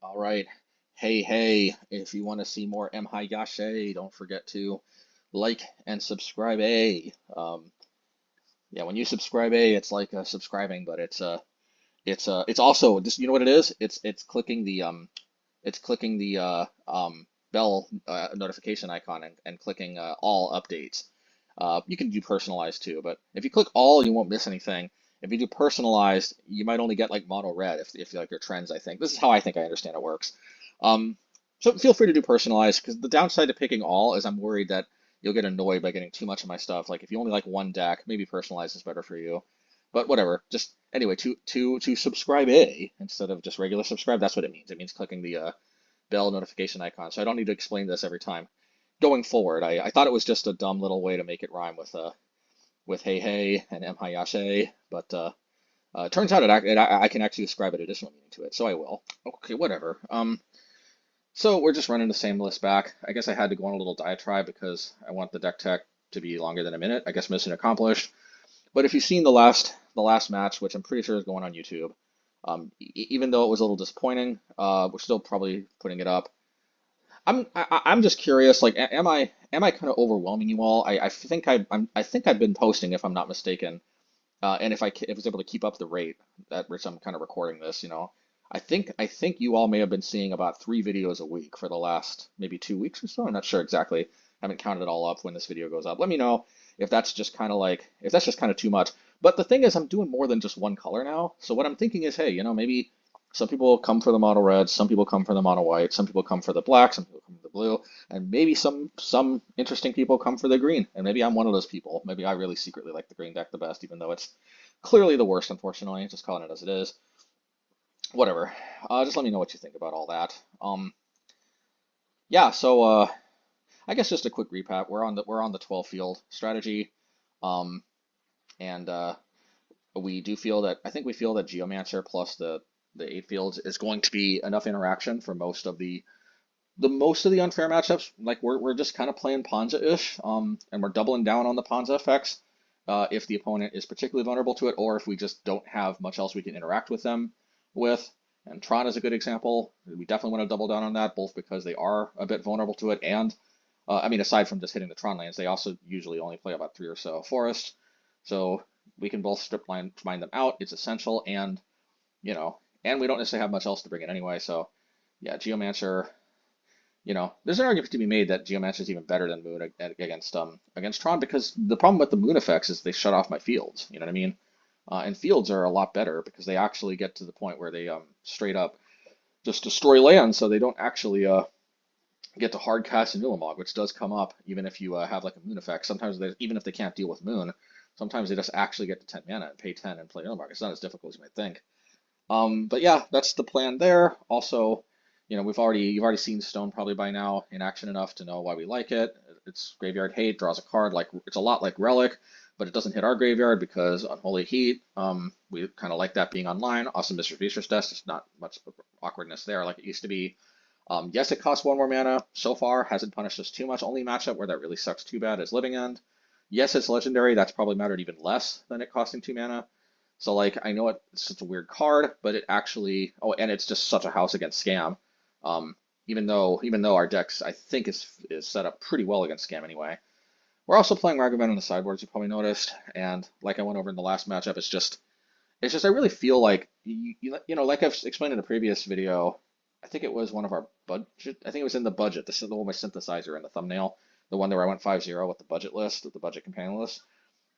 All right. Hey, if you want to see more MHayashi, don't forget to like and subscribe. Yeah, when you subscribe, it's like subscribing, but it's also just you know what it is? It's clicking the bell notification icon and clicking all updates. You can do personalized too, but if you click all, you won't miss anything. If you do personalized, you might only get like mono red if you like your trends, I think. This is how I think I understand it works. Um, so feel free to do personalized because the downside to picking all is I'm worried that you'll get annoyed by getting too much of my stuff. Like if you only like one deck, maybe personalized is better for you. But whatever. Just anyway, to subscribe instead of just regular subscribe, that's what it means. It means clicking the bell notification icon. So I don't need to explain this every time. Going forward, I thought it was just a dumb little way to make it rhyme with hey and MHayashi, but it turns out I can actually ascribe an additional meaning to it, so I will. Okay, whatever. So we're just running the same list back. I guess I had to go on a little diatribe because I want the deck tech to be longer than a minute. I guess mission accomplished. But if you've seen the last match, which I'm pretty sure is going on YouTube, even though it was a little disappointing, we're still probably putting it up. I'm just curious. Like, am I kind of overwhelming you all? I think I've been posting if I'm not mistaken, and if I was able to keep up the rate at which I'm kind of recording this, I think you all may have been seeing about 3 videos a week for the last maybe 2 weeks or so. I'm not sure exactly. I haven't counted it all up when this video goes up. Let me know if that's just kind of too much. But the thing is, I'm doing more than just one color now. So what I'm thinking is, hey, maybe some people come for the mono red, some people come for the mono white, some people come for the black, some people come for the blue, and maybe some interesting people come for the green. And maybe I'm one of those people. Maybe I really secretly like the green deck the best, even though it's clearly the worst, unfortunately. Just calling it as it is. Whatever. Just let me know what you think about all that. Yeah. So I guess just a quick recap. We're on the 12 field strategy, um, and we feel that Geomancer plus the 8 fields is going to be enough interaction for most of the unfair matchups. Like we're just kind of playing Ponza-ish, and we're doubling down on the Ponza effects if the opponent is particularly vulnerable to it, or if we just don't have much else we can interact with them with. And Tron is a good example. We definitely want to double down on that, both because they are a bit vulnerable to it, and I mean, aside from just hitting the Tron lands, they also usually only play about 3 or so forests. So we can both mine them out. It's essential, you know, and we don't necessarily have much else to bring in anyway. So yeah, Geomancer. There's an argument to be made that Geomancer is even better than Moon against Tron because the problem with the Moon effects is they shut off my fields. You know what I mean? And fields are a lot better because they actually get to the point where they straight up just destroy land, so they don't actually get to hard cast and Millimog, which does come up even if you have like a Moon effect. Sometimes even if they can't deal with Moon, sometimes they just actually get to 10 mana and pay 10 and play Millimog. It's not as difficult as you might think. But yeah, that's the plan there. Also, you've already seen Stone probably by now in action enough to know why we like it. It's graveyard hate, draws a card like it's a lot like Relic, but it doesn't hit our graveyard because Unholy Heat. We kind of like that being online. Awesome Mr. Feaster's Death. There's not much awkwardness there like it used to be. Yes, it costs 1 more mana. So far, hasn't punished us too much. Only matchup where that really sucks too bad is Living End. Yes, it's legendary. That's probably mattered even less than it costing 2 mana. So like I know it's such a weird card, but it actually and it's just such a house against scam. Even though our decks I think is set up pretty well against scam anyway. We're also playing Ragavan on the sideboard, as you probably noticed, and like I went over in the last matchup, it's just I really feel like like I've explained in a previous video. I think it was one of our budget. I think it was in the budget. This is the one with synthesizer in the thumbnail, the one where I went 5-0 with the budget list, with the budget companion list.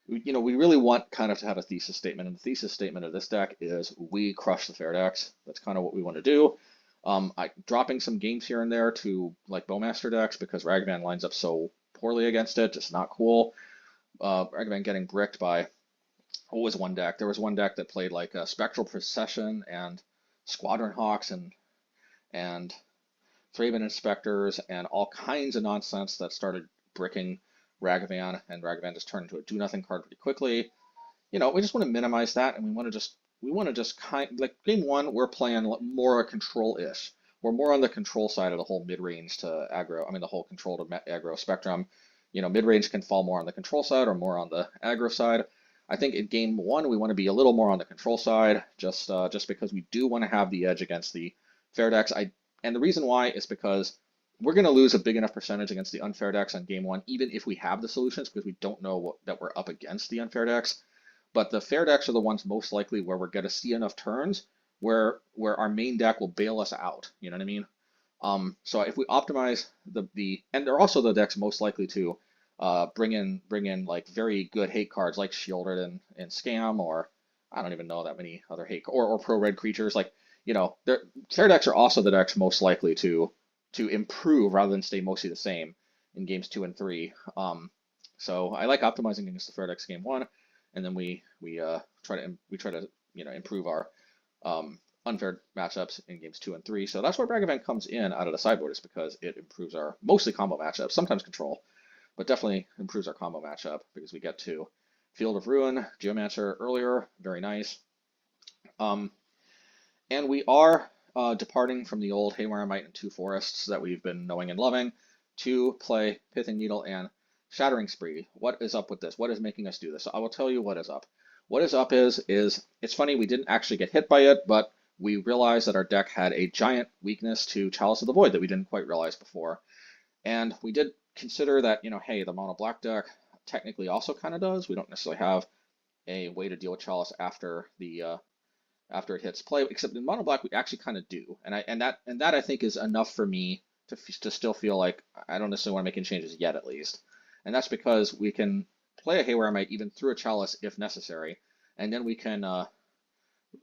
We really want kind of to have a thesis statement, and the thesis statement of this deck is we crush the fair decks. That's kind of what we want to do. Dropping some games here and there to like Bowmaster decks because Ragavan lines up so poorly against it, just not cool. Ragavan getting bricked by what was one deck? There was one deck that played like Spectral Procession and Squadron Hawks and Thraben Inspectors and all kinds of nonsense that started bricking Ragavan, and Ragavan just turned into a do nothing card pretty quickly. We just want to minimize that, and we want to just like game one, we're playing more a control-ish. We're more on the control side of the whole mid-range to aggro. I mean, the whole control to aggro spectrum. Mid-range can fall more on the control side or more on the aggro side. I think in game one we want to be a little more on the control side, just because we do want to have the edge against the fair decks. And the reason why is because we're going to lose a big enough percentage against the unfair decks on game one, even if we have the solutions, because we don't know that we're up against the unfair decks. But the fair decks are the ones most likely where we're going to see enough turns where our main deck will bail us out. You know what I mean? So if we optimize and they're also the decks most likely to bring in like very good hate cards like Shielded and Scam, or I don't even know that many other hate or pro red creatures. Like, you know, fair decks are also the decks most likely to improve rather than stay mostly the same in games 2 and 3. So I like optimizing against the fair decks game 1, and then we try to improve our unfair matchups in games 2 and 3. So that's where Ragavan comes in out of the sideboard, is because it improves our mostly combo matchups, sometimes control, but definitely improves our combo matchup because we get to Field of Ruin, Geomancer earlier, very nice. And we are departing from the old Haywire Might and 2 Forests that we've been knowing and loving to play Pithing Needle and Shattering Spree. What is up with this? What is making us do this? So I will tell you what is up. What is up is it's funny, we didn't actually get hit by it, but we realized that our deck had a giant weakness to Chalice of the Void that we didn't quite realize before. And we did consider that, you know, hey, the mono black deck technically also kind of does. We don't necessarily have a way to deal with Chalice after it hits play, except in mono black we actually kind of do. And that I think is enough for me to still feel like I don't necessarily want to make any changes yet, at least. And that's because we can play a Haywire Might even through a Chalice if necessary, and then we can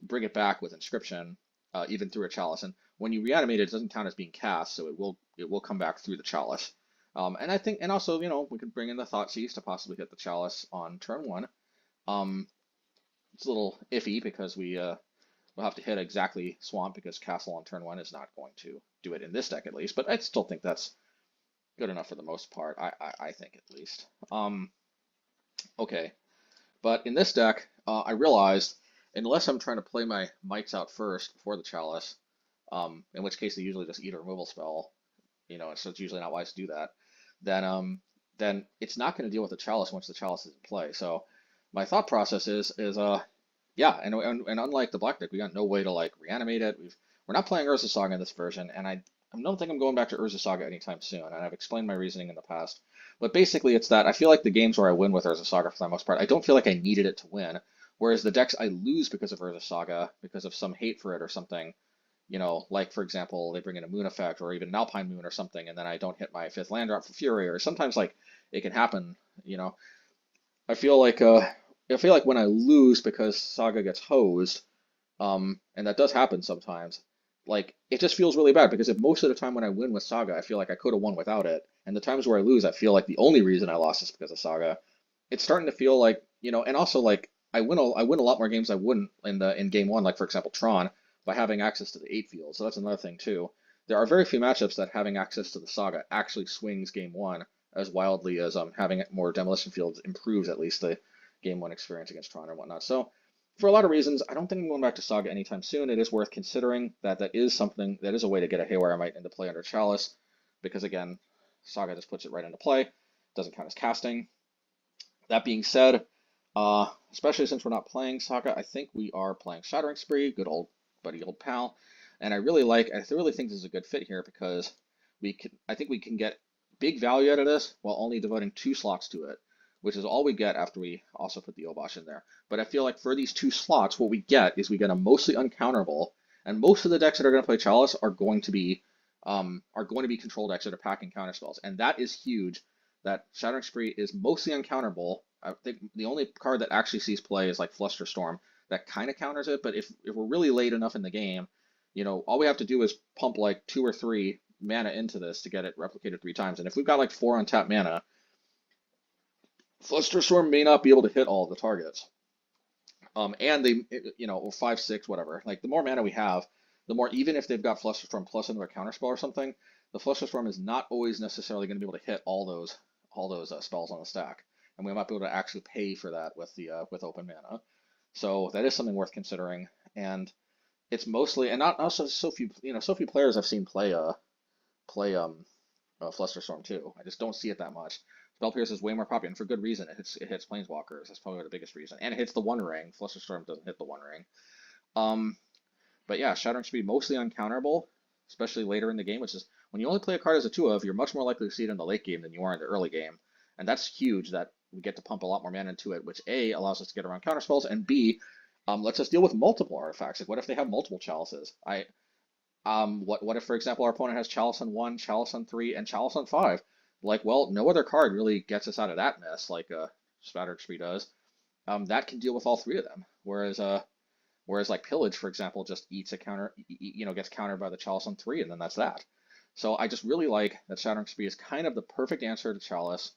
bring it back with Inscription even through a Chalice. And when you reanimate it, it doesn't count as being cast, so it will come back through the Chalice. And I think, and also, you know, we could bring in the Thoughtseize to possibly hit the Chalice on turn 1. It's a little iffy because we'll have to hit exactly Swamp, because Castle on turn 1 is not going to do it in this deck, at least. But I still think that's good enough for the most part. I think, at least. Okay, but in this deck, I realized unless I'm trying to play my mites out first before the Chalice, in which case they usually just eat a removal spell, you know, so it's usually not wise to do that, then it's not going to deal with the Chalice once the Chalice is in play. So my thought process is yeah, and unlike the black deck, we got no way to like reanimate it. We're not playing Urza Saga in this version, and I don't think I'm going back to Urza Saga anytime soon, and I've explained my reasoning in the past. But basically it's that I feel like the games where I win with Urza Saga, for the most part, I don't feel like I needed it to win, whereas the decks I lose because of Urza Saga, because of some hate for it or something, you know, like for example, they bring in a Moon Effect or even an Alpine Moon or something, and then I don't hit my 5th land drop for Fury, or sometimes like it can happen, you know. I feel like when I lose because Saga gets hosed, and that does happen sometimes, like it just feels really bad, because if most of the time when I win with Saga, I feel like I could have won without it, and the times where I lose, I feel like the only reason I lost is because of Saga. It's starting to feel like, you know, and also like I win a lot more games I wouldn't in game 1, like for example Tron, by having access to the 8 field. So that's another thing too. There are very few matchups that having access to the Saga actually swings game 1 as wildly as having more Demolition Fields improves at least the game 1 experience against Tron and whatnot. So for a lot of reasons, I don't think I'm going back to Saga anytime soon. It is worth considering that is a way to get a Haywire Might into play under Chalice, because again, Saga just puts it right into play. Doesn't count as casting. That being said, especially since we're not playing Saga, I think we are playing Shattering Spree, good old buddy, old pal. And I really think this is a good fit here, because I think we can get big value out of this while only devoting 2 slots to it, which is all we get after we also put the Obosh in there. But I feel like for these 2 slots, what we get is we get a mostly uncounterable, and most of the decks that are going to play Chalice are going to be control decks that are packing counter spells, and that is huge. That Shattering Spree is mostly uncounterable. I think the only card that actually sees play is like Flusterstorm, that kind of counters it. But if we're really late enough in the game, you know, all we have to do is pump like 2 or 3 mana into this to get it replicated 3 times. And if we've got like 4 untapped mana, Flusterstorm may not be able to hit all of the targets. And they, you know, or 5, 6, whatever. Like the more mana we have, the more, even if they've got Flusterstorm plus another counterspell or something, the Flusterstorm is not always necessarily going to be able to hit all those spells on the stack, and we might be able to actually pay for that with open mana. So that is something worth considering, and it's mostly, and not also so few players I've seen play Flusterstorm too. I just don't see it that much. Spellpiercer is way more popular, and for good reason. It hits Planeswalkers. That's probably the biggest reason, and it hits the One Ring. Flusterstorm doesn't hit the One Ring. But yeah, Shattering Spree mostly uncounterable. especially later in the game, which is when you only play a card as a 2-of, you're much more likely to see it in the late game than you are in the early game. And that's huge that we get to pump a lot more mana into it, which A, allows us to get around counterspells, and B, lets us deal with multiple artifacts. Like, what if they have multiple chalices? What if, for example, our opponent has Chalice on 1, Chalice on 3, and Chalice on 5? Like, well, no other card really gets us out of that mess like Shattering Spree does. That can deal with all 3 of them. Whereas like Pillage, for example, just eats a counter, gets countered by the Chalice on 3, and then that's that. So I just really like that Shattering Spree is kind of the perfect answer to Chalice,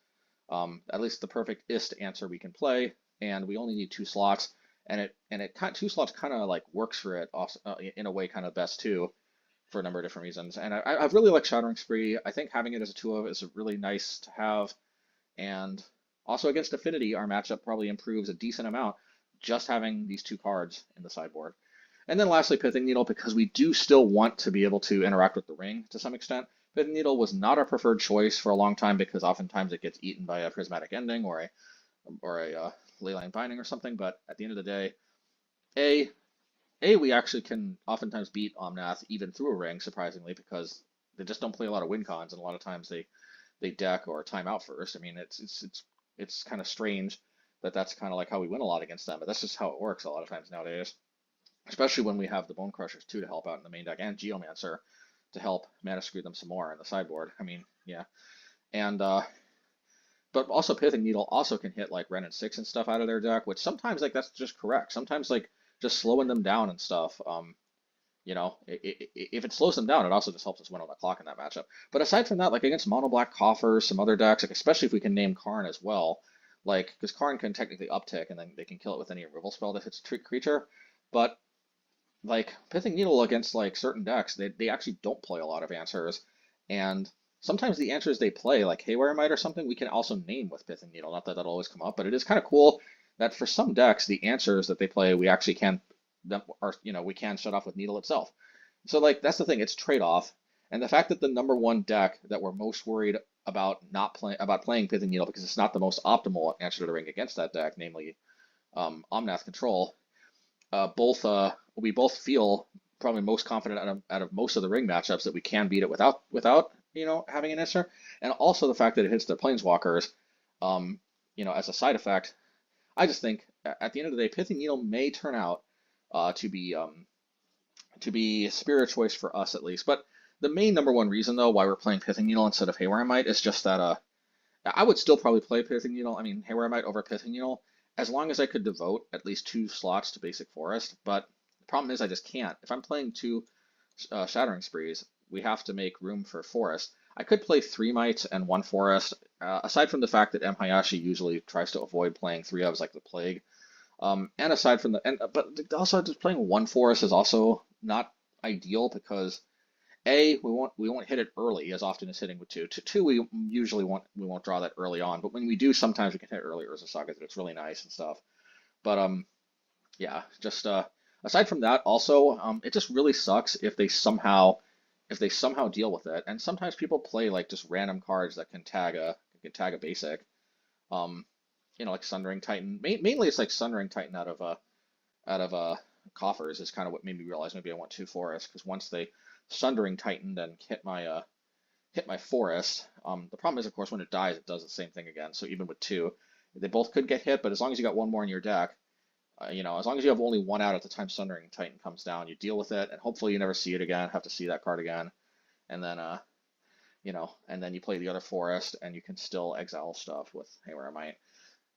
at least the perfect-ist answer we can play, and we only need 2 slots, and 2 slots kind of like works for it also, in a way kind of best too, for a number of different reasons. And I've really liked Shattering Spree. I think having it as a 2-of is really nice to have, and also against Affinity, our matchup probably improves a decent amount just having these 2 cards in the sideboard. And then lastly, Pithing Needle, because we do still want to be able to interact with the ring to some extent. Pithing Needle was not our preferred choice for a long time because oftentimes it gets eaten by a Prismatic Ending or a Leyline Binding or something. But at the end of the day, we actually can oftentimes beat Omnath even through a ring, surprisingly, because they just don't play a lot of win cons, and a lot of times they deck or time out first. I mean, it's kind of strange that's kind of like how we win a lot against them, but that's just how it works a lot of times nowadays, especially when we have the Bonecrushers too to help out in the main deck, and Geomancer to help mana screw them some more in the sideboard. I mean, yeah. And but also Pithing Needle also can hit like Wrenn and 6 and stuff out of their deck, which sometimes like that's just correct. Sometimes like just slowing them down and stuff, if it slows them down, it also just helps us win on the clock in that matchup. But aside from that, like against Mono Black Coffers, some other decks, like especially if we can name Karn as well, like, because Karn can technically uptick, and then they can kill it with any removal spell that hits a creature. But, like, Pithing Needle against, like, certain decks, they actually don't play a lot of answers. And sometimes the answers they play, like Haywire Might or something, we can also name with Pithing Needle. Not that that'll always come up, but it is kind of cool that for some decks, the answers that they play, we actually can, we can shut off with Needle itself. So, like, that's the thing, it's trade-off. And the fact that the #1 deck that we're most worried about playing Pithing Needle because it's not the most optimal answer to the ring against that deck, namely Omnath Control. We both feel probably most confident out of most of the ring matchups that we can beat it without having an answer, and also the fact that it hits their Planeswalkers, as a side effect. I just think at the end of the day, Pithing Needle may turn out to be a superior choice for us at least, but. The main #1 reason, though, why we're playing Pithing Needle instead of Haywire Might is just that I would still probably play Pithing Needle, Haywire Might over Pithing Needle, as long as I could devote at least 2 slots to Basic Forest, but the problem is I just can't. If I'm playing 2 Shattering Sprees, we have to make room for Forest. I could play 3 Mights and 1 Forest, aside from the fact that MHayashi usually tries to avoid playing 3-ofs like the Plague, and aside from but also just playing 1 Forest is also not ideal because we won't hit it early as often as hitting with 2. 2 we usually won't draw that early on, but when we do, sometimes we can hit early Urza Saga. It's really nice and stuff. But yeah, just aside from that, also it just really sucks if they somehow deal with it. And sometimes people play like just random cards that can tag a basic, like Sundering Titan. Mainly it's like Sundering Titan out of Coffers is kind of what made me realize maybe I want 2 forests, because once they Sundering Titan then hit my forest. The problem is, of course, when it dies, it does the same thing again. So even with 2, they both could get hit, but as long as you got 1 more in your deck, as long as you have only 1 out at the time Sundering Titan comes down, you deal with it, and hopefully you never see it again, have to see that card again, and then and then you play the other forest, and you can still exile stuff with Haywire Might.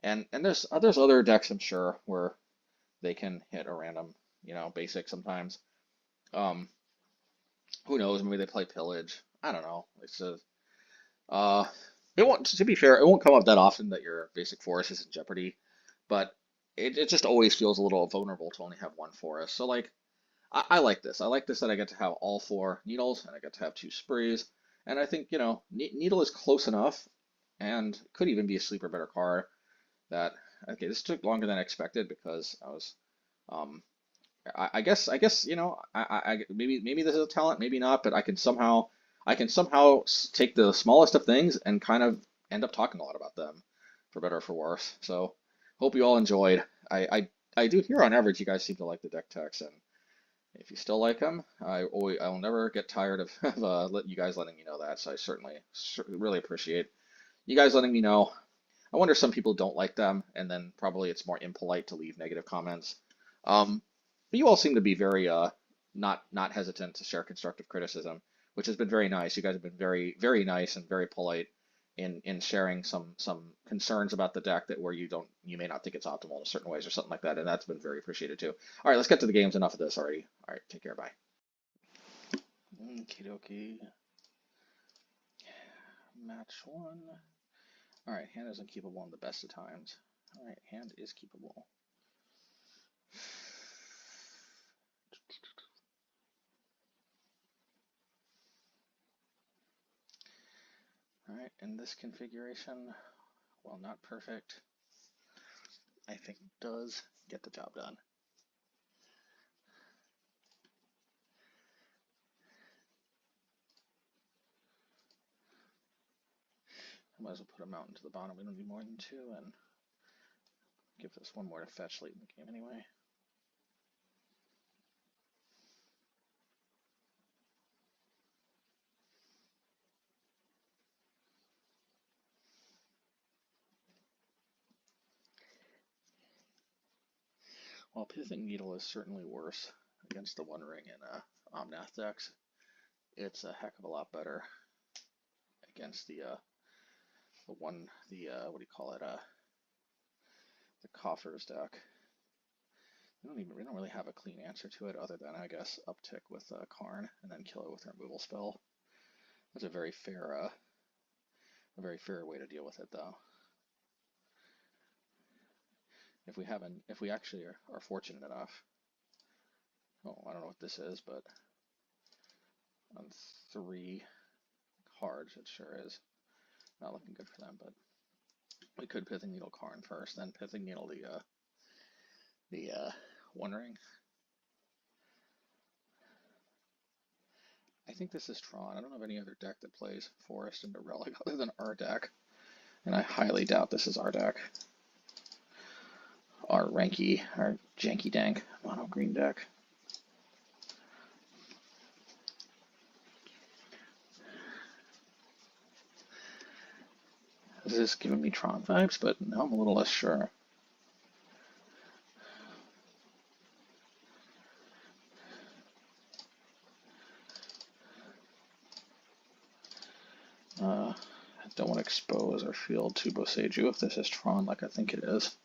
And there's other decks, I'm sure, where they can hit a random, basic sometimes. Who knows? Maybe they play Pillage. I don't know. It's it won't. To be fair, it won't come up that often that your basic forest is in jeopardy, but it just always feels a little vulnerable to only have 1 forest. So like, I like this. I like this that I get to have all 4 needles and I get to have 2 sprees, and I think Needle is close enough, and could even be a sleeper better card. That okay, this took longer than I expected because I was I guess maybe this is a talent, maybe not, but I can somehow take the smallest of things and kind of end up talking a lot about them, for better or for worse. So hope you all enjoyed. I do hear on average you guys seem to like the deck text, and If you still like them, I'll never get tired of, you guys letting me know that. So I certainly really appreciate you guys letting me know. I wonder if some people don't like them, and then probably it's more impolite to leave negative comments. But you all seem to be very not hesitant to share constructive criticism, which has been very nice. You guys have been very nice and very polite in sharing some concerns about the deck that where you may not think it's optimal in certain ways or something like that, and that's been very appreciated too. All right, let's get to the games. Enough of this already. All right, take care. Bye. Okie dokie. Match 1. All right, hand is unkeepable in the best of times. All right, hand is keepable. All right, in this configuration, while not perfect, I think it does get the job done. I might as well put a mountain to the bottom. We don't need more than 2, and give this one more to fetch late in the game anyway. While Pithing Needle is certainly worse against the One Ring and Omnath decks, it's a heck of a lot better against the what do you call it, the Coffers deck. We don't really have a clean answer to it other than, I guess, uptick with Karn and then kill it with a removal spell. That's a very fair way to deal with it, though. If we actually are fortunate enough, I don't know what this is, but on 3 cards, it sure is not looking good for them. But we could Pithing Needle Karn first, then Pithing Needle the One Ring. I think this is Tron. I don't know of any other deck that plays Forest into Relic other than our deck, and I highly doubt this is our deck. Our janky dank mono green deck. This is giving me Tron vibes, but now I'm a little less sure. I don't want to expose our field to Boseiju if this is Tron like I think it is.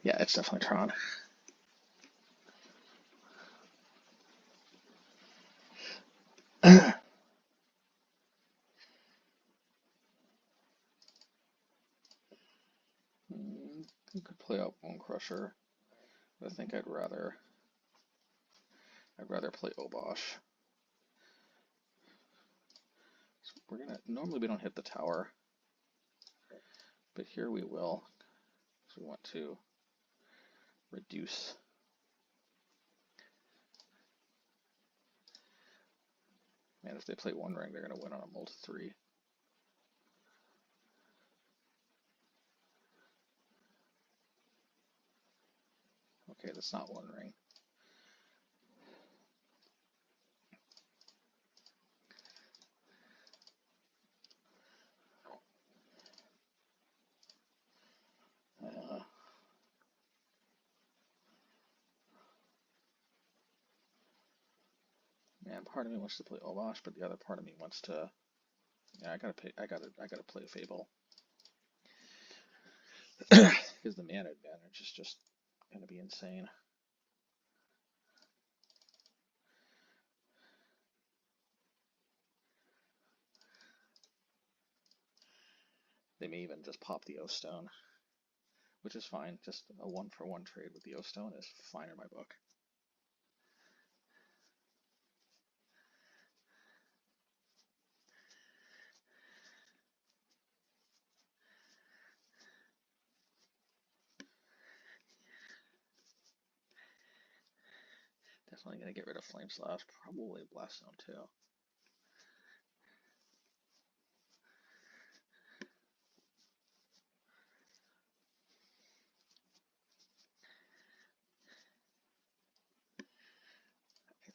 Yeah, it's definitely Tron. You could play out Bonecrusher, but I think I'd rather play Obosh. So normally we don't hit the tower, but here we will. So we want to reduce. Man, if they play One Ring, they're going to win on a multi 3. Okay, that's not One Ring. Man, part of me wants to play Obosh, but the other part of me wants to. Yeah, I gotta play Fable. Because the mana advantage is just gonna be insane. They may even just pop the O-Stone, which is fine. Just a 1-for-1 trade with the O-Stone is fine in my book. Definitely gonna get rid of Flame Slash, probably Blast Zone too.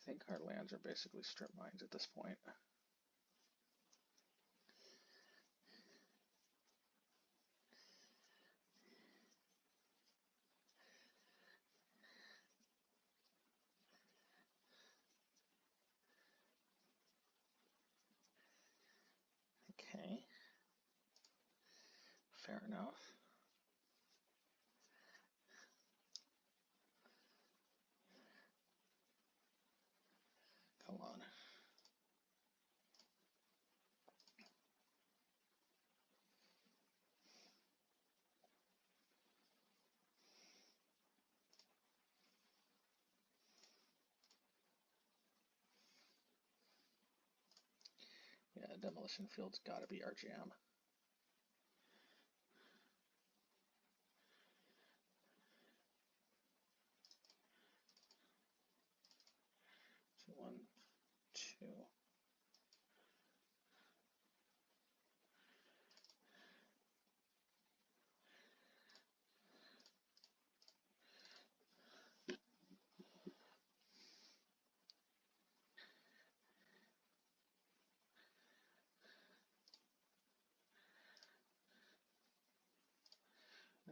think our lands are basically strip mines at this point. Okay. Fair enough. Come on. Yeah, Demolition Field's got to be our jam. So 1, 2.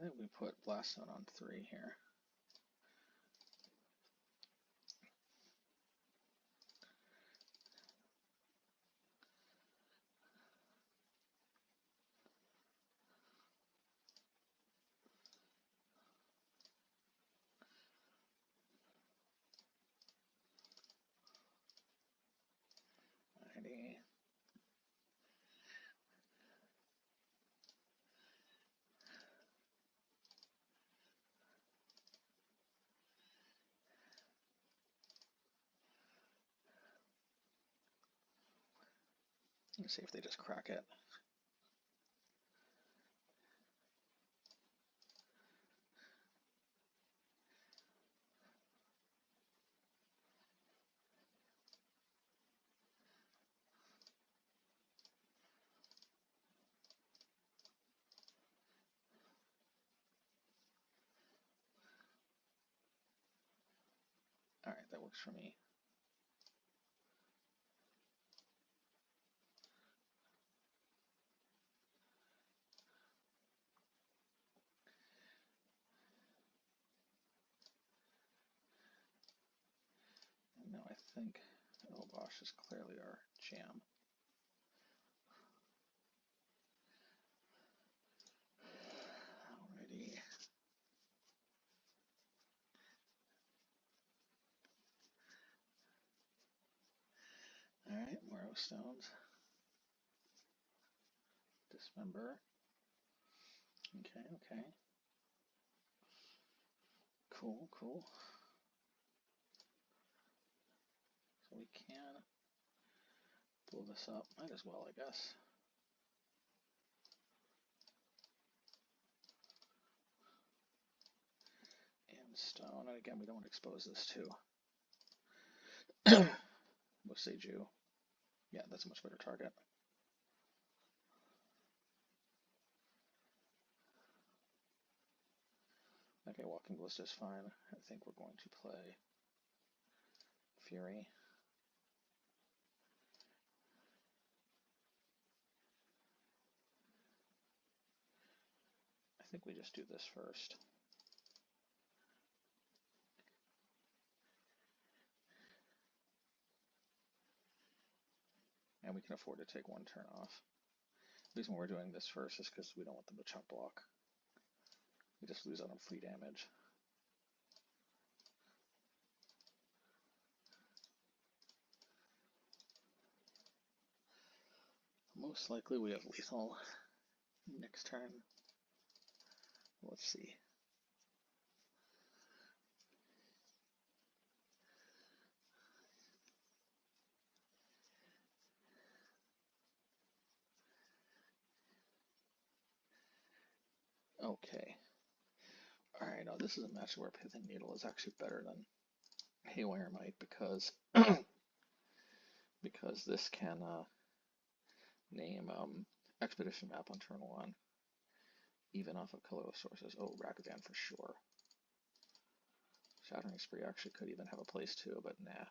I think we put Blast Zone on 3 here. Alrighty. Let's see if they just crack it. Alright, that works for me. And now I think Obosh is clearly our jam. Alrighty. Alright, more stones. Dismember. Okay, okay. Cool, cool. So we can blow this up. Might as well, I guess. And stone. And again, we don't want to expose this too. We'll say Jew. Yeah, that's a much better target. Okay, Walking Ballista is fine. I think we're going to play Fury. I think we just do this first. And we can afford to take 1 turn off. The reason we're doing this first is because we don't want them to chunk block. We just lose out on free damage. Most likely we have lethal next turn. Let's see. Okay. Alright, now this is a match where Pithing Needle is actually better than Haywire Might because because this can name Expedition Map on turn 1, even off of colorless sources. Oh, Ragavan for sure. Shattering Spree actually could even have a place too, but nah.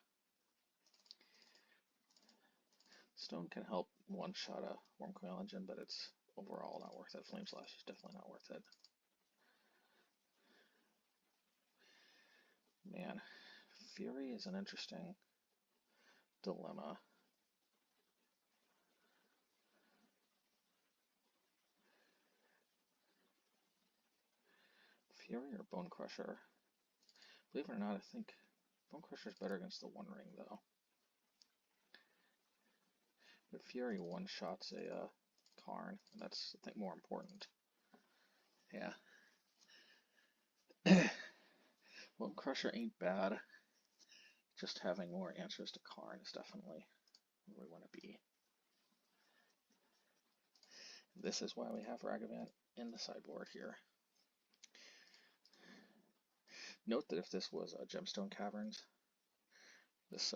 Stone can help one-shot a Wormcoil Engine, but it's overall not worth it. Flame Slash is definitely not worth it. Man, Fury is an interesting dilemma. Fury or Bonecrusher? Believe it or not, I think Bonecrusher is better against the One Ring, though. But Fury one-shots a Karn, and that's, I think, more important. Yeah. Bonecrusher ain't bad. Just having more answers to Karn is definitely where we want to be. This is why we have Ragavan in the sideboard here. Note that if this was Gemstone Caverns, this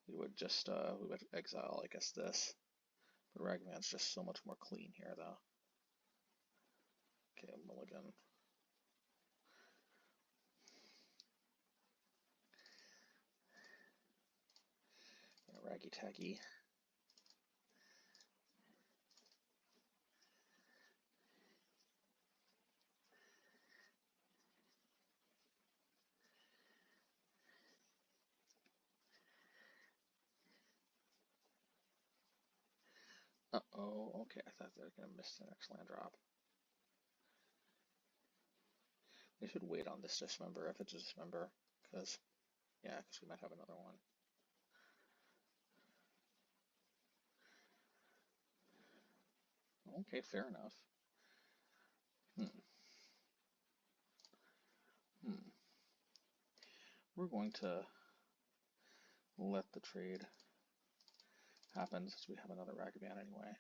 we would just we would exile, I guess, this. But Ragavan's just so much more clean here, though. Okay, mulligan. Yeah, Raggy Taggy. Uh-oh, okay, I thought they were going to miss the next land drop. We should wait on this Dismember if it's a Dismember, because, yeah, because we might have another one. Okay, fair enough. We're going to let the trade happen since we have another Ragavan anyway.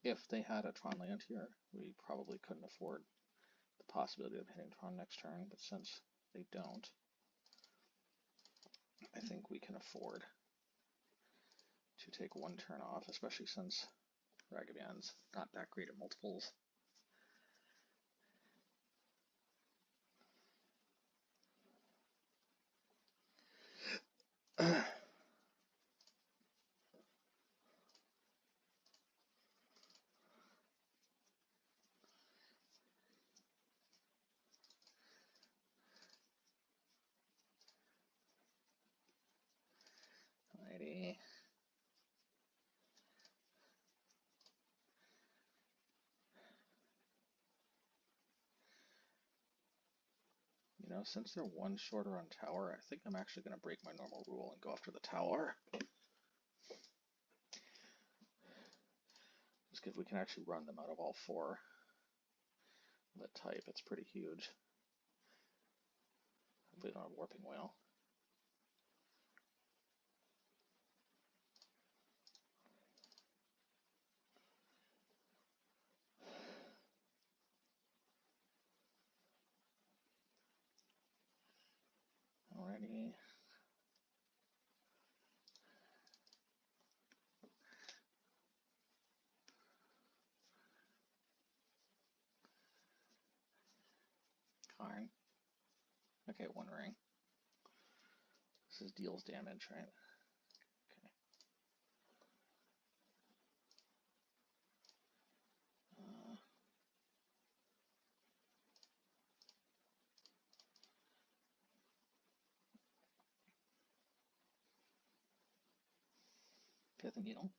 If they had a Tron land here, we probably couldn't afford the possibility of hitting Tron next turn, but since they don't, I think we can afford to take one turn off, especially since Ragavan's not that great at multiples. Alrighty. You know, since they're one shorter on tower, I think I'm actually going to break my normal rule and go after the tower. Just because we can actually run them out of all four. The type, it's pretty huge. Hopefully, don't have Warping Whale. Alrighty. Karn. Okay, one ring. This is deals damage, right? Okay. Pithing Needle.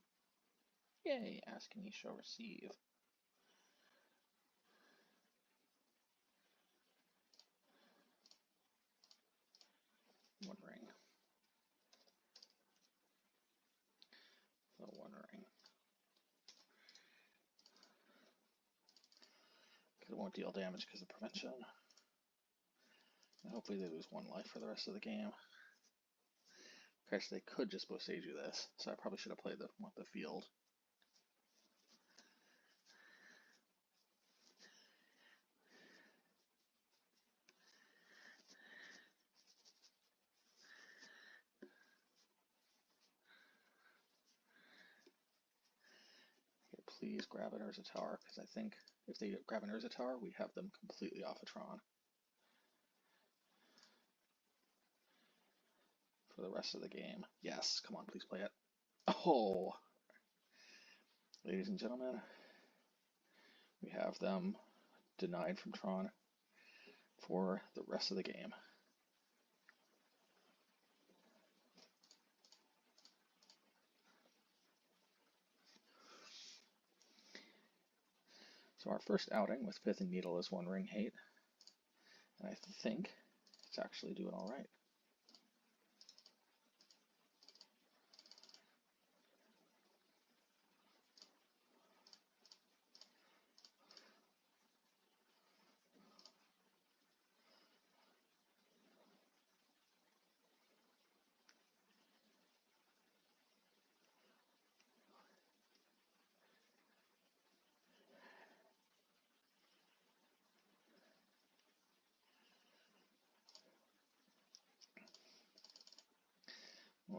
Yay, ask and ye shall receive. One ring. So one ring. Because it won't deal damage because of prevention. And hopefully they lose one life for the rest of the game. Actually, they could just Boseiju this, so I probably should have played the field. Okay, please grab an Urza Tower, because I think if they grab an Urza Tower, we have them completely off a Tron. for the rest of the game. Yes, come on, please play it. Oh, ladies and gentlemen, we have them denied from Tron for the rest of the game. So our first outing with Pithing Needle is one ring hate, and I think it's actually doing all right.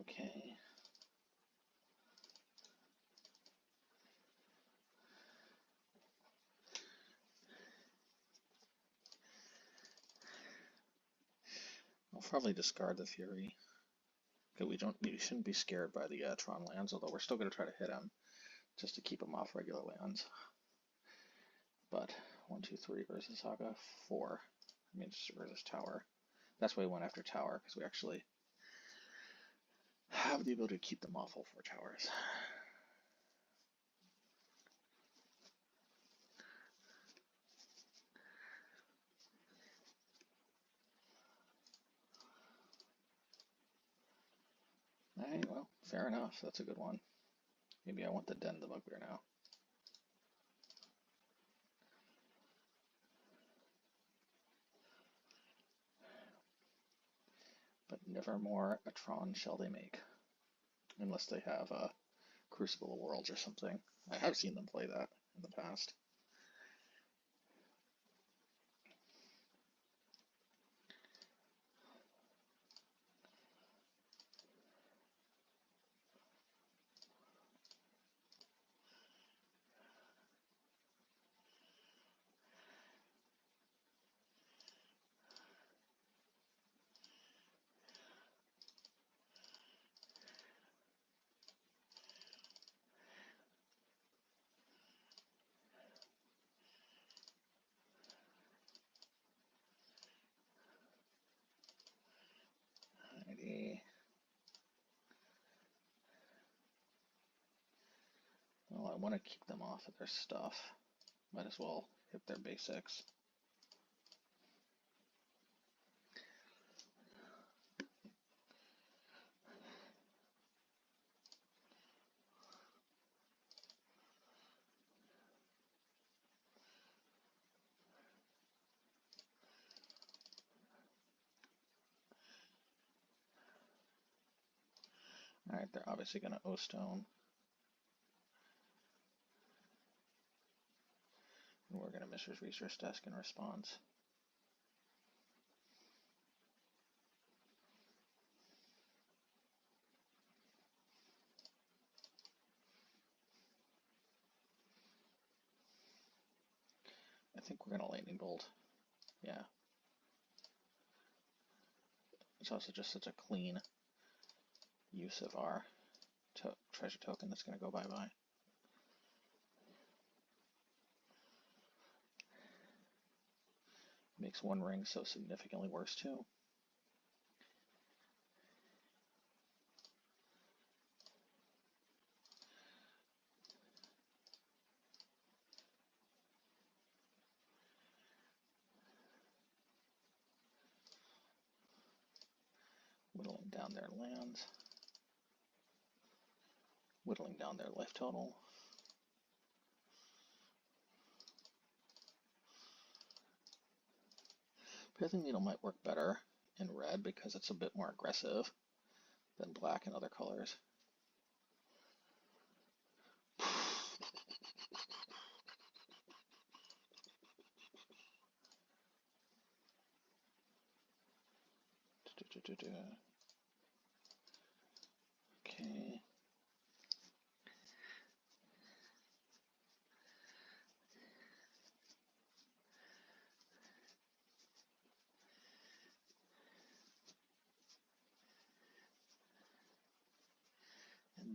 Okay. I'll probably discard the Fury. Because we shouldn't be scared by the Tron lands, although we're still going to try to hit him just to keep him off regular lands. But 1, 2, 3 versus Saga, 4. I mean, versus Tower. That's why we went after Tower, because we actually have the ability to keep them off all 4 towers. Alright, well, fair enough. That's a good one. Maybe I want the Den the Bugbear now. But nevermore a Tron shall they make. Unless they have a Crucible of Worlds or something. I have seen them play that in the past. Alrighty. Well, I want to keep them off of their stuff. Might as well hit their basics. Alright, they're obviously going to O-Stone. And we're going to Mishra's Research Desk in response. I think we're going to Lightning Bolt. Yeah. It's also just such a clean use of our treasure token that's going to go bye-bye. Makes one ring so significantly worse too. Whittling down their lands. Whittling down their life total. Pithing Needle might work better in red because it's a bit more aggressive than black and other colors. Okay.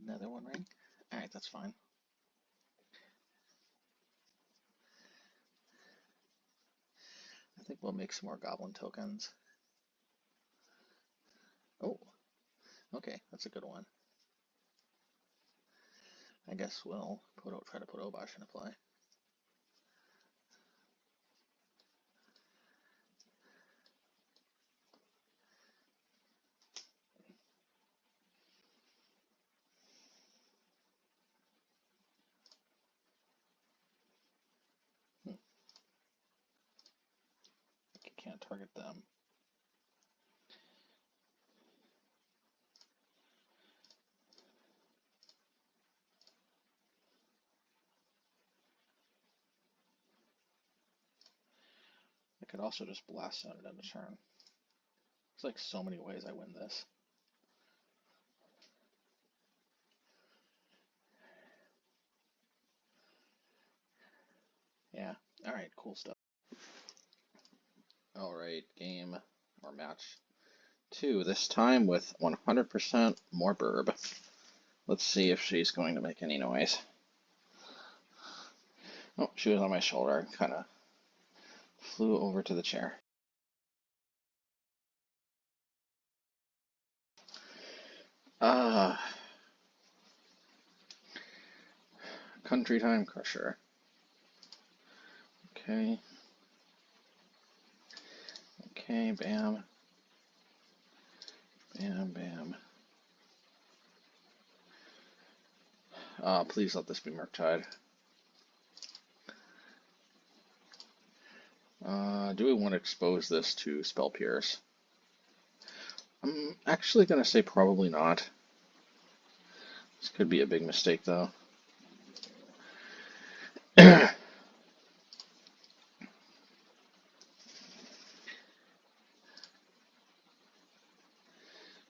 Another one ring? Alright, that's fine. I think we'll make some more goblin tokens. Oh, okay, that's a good one. I guess we'll try to put Obosh into play. You can't target them. I could also just blast on it end of turn. There's like so many ways I win this. Yeah, alright, cool stuff. Alright, game or match 2, this time with 100% more burb. Let's see if she's going to make any noise. Oh, she was on my shoulder, kind of flew over to the chair. Country Time Crusher. Okay. Okay, bam. Bam, bam. Please let this be Murktide. Do we want to expose this to Spell Pierce? I'm actually going to say probably not. This could be a big mistake, though.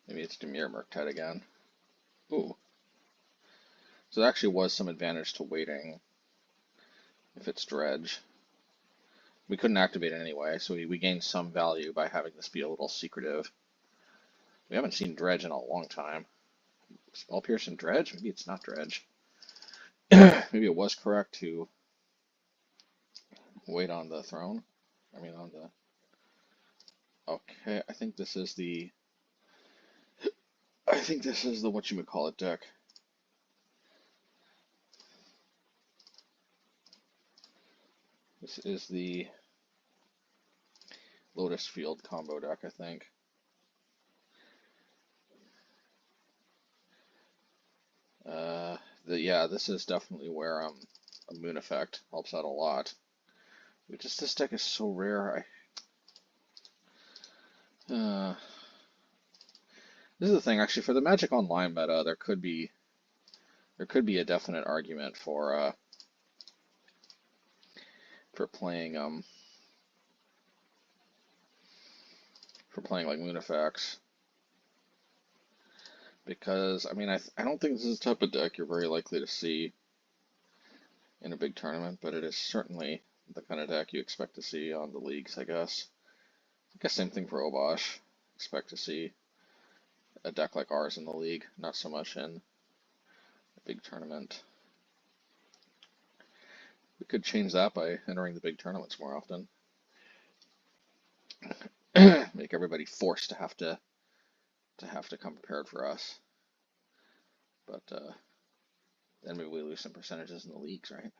Maybe it's Demir Murktide again. Ooh. So there actually was some advantage to waiting if it's Dredge. We couldn't activate it anyway, so we gained some value by having this be a little secretive. We haven't seen Dredge in a long time. Spell Pierce and Dredge? Maybe it's not Dredge. Maybe it was correct to wait on the throne. I mean on the... Okay, I think this is the whatchamacallit deck. This is the Lotus Field combo deck, I think. Yeah, this is definitely where a Moon Effect helps out a lot. This deck is so rare. This is the thing, actually, for the Magic Online meta, there could be a definite argument for playing like Moon Effects. Because, I mean, I don't think this is the type of deck you're very likely to see in a big tournament, but it is certainly the kind of deck you expect to see on the leagues, I guess. I guess same thing for Obosh. Expect to see a deck like ours in the league, not so much in a big tournament. We could change that by entering the big tournaments more often. Make everybody forced to have to come prepared for us. But then maybe we lose some percentages in the leagues, right?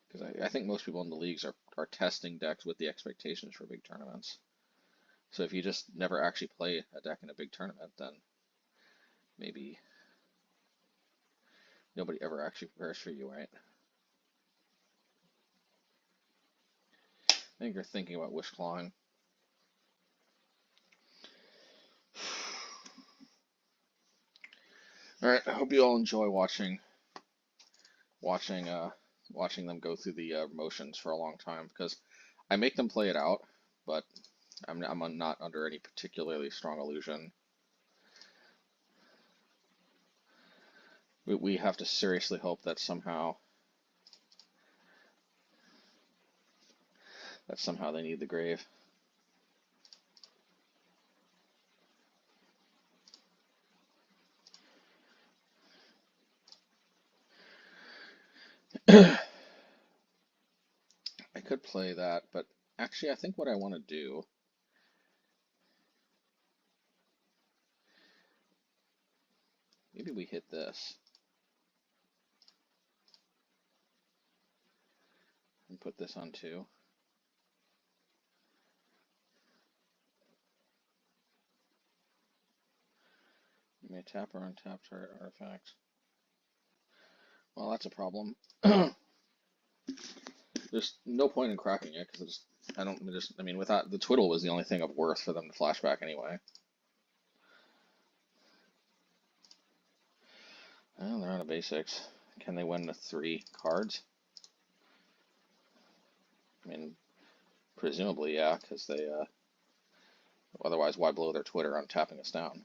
Because I think most people in the leagues are testing decks with the expectations for big tournaments. So if you just never actually play a deck in a big tournament, then maybe nobody ever actually prepares for you, right? I think you're thinking about wish clawing. Alright, I hope you all enjoy watching them go through the motions for a long time, because I make them play it out, but I'm not under any particularly strong illusion. We have to seriously hope that somehow they need the grave. I could play that, but actually I think what I want to do, maybe we hit this and put this on 2. You may tap or untap target artifacts. Well, that's a problem. There's no point in cracking it because I mean, without the twiddle was the only thing of worth for them to flashback anyway. Well, they're out of basics. Can they win with 3 cards? I mean, presumably, yeah, because they, otherwise, why blow their Twitter on tapping us down?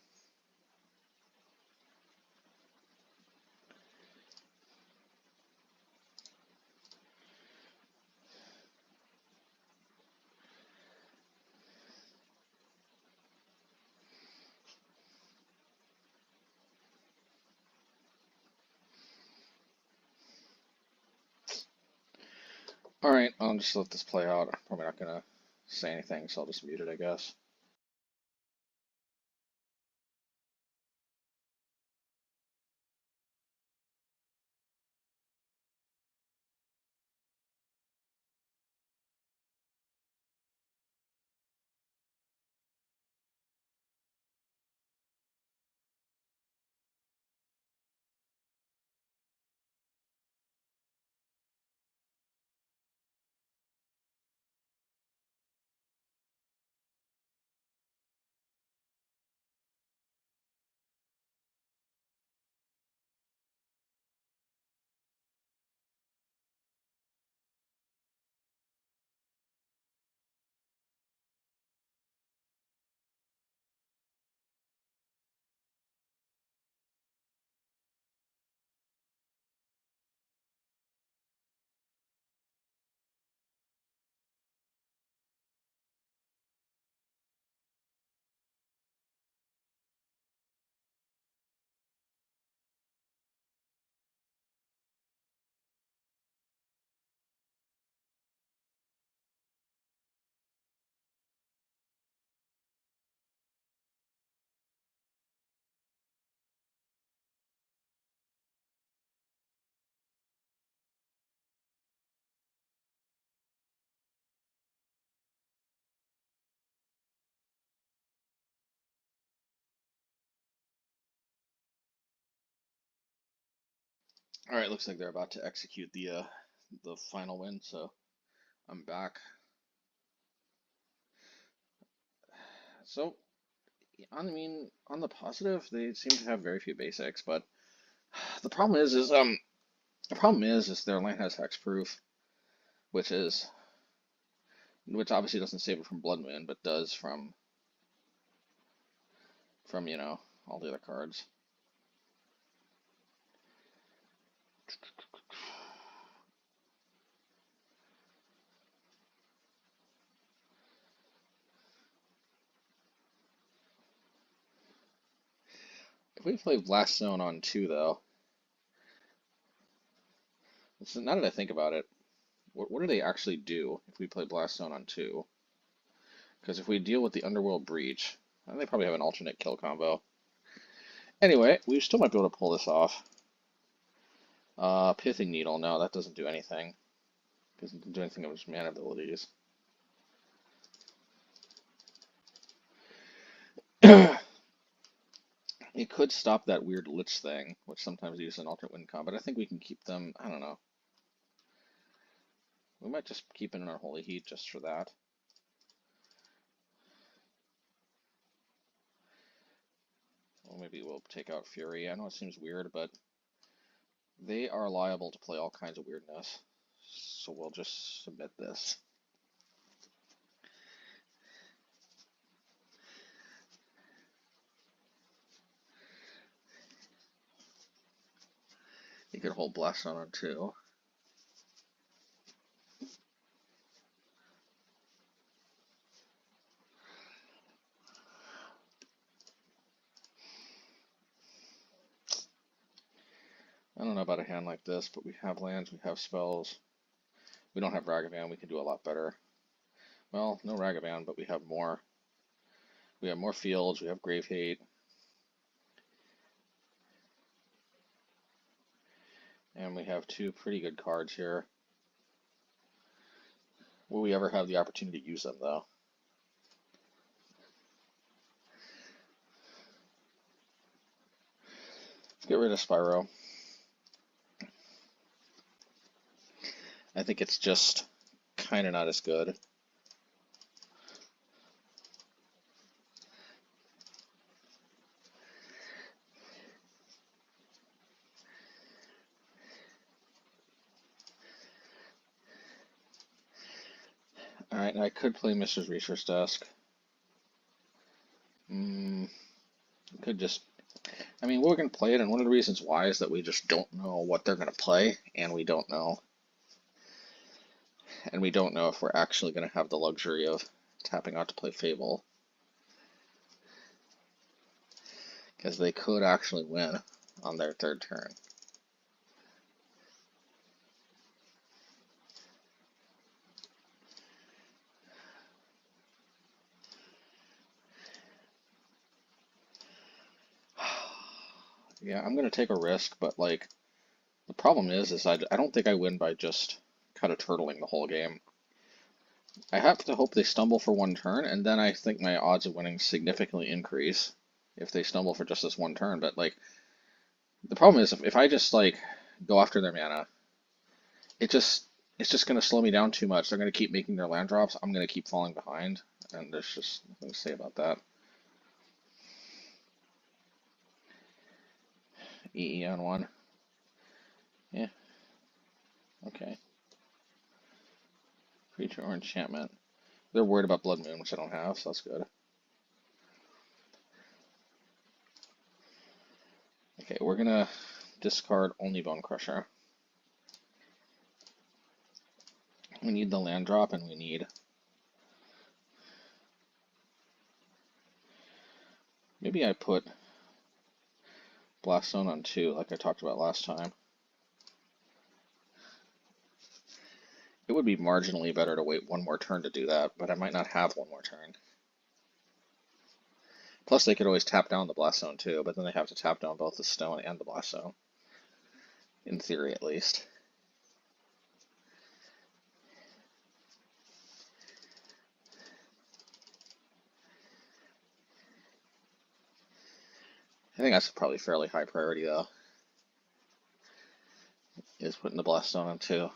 Alright, I'll just let this play out. I'm probably not gonna say anything, so I'll just mute it, I guess. Alright, looks like they're about to execute the final win, so I'm back. So, I mean, on the positive, they seem to have very few basics, but the problem is their land has hexproof, which obviously doesn't save it from Blood Moon, but does from you know, all the other cards. If we play Blast Zone on 2, though, so now that I think about it, what do they actually do if we play Blast Zone on 2? Because if we deal with the Underworld Breach, they probably have an alternate kill combo. Anyway, we still might be able to pull this off. Pithing Needle, no, that doesn't do anything. Doesn't do anything of its mana abilities. It could stop that weird Lich thing, which sometimes uses an alternate win con, but I think we can keep them, I don't know. We might just keep in an Unholy Heat just for that. Or maybe we'll take out Fury. I know it seems weird, but they are liable to play all kinds of weirdness. So we'll just submit this. You could hold Blast on 2. I don't know about a hand like this, but we have lands, we have spells. We don't have Ragavan, we can do a lot better. Well, no Ragavan, but we have more. We have more fields, we have Grave Hate. And we have two pretty good cards here. Will we ever have the opportunity to use them, though? Let's get rid of Spyro. I think it's just kind of not as good. Alright, I could play Mr. Research Desk. Could just... I mean, we're going to play it, and one of the reasons why is that we just don't know what they're going to play, and we don't know. And we don't know if we're actually going to have the luxury of tapping out to play Fable. Because they could actually win on their third turn. Yeah, I'm going to take a risk, but like, the problem is I don't think I win by just kind of turtling the whole game. I have to hope they stumble for one turn, and then I think my odds of winning significantly increase if they stumble for just this one turn. But like, the problem is if I just like go after their mana, it's just going to slow me down too much. They're going to keep making their land drops. I'm going to keep falling behind, and there's just nothing to say about that. EE on one. Yeah. Okay. Creature or enchantment. They're worried about Blood Moon, which I don't have, so that's good. Okay, we're gonna discard only Bonecrusher. We need the land drop, and we need... Maybe I put Blast Zone on 2, like I talked about last time. It would be marginally better to wait one more turn to do that, but I might not have one more turn. Plus, they could always tap down the Blast Zone too, but then they have to tap down both the Stone and the Blast Zone. In theory, at least. I think that's probably fairly high priority, though. Is putting the Blast Zone on 2.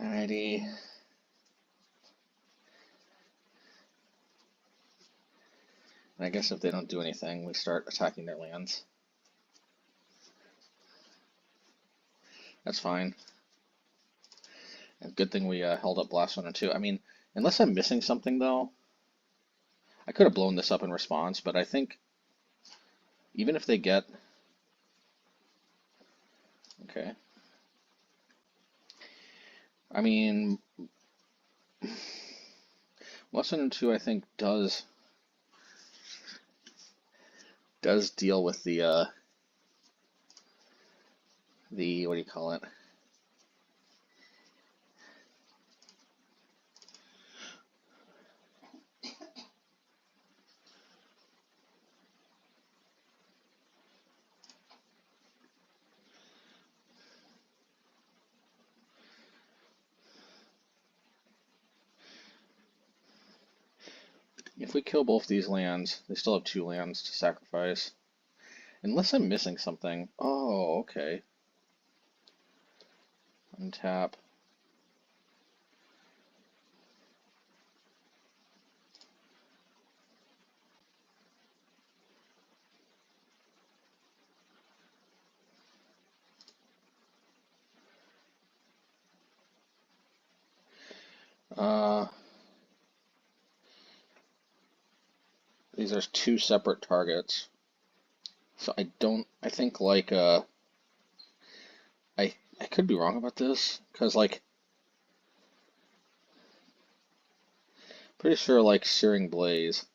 Alrighty. And I guess if they don't do anything, we start attacking their lands. That's fine. And good thing we held up Blast Zone on 2. I mean, unless I'm missing something, though, I could have blown this up in response, but I think even if they get... Okay. I mean, Blast Zone on 2, I think, does deal with the what do you call it? If we kill both these lands, they still have 2 lands to sacrifice. Unless I'm missing something. Oh, okay. Untap. Uh, these are two separate targets. So I think like I could be wrong about this because like pretty sure like Searing Blaze,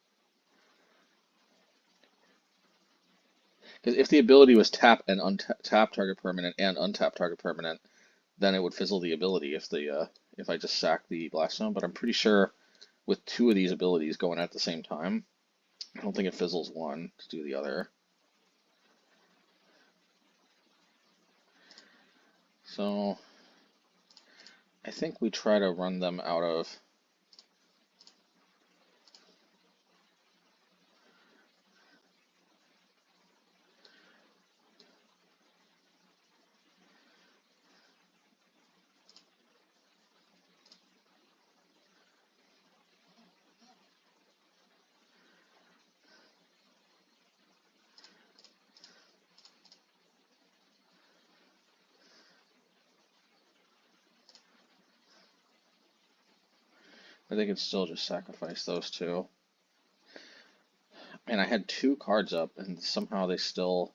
because if the ability was tap and untap target permanent and untap target permanent, then it would fizzle the ability if I just sack the Blackstone. But I'm pretty sure with two of these abilities going at the same time, I don't think it fizzles one to do the other. So I think we try to run them out of. But they could still just sacrifice those two. And I had two cards up, and somehow they still.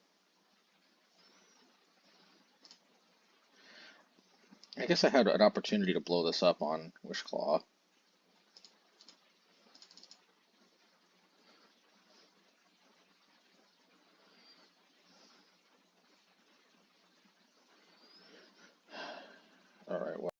I guess I had an opportunity to blow this up on Wishclaw. All right. Well,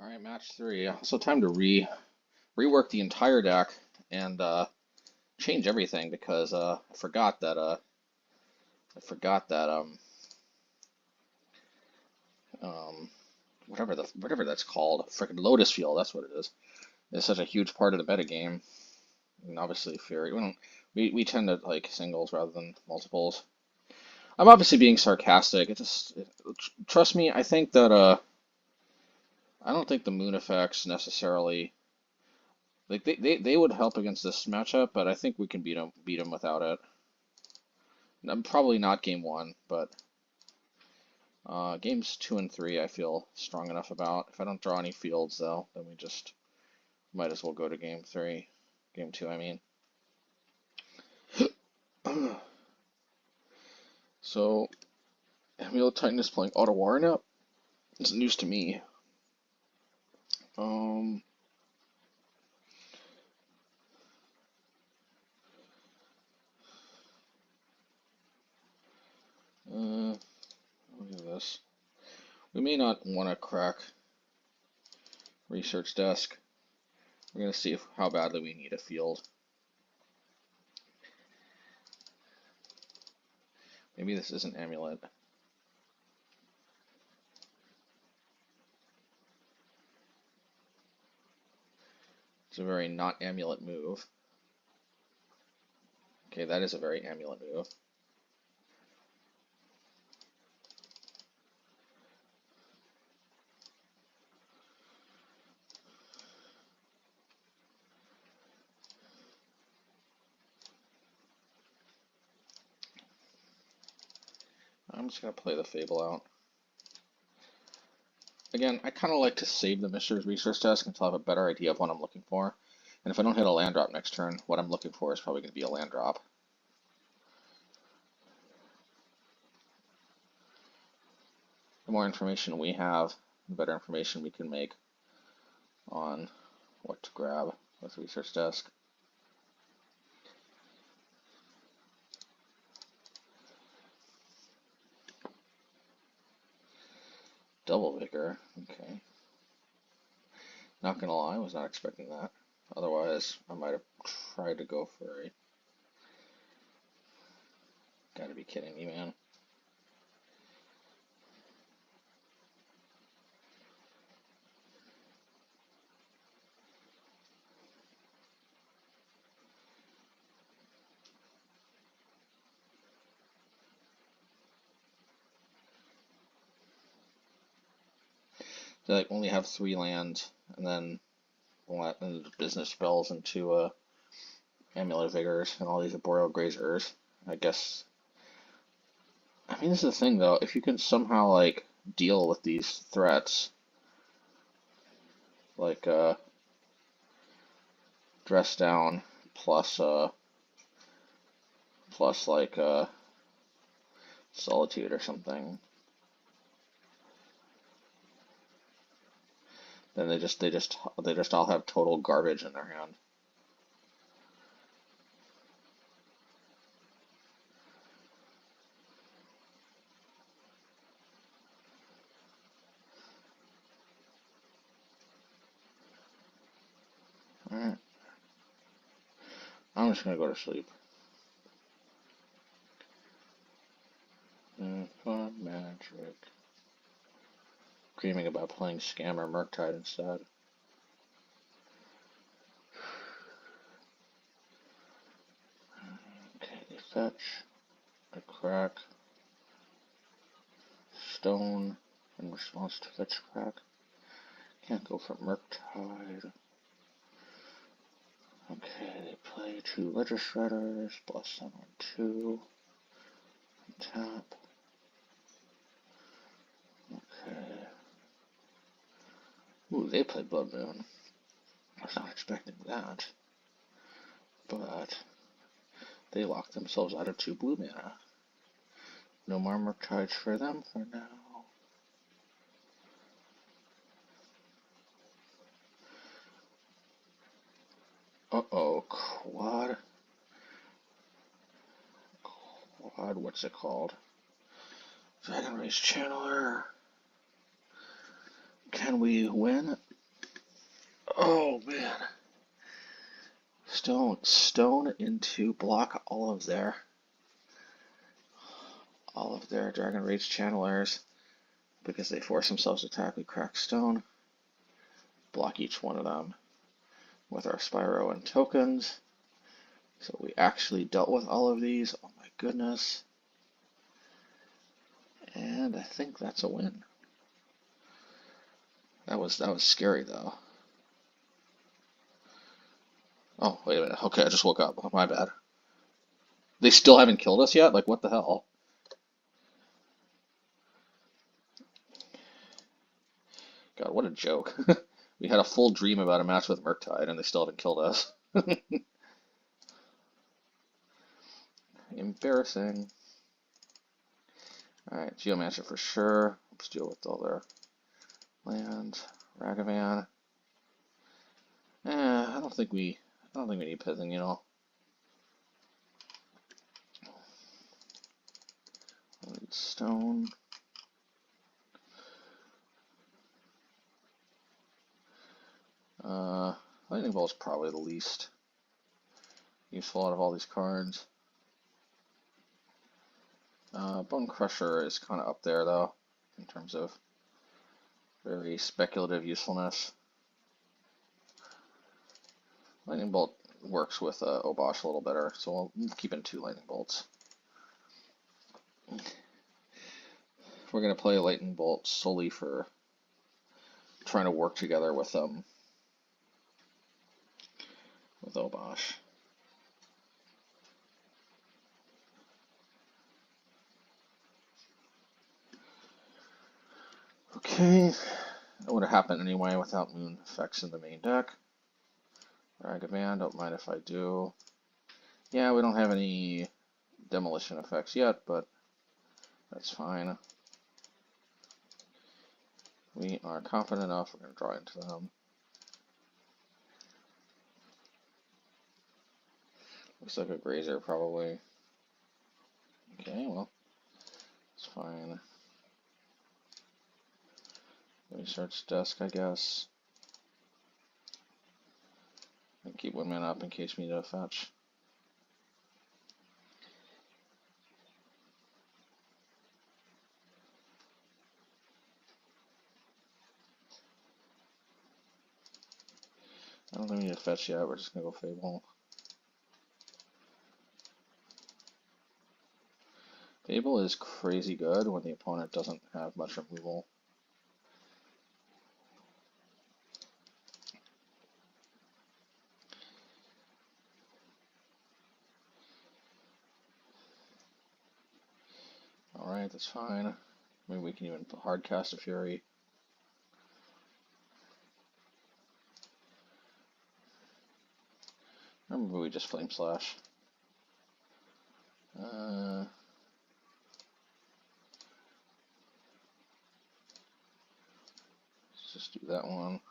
all right, match three. So time to rework the entire deck and change everything because I forgot that um whatever that's called, freaking Lotus Field. That's what it is. It's such a huge part of the metagame. And obviously, Fury. We tend to like singles rather than multiples. I'm obviously being sarcastic. Trust me. I think that I don't think the moon effects necessarily like they would help against this matchup, but I think we can beat them without it. I'm probably not game one, but games two and three I feel strong enough about. If I don't draw any fields though, then we just might as well go to game three, game two. I mean. So Amulet Titan is playing Auto War now. It's news to me. Um, look at this. We may not want to crack research desk. We're gonna see how badly we need a field. Maybe this isn't Amulet. It's a very not Amulet move. Okay, that is a very Amulet move. I'm just going to play the Fable out. Again, I kind of like to save the Mishra's resource desk until I have a better idea of what I'm looking for. And if I don't hit a land drop next turn, what I'm looking for is probably going to be a land drop. The more information we have, the better information we can make on what to grab with research desk. Double Vigor, okay. Not gonna lie, I was not expecting that. Otherwise, I might have tried to go for a... Gotta be kidding me, man. They like only have 3 lands, and then business spells into Amulet Vigors and all these Arboreal Grazers. I guess. I mean, this is the thing though. If you can somehow like deal with these threats, like dress down plus like solitude or something, then they just all have total garbage in their hand. Alright. I'm just gonna go to sleep. Fun magic. Dreaming about playing Scam or Murktide instead. Okay, they fetch. They crack. Stone in response to fetch crack. Can't go for Murktide. Okay, they play 2 Ledger Shredders, plus them on 2. Tap. Okay. Ooh, they play Blood Moon. I was not expecting that. But they lock themselves out of 2 blue mana. No more Murktides for them for now. Uh-oh, quad, what's it called? Dragon Race Channeler. Can we win? Oh, man. Stone into block all of their Dragon Rage Channelers because they force themselves to attack. We crack stone, block each one of them with our Spyro and tokens. So we actually dealt with all of these. Oh my goodness. And I think that's a win. That was scary though. Oh, wait a minute. Okay, I just woke up. Oh, my bad. They still haven't killed us yet? Like, what the hell? God, what a joke. We had a full dream about a match with Murktide, and they still haven't killed us. Embarrassing. Alright, Geomancer for sure. Let's deal with all their lands. Ragavan. I don't think we need Pithing Needle. Stone. Lightning Bolt is probably the least useful out of all these cards. Bonecrusher is kind of up there, though, in terms of very speculative usefulness. Lightning Bolt works with Obosh a little better, so we'll keep in 2 Lightning Bolts. We're going to play Lightning Bolt solely for trying to work together with Obosh. Okay, that would have happened anyway without moon effects in the main deck. Ragavan, don't mind if I do. Yeah, we don't have any demolition effects yet, but that's fine. We are confident enough, we're going to draw into them. Looks like a grazer, probably. Okay, well, it's fine. Research desk, I guess. And keep 1 mana up in case we need a fetch. I don't think we need a fetch yet, we're just going to go Fable. Fable is crazy good when the opponent doesn't have much removal. Alright, that's fine. Maybe we can even hard cast a Fury. Or maybe we just Flame Slash. Let's just do that one.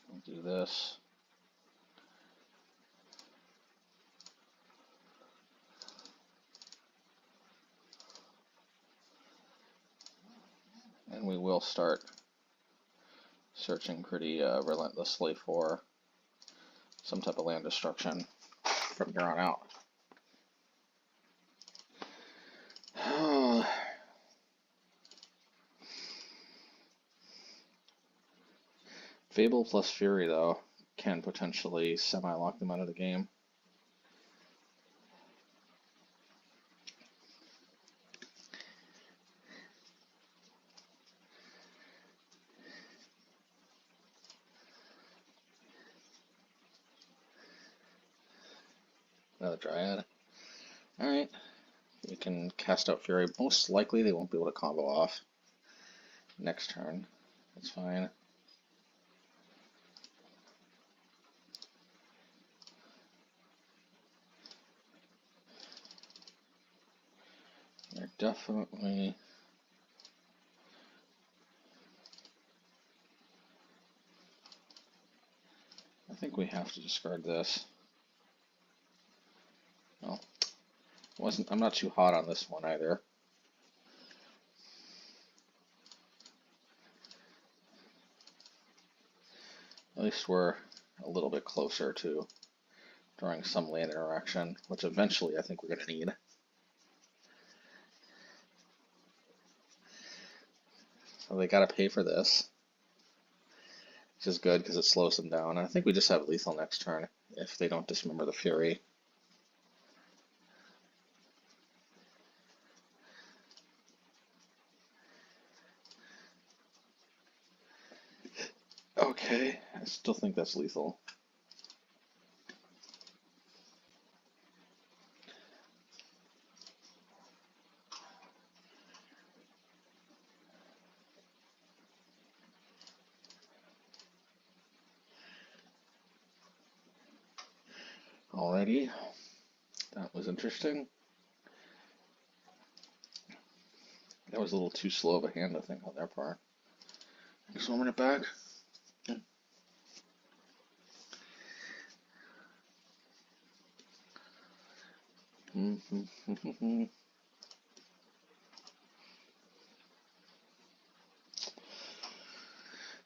We'll do this. And we will start searching pretty relentlessly for some type of land destruction from here on out. Fable plus Fury, though, can potentially semi-lock them out of the game. Another Dryad. Alright. We can cast out Fury. Most likely they won't be able to combo off next turn. That's fine. They're definitely... I think we have to discard this. Well, I'm not too hot on this one either. At least we're a little bit closer to drawing some land interaction, which eventually I think we're going to need. So they got to pay for this, which is good because it slows them down. And I think we just have lethal next turn if they don't dismember the Fury. Okay, I still think that's lethal. Alrighty, that was interesting. That was a little too slow of a hand, I think, on their part. Swarming it back.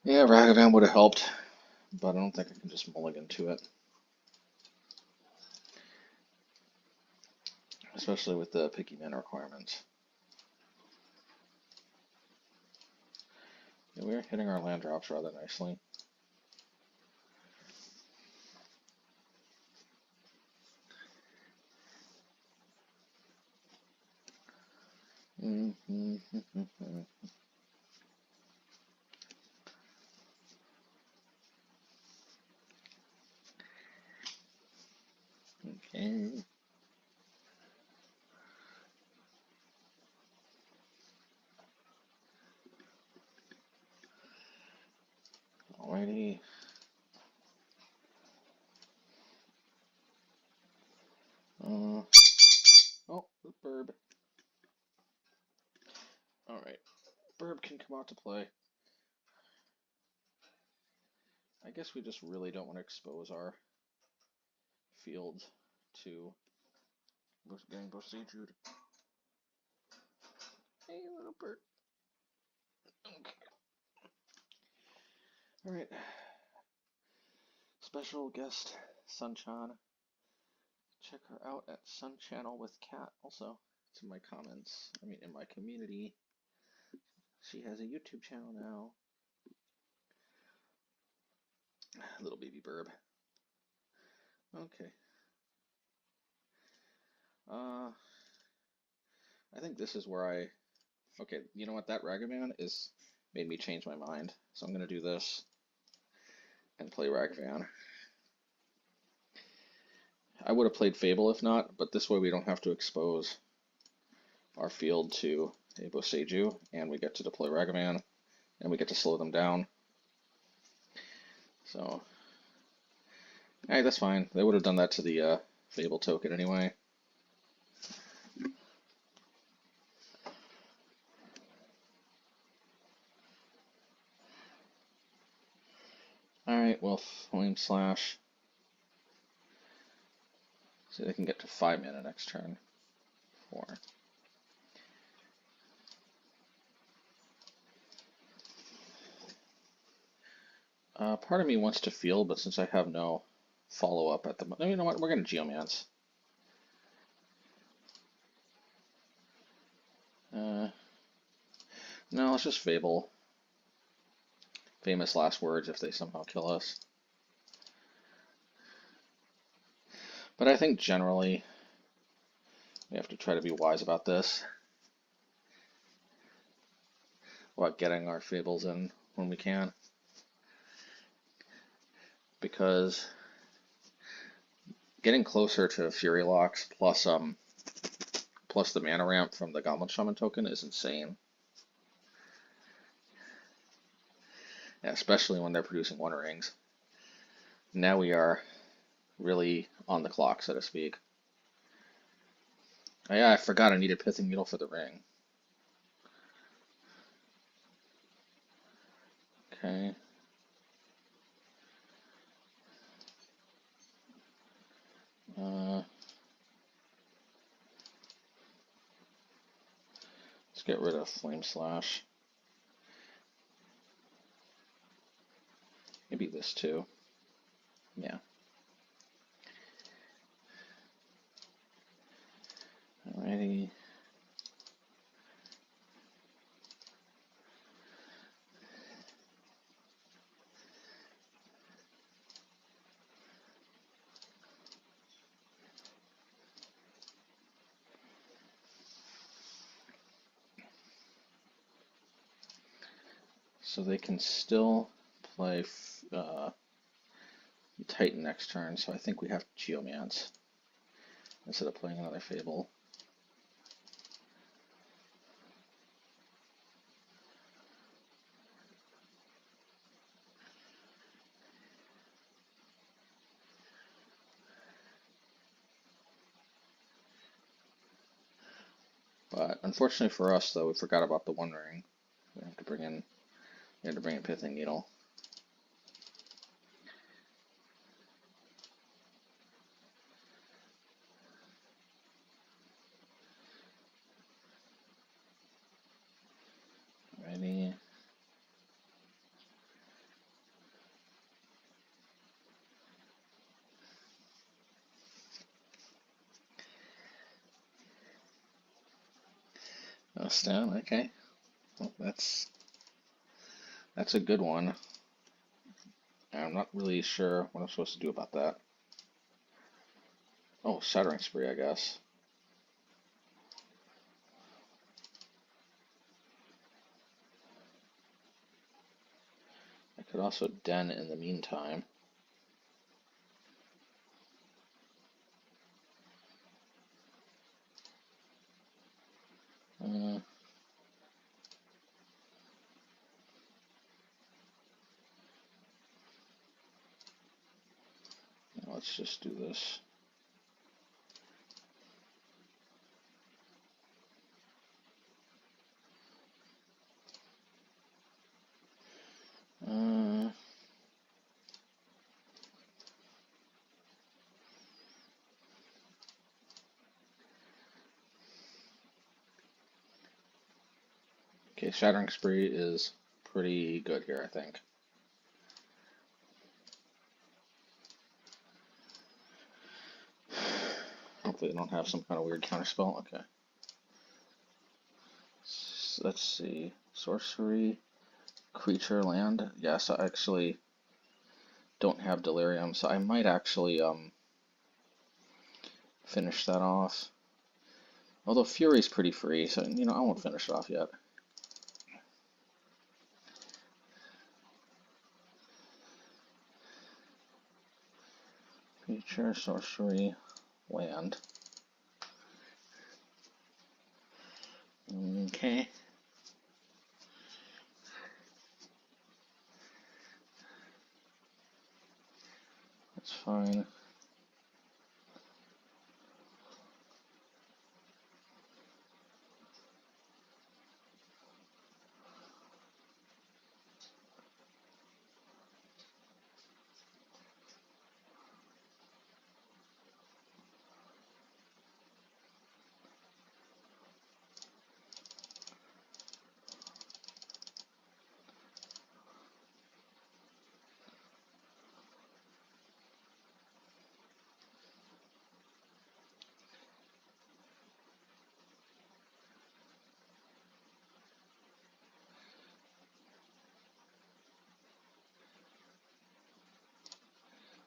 Yeah, Ragavan would have helped, but I don't think I can just mulligan to it. especially with the picky mana requirements. Yeah, we're hitting our land drops rather nicely. Okay. Alrighty. Oh, the burb. Alright. Burb can come out to play. I guess we just really don't want to expose our field to getting besieged. Hey, little bird. Okay. Alright. Special guest, Sunshine. Check her out at Sun Channel with Cat. Also, it's in my comments. I mean, in my community. She has a YouTube channel now. Little baby burb. Okay. I think this is where I... Okay, you know what? That Ragavan is made me change my mind. So I'm going to do this and play Ragavan. I would have played Fable if not, but this way we don't have to expose our field to a Boseiju, and we get to deploy Ragavan, and we get to slow them down. So, hey, that's fine. They would have done that to the Fable token anyway. Alright, well, Flame Slash. So they can get to 5 mana next turn. 4. Part of me wants to field, but since I have no follow-up at the moment, you know what? We're going to Geomance. No, let's just Fable. Famous last words if they somehow kill us. But I think generally we have to try to be wise about this. About getting our Fables in when we can. Because getting closer to Fury Locks plus the mana ramp from the Goblin Shaman token is insane. Yeah, especially when they're producing One Rings. Now we are really on the clock, so to speak. Oh yeah, I forgot I needed Pithing Needle for the ring. Okay. Let's get rid of Flame Slash. Maybe this too. Yeah. Alrighty. So they can still play Titan next turn, so I think we have Geomance instead of playing another Fable. But unfortunately for us, though, we forgot about the One Ring. We have to bring in Pithing Needle. Alrighty. Oh, Stone, okay. Well, that's a good one. I'm not really sure what I'm supposed to do about that. Oh, Shattering Spree, I guess. I could also den in the meantime. Let's just do this. Okay, Shattering Spree is pretty good here, I think. Hopefully they don't have some kind of weird counterspell. Okay. Let's see. Sorcery, creature, land. Yes, I actually don't have Delirium, so I might actually finish that off. Although Fury's pretty free, so I won't finish it off yet. Creature, sorcery, land. Okay. That's fine.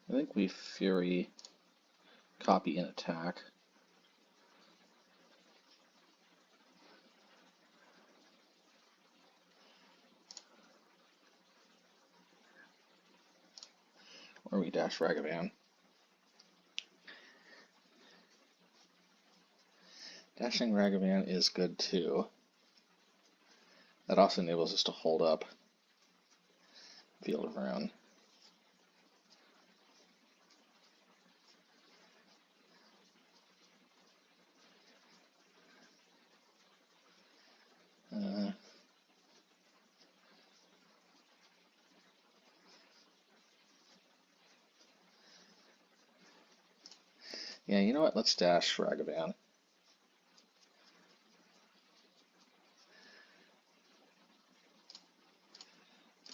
I think we Fury, copy, and attack. Or we dash Ragavan. Dashing Ragavan is good too. That also enables us to hold up Field of Ruin. Yeah, you know what? Let's dash Ragavan.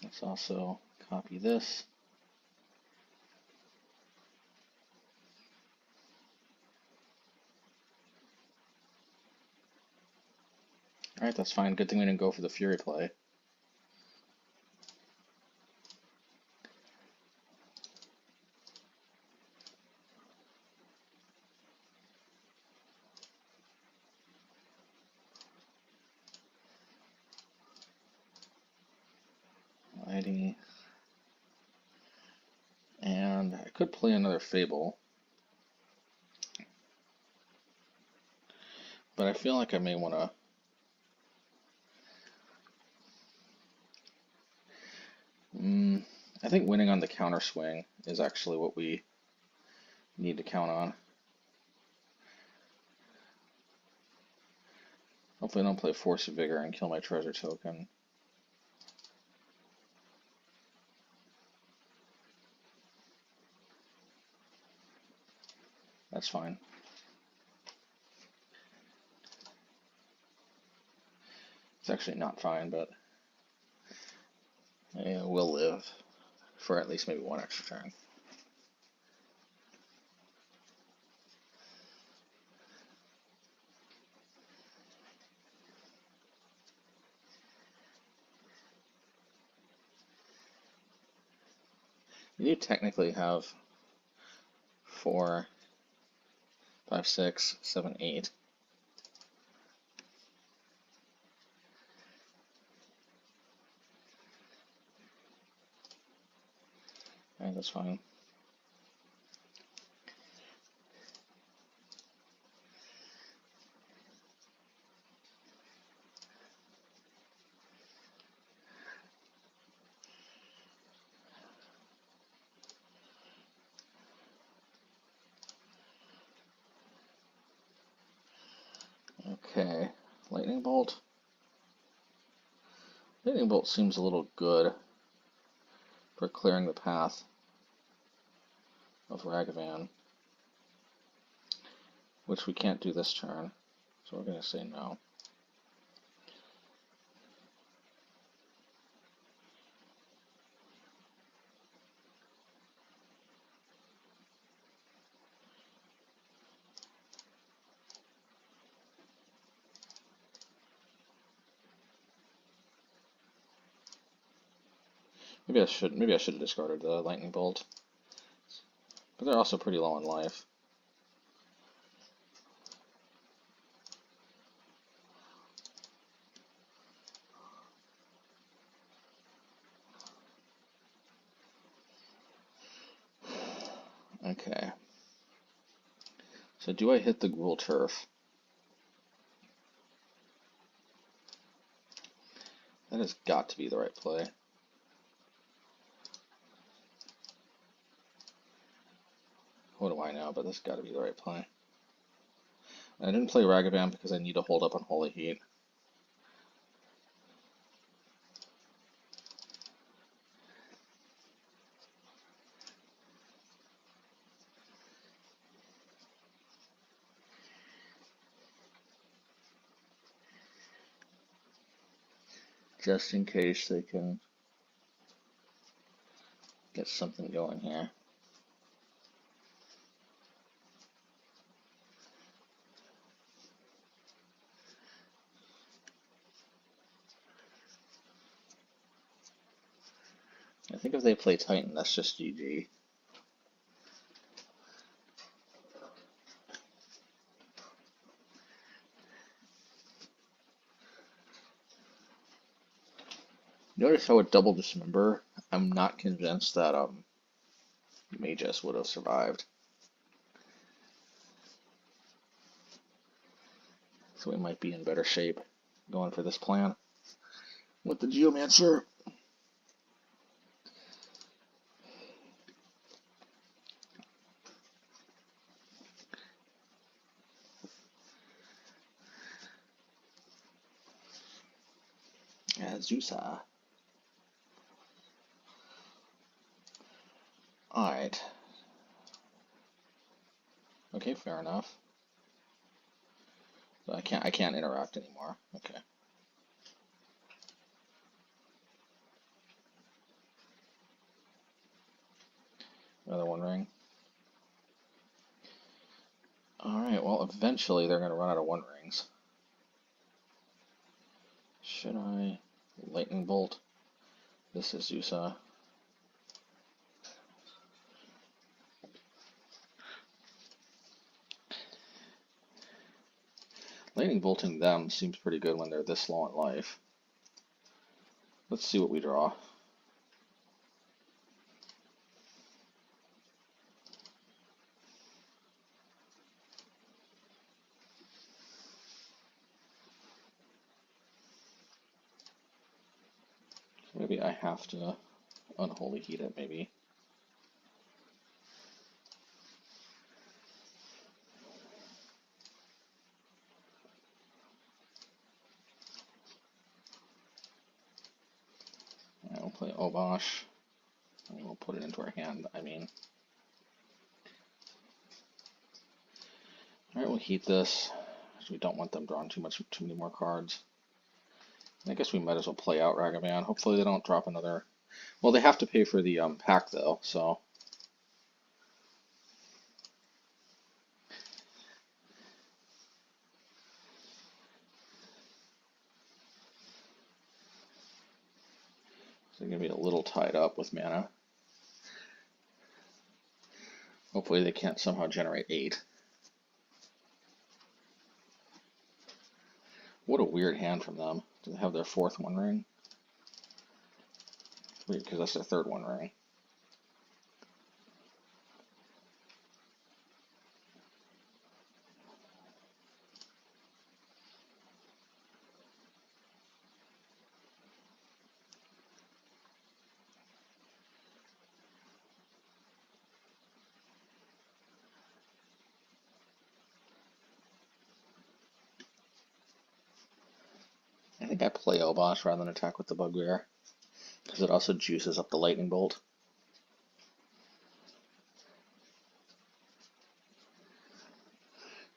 Let's also copy this. Alright, that's fine. Good thing we didn't go for the Fury play. Alrighty. And I could play another Fable. But I feel like I may want to... I think winning on the counter swing is actually what we need to count on. Hopefully I don't play Force of Vigor and kill my treasure token. That's fine. It's actually not fine, but yeah, we'll live for at least maybe one extra turn. You technically have 4, 5, 6, 7, 8. Alright, that's fine. Okay, Lightning Bolt. Lightning Bolt seems a little good for clearing the path of Ragavan, which we can't do this turn, so we're going to say no. Maybe I should have discarded the Lightning Bolt, but they're also pretty low on life. Okay. So do I hit the Gruul Turf? That has got to be the right play. What do I know? But that's got to be the right play. I didn't play Ragavan because I need to hold up Unholy Heat. Just in case they can get something going here. I think if they play Titan, that's just GG. Notice how it double Dismember. I'm not convinced that MHayashi would have survived. So we might be in better shape going for this plan with the Geomancer. Zusa. Alright. Okay, fair enough. So I can't interact anymore. Okay. Another One Ring. Alright, well eventually they're gonna run out of One Rings. Should I Lightning Bolt? This is Zusa. Lightning Bolting them seems pretty good when they're this low on life. Let's see what we draw. Maybe I have to Unholy Heat it, maybe. We'll play Obosh, and we'll put it into our hand, I mean. Alright, we'll heat this, because we don't want them drawing too many more cards. I guess we might as well play out Ragavan. Hopefully they don't drop another. Well, they have to pay for the pack, though, so. So they're going to be a little tied up with mana. Hopefully they can't somehow generate 8. What a weird hand from them. Do they have their 4th One Ring? Weird, because that's their 3rd One Ring. I think I play Obosh rather than attack with the Bugbear, because it also juices up the Lightning Bolt.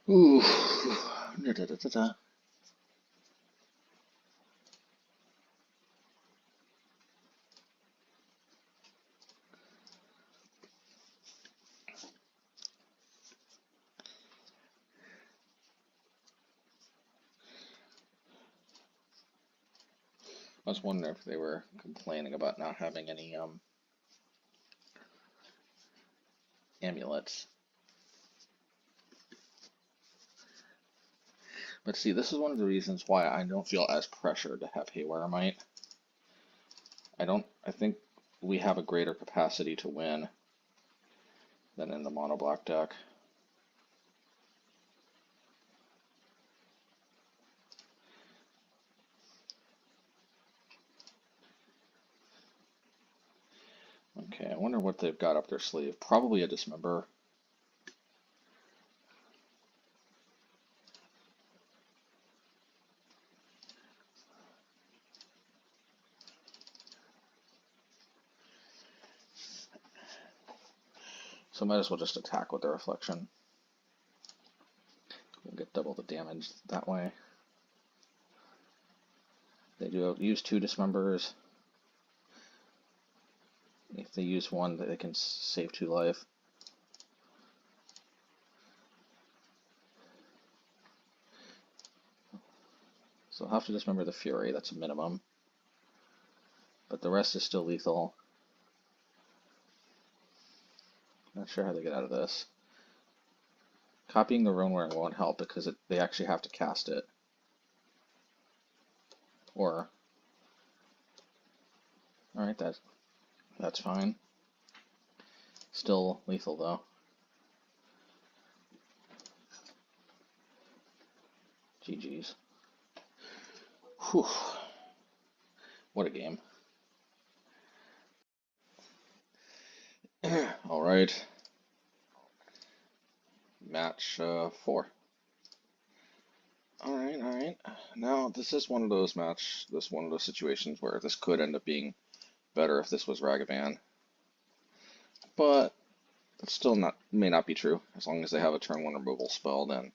Ooh. Da, da, da, da, da. I was wondering if they were complaining about not having any amulets. But see, this is one of the reasons why I don't feel as pressured to have Haywarmite. I think we have a greater capacity to win than in the mono black deck. Okay, I wonder what they've got up their sleeve. Probably a Dismember. So I might as well just attack with the Reflection. We'll get double the damage that way. They do use 2 Dismembers. If they use 1, they can save 2 life. So I'll have to dismember the Fury, that's a minimum. But the rest is still lethal. Not sure how they get out of this. Copying the Runewearing won't help because they actually have to cast it. Or, alright, that's fine. Still lethal though. GG's. Whew. What a game. Alright. Match 4. Alright. Now, this is one of those situations where this could end up being better if this was Ragavan. But that's still may not be true. As long as they have a turn 1 removal spell, then.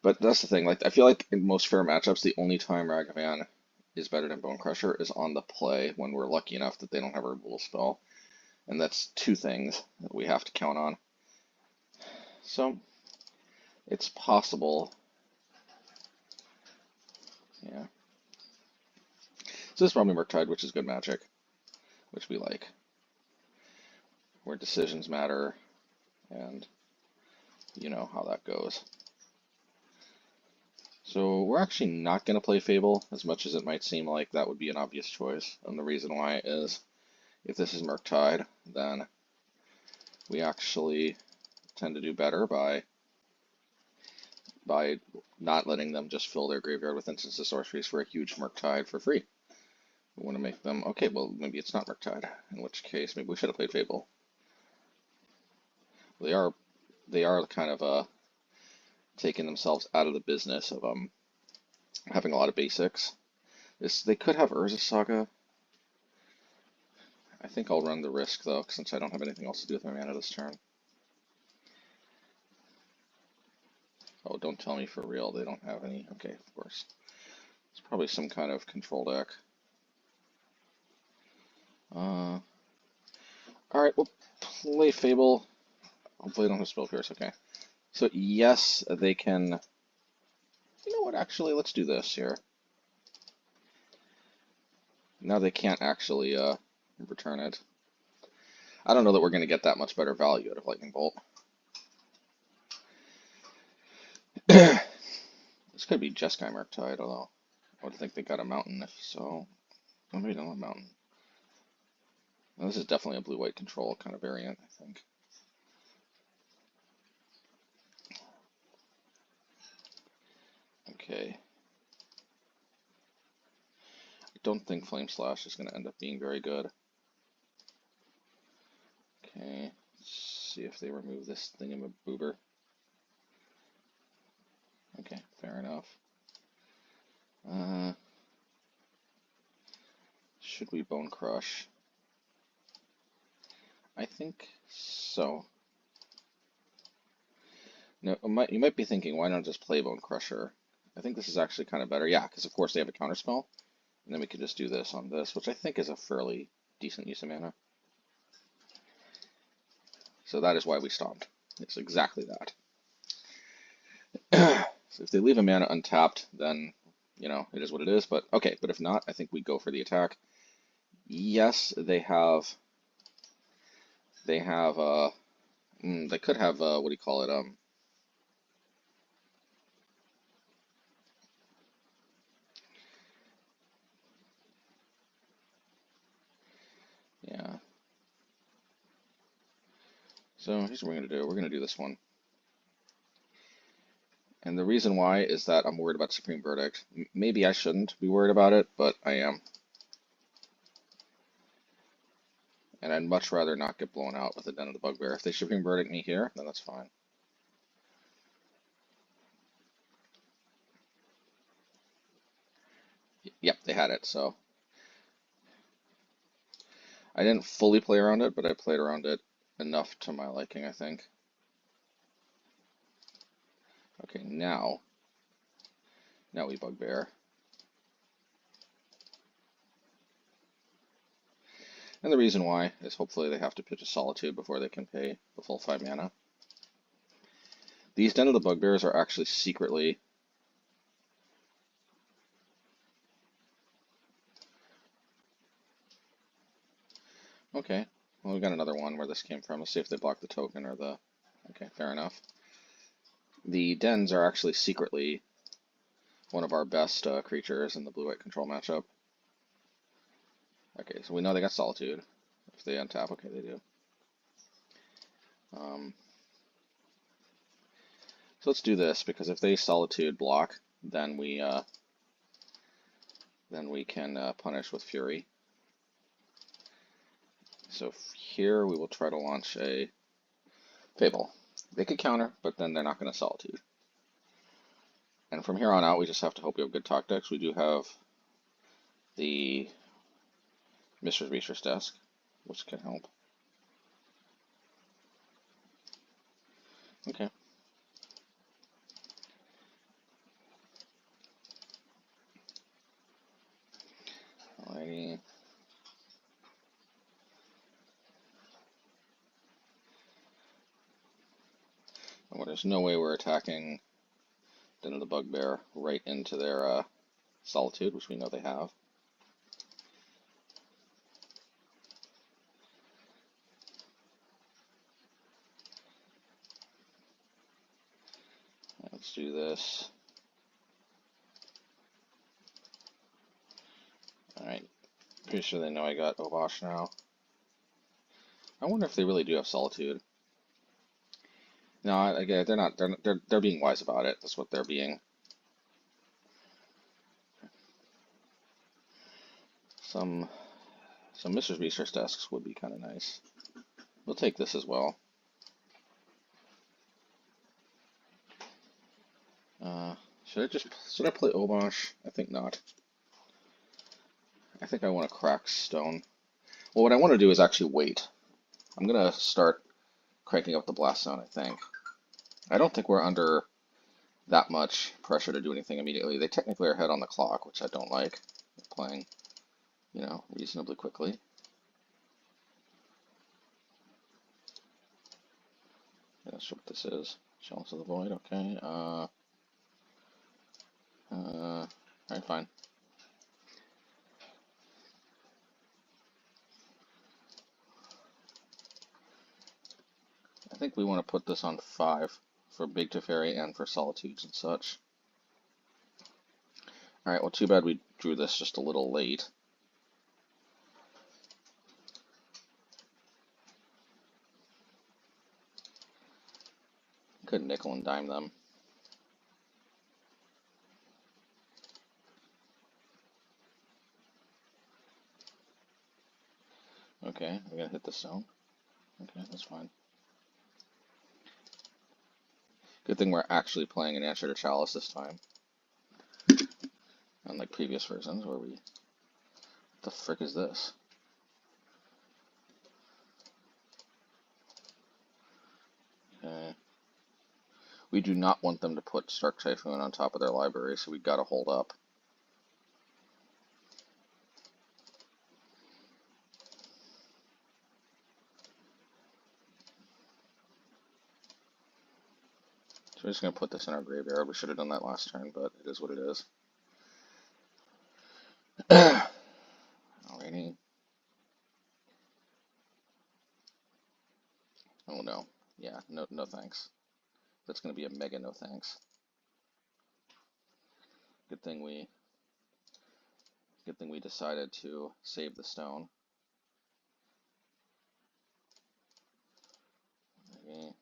But that's the thing, like, I feel like in most fair matchups, the only time Ragavan is better than Bonecrusher is on the play when we're lucky enough that they don't have a removal spell. And that's 2 things that we have to count on. So, it's possible. Yeah. So this is probably Murktide, which is good magic, which we like. Where decisions matter, and you know how that goes. So we're actually not going to play Fable, as much as it might seem like that would be an obvious choice. And the reason why is, if this is Murktide, then we actually tend to do better by not letting them just fill their graveyard with instants of sorceries for a huge Murktide for free. We want to make them, okay, well, maybe it's not Murktide, in which case maybe we should have played Fable. They are kind of taking themselves out of the business of having a lot of basics. They could have Urza Saga. I think I'll run the risk though, since I don't have anything else to do with my mana this turn. Oh, don't tell me for real they don't have any. Okay, of course. It's probably some kind of control deck. Alright, we'll play Fable. Hopefully they don't have Spellpierce, okay. So yes, they can... You know what, actually, let's do this here. Now they can't actually return it. I don't know that we're going to get that much better value out of Lightning Bolt. This could be Jeskai Murktide, although I would think they got a mountain if so. Oh, maybe not a mountain. Well, this is definitely a blue-white control kind of variant, I think. Okay. I don't think Flame Slash is going to end up being very good. Okay, let's see if they remove this thingamaboober. Okay, fair enough. Should we Bone Crush? I think so. No, you might be thinking, why not just play Bonecrusher? I think this is actually kind of better. Yeah, because of course they have a counterspell. And then we can just do this on this, which I think is a fairly decent use of mana. So that is why we stopped. It's exactly that. So if they leave a mana untapped, then, you know, it is what it is. But okay, but if not, I think we go for the attack. Yes, they could have, what do you call it, yeah. So here's what we're going to do. We're going to do this one. And the reason why is that I'm worried about Supreme Verdict. Maybe I shouldn't be worried about it, but I am. And I'd much rather not get blown out with the Den of the Bugbear. If they Supreme Verdict me here, then that's fine. Yep, they had it, so. I didn't fully play around it, but I played around it enough to my liking, I think. Okay, now we Bugbear. And the reason why is hopefully they have to pitch a Solitude before they can pay the full 5 mana. These Den of the Bugbears are actually secretly okay. Well, we got another one where this came from. Let's see if they block the token or the. Okay, fair enough. The Dens are actually secretly one of our best creatures in the blue-white control matchup. Okay, so we know they got Solitude. If they untap, okay, they do. So let's do this, because if they Solitude block, then we can punish with Fury. So here we will try to launch a Fable. They could counter, but then they're not going to Solitude. And from here on out, we just have to hope we have good tactics. We do have the Mishra's Desk, which can help. Okay. Alrighty. Well, there's no way we're attacking Den of the Bugbear right into their Solitude, which we know they have. Let's do this. Alright, pretty sure they know I got Obosh now. I wonder if they really do have Solitude. No, again, they're not. They're being wise about it. That's what they're being. Some Mishra's Desks would be kind of nice. We'll take this as well. Should I play Obosh? I think not. I think I want to crack Stone. Well, what I want to do is actually wait. I'm gonna start cranking up the Blast Zone, I think. I don't think we're under that much pressure to do anything immediately. They technically are ahead on the clock, which I don't like. They're playing, you know, reasonably quickly. Yeah, that's what this is. Chalice of the Void, okay. Alright, fine. think we want to put this on 5 for Big Teferi and for Solitudes and such. Alright, well, too bad we drew this just a little late. Could nickel and dime them. Okay, we're gonna hit the stone. Okay, that's fine. Good thing we're actually playing an answer to Chalice this time. Unlike previous versions where we... What the frick is this? Okay. We do not want them to put Stark Typhoon on top of their library, so we gotta hold up. So we're just going to put this in our graveyard. We should have done that last turn, but it is what it is. Alrighty. Oh no. Yeah, no thanks. That's going to be a mega no thanks. Good thing we decided to save the stone. Okay.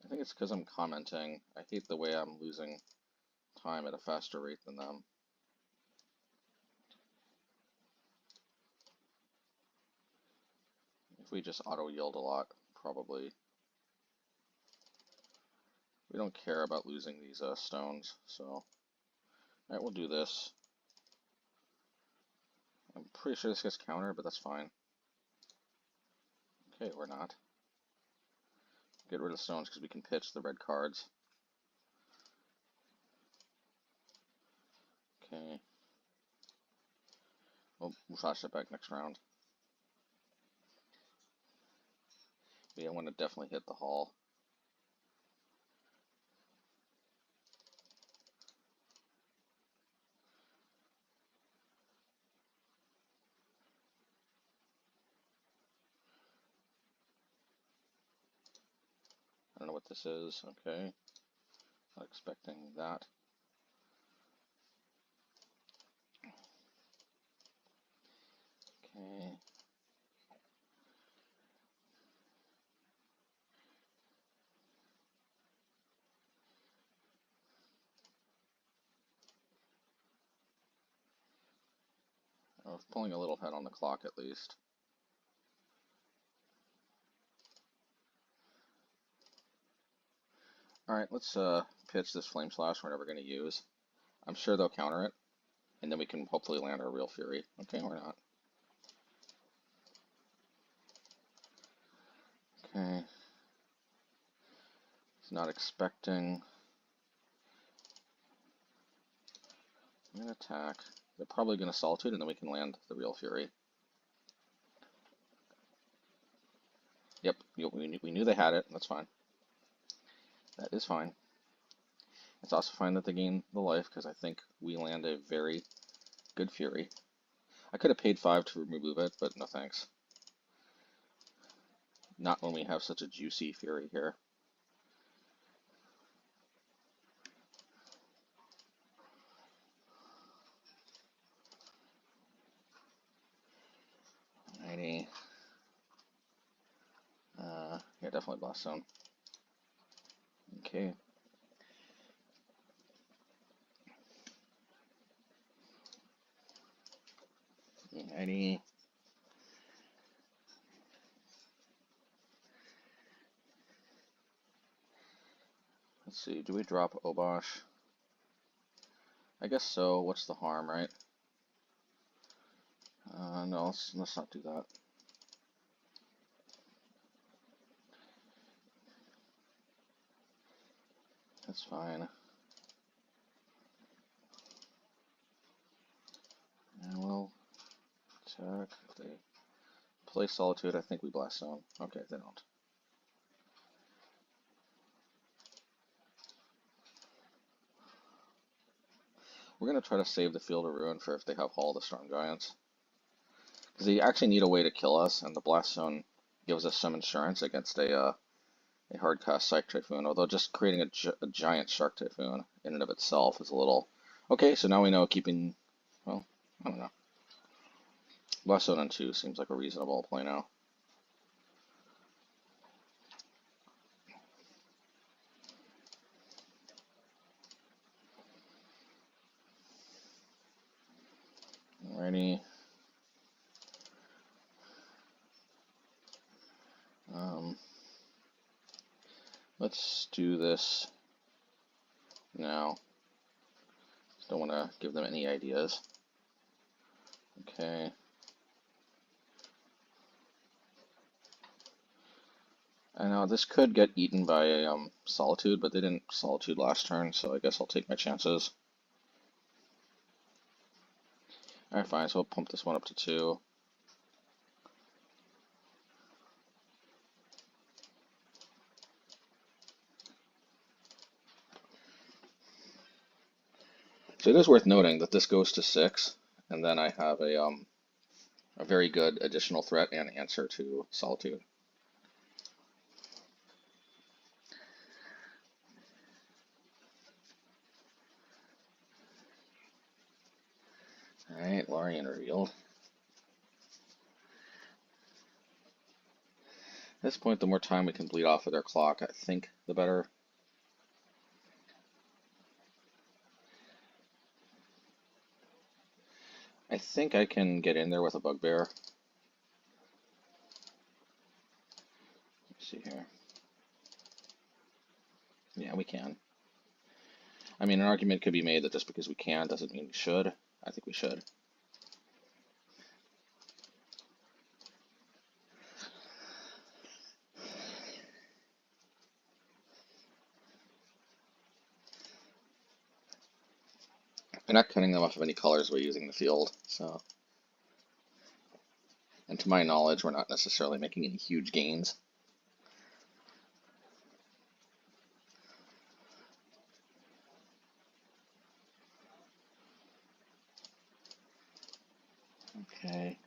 I think it's because I'm commenting. I hate the way I'm losing time at a faster rate than them. If we just auto yield a lot, probably. We don't care about losing these stones, so. Alright, we'll do this. I'm pretty sure this gets countered, but that's fine. Okay, we're not. Get rid of the stones because we can pitch the red cards. Okay. We'll flash it back next round. But yeah, I want to definitely hit the hall. I don't know what this is. Okay. Not expecting that. Okay. I was pulling a little head on the clock at least. Alright, let's pitch this Flame Slash we're never going to use. I'm sure they'll counter it, and then we can hopefully land our Real Fury. Okay, we're not. Okay. He's not expecting. I'm going to attack. They're probably going to Solitude, and then we can land the Real Fury. Yep, we knew they had it. That's fine. That is fine. It's also fine that they gain the life, because I think we land a very good Fury. I could have paid 5 to remove it, but no thanks. Not when we have such a juicy Fury here. Alrighty. Yeah, definitely Blast Zone. Okay. Alrighty. Let's see, do we drop Obosh? I guess so. What's the harm, right? No, let's not do that. That's fine. And we'll attack. If they play Solitude, I think we Blast Zone. Okay, they don't. We're going to try to save the Field of Ruin for if they have Hall of the Storm Giants. Because they actually need a way to kill us, and the Blast Zone gives us some insurance against a hard cast Psych Typhoon, although just creating a giant Shark Typhoon in and of itself is a little... Okay, so now we know keeping... Well, I don't know. Blast Zone on 2 seems like a reasonable play now. Alrighty. Let's do this now. Don't want to give them any ideas. Okay. I know this could get eaten by Solitude, but they didn't Solitude last turn, so I guess I'll take my chances. Alright, fine, so we'll pump this one up to 2. So it is worth noting that this goes to 6, and then I have a very good additional threat and answer to Solitude. Alright, Larian revealed. At this point, the more time we can bleed off of their clock, I think, the better. I think I can get in there with a Bugbear. Let's see here. Yeah, we can. I mean, an argument could be made that just because we can doesn't mean we should. I think we should. We're not cutting them off of any colors by using the field, so. And to my knowledge, we're not necessarily making any huge gains. Okay.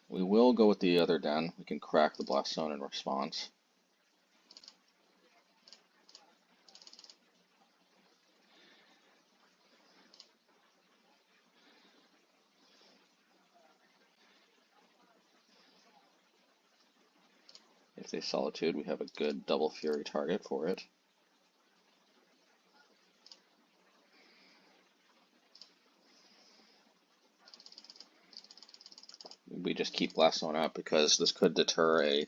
We will go with the other den. We can crack the Blast Zone in response. If they Solitude, we have a good double Fury target for it. We just keep Blast Zone up because this could deter a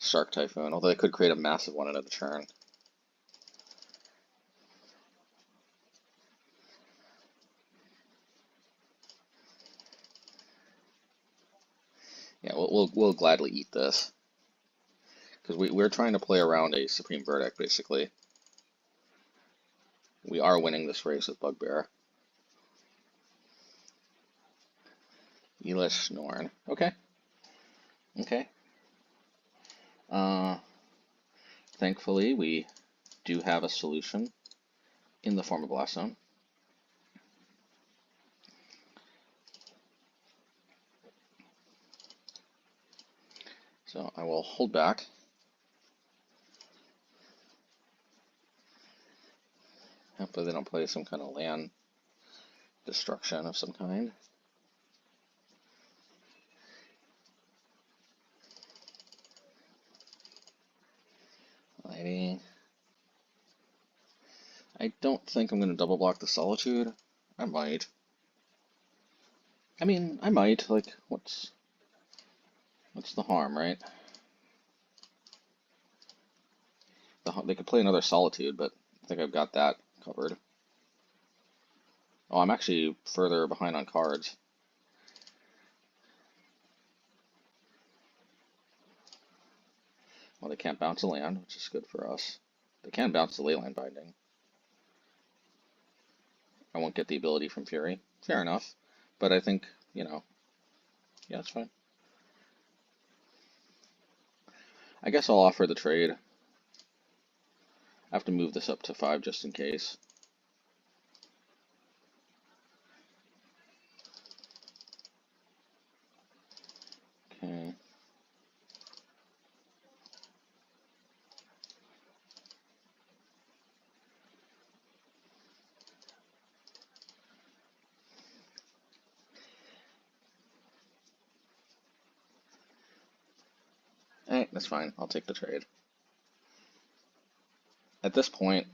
Shark Typhoon, although it could create a massive one at a turn. Yeah, we'll gladly eat this. Because we're trying to play around a Supreme Verdict, basically. We are winning this race with Bugbear. Elish Norn. Okay. Okay. Thankfully, we do have a solution in the form of Blast Zone. So I will hold back. Hopefully they don't play some kind of land destruction of some kind. Alrighty. I don't think I'm going to double block the Solitude. I might. I mean, I might. Like, what's the harm, right? They could play another Solitude, but I think I've got that covered. Oh, I'm actually further behind on cards. Well, they can't bounce a land, which is good for us. They can bounce the Leyline Binding. I won't get the ability from Fury. Fair enough. But I think, you know, yeah, it's fine. I guess I'll offer the trade. I have to move this up to 5 just in case. Alright, that's fine. I'll take the trade. At this point,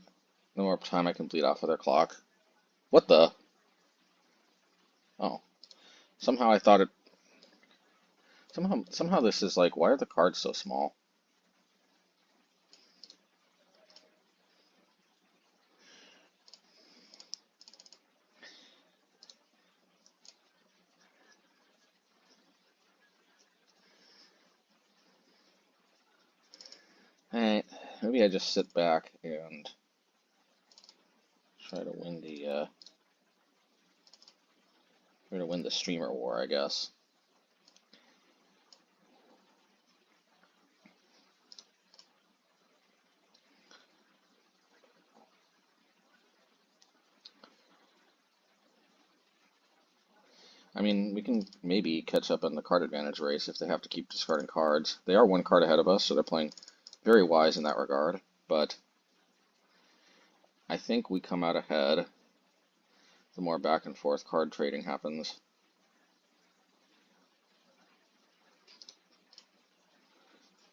the more time I can bleed off of their clock. What the? Oh. Somehow I thought it... Somehow this is like, why are the cards so small? Alright, maybe I just sit back and try to win the streamer war, I guess. I mean, we can maybe catch up in the card advantage race if they have to keep discarding cards. They are one card ahead of us, so they're playing very wise in that regard, but I think we come out ahead the more back and forth card trading happens.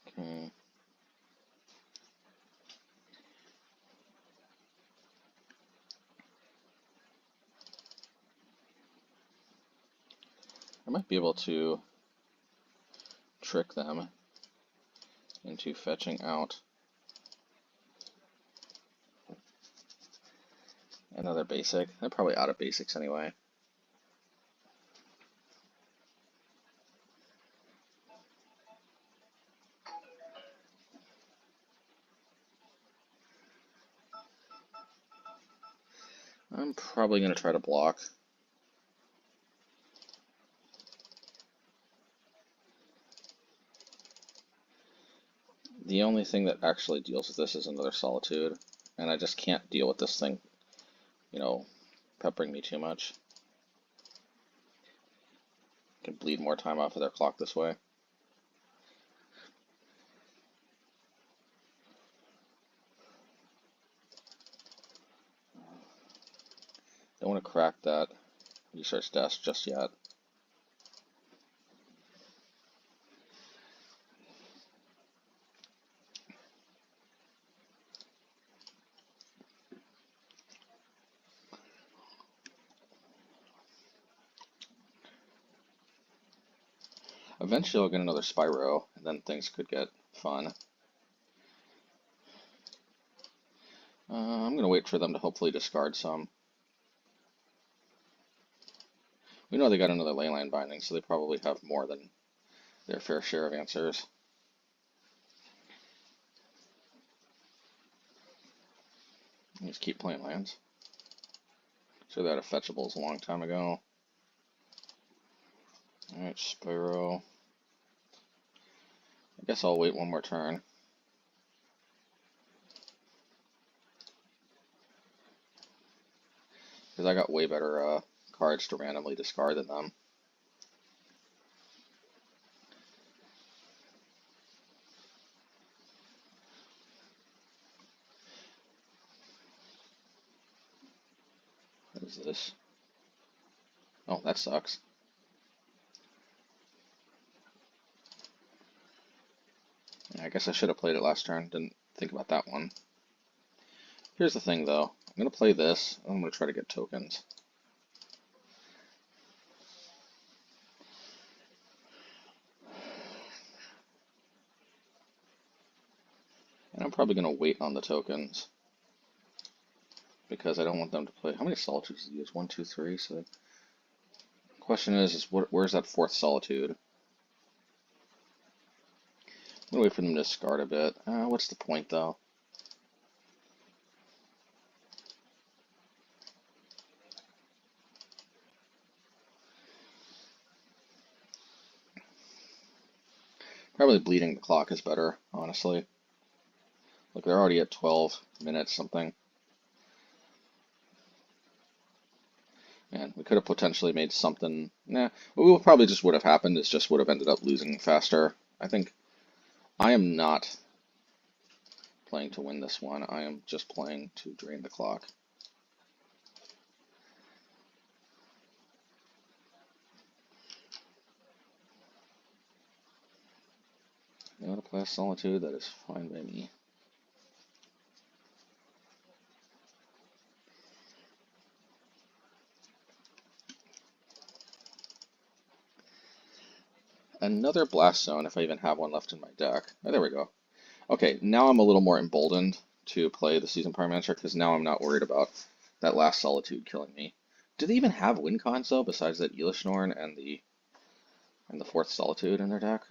Okay. I might be able to trick them into fetching out another basic. They're probably out of basics anyway. I'm probably going to try to block. The only thing that actually deals with this is another Solitude, and I just can't deal with this thing, you know, peppering me too much. Can bleed more time off of their clock this way. Don't want to crack that research desk just yet. Eventually I'll get another Spyro, and then things could get fun. I'm going to wait for them to hopefully discard some. We know they got another Leyline Binding, so they probably have more than their fair share of answers. Just keep playing lands. So that a fetchables a long time ago. Alright, Spyro. I guess I'll wait one more turn. Because I got way better cards to randomly discard than them. What is this? Oh, that sucks. Yeah, I guess I should have played it last turn. Didn't think about that one. Here's the thing, though. I'm going to play this. I'm going to try to get tokens. And I'm probably going to wait on the tokens. Because I don't want them to play. How many Solitudes did you use? 1, 2, 3. So the question is where's that fourth Solitude? I'm going to wait for them to discard a bit. What's the point, though? Probably bleeding the clock is better, honestly. Look, they're already at 12 minutes something. Man, we could have potentially made something. Nah, what probably just would have happened is just would have ended up losing faster. I think I am not playing to win this one. I am just playing to drain the clock. They want to play a Solitude, that is fine by me. Another Blast Zone, if I even have one left in my deck. Oh, there we go. Okay, now I'm a little more emboldened to play the Seasoned Pyromancer, because now I'm not worried about that last Solitude killing me. Do they even have win cons, though, besides that Elishnorn and the 4th Solitude in their deck?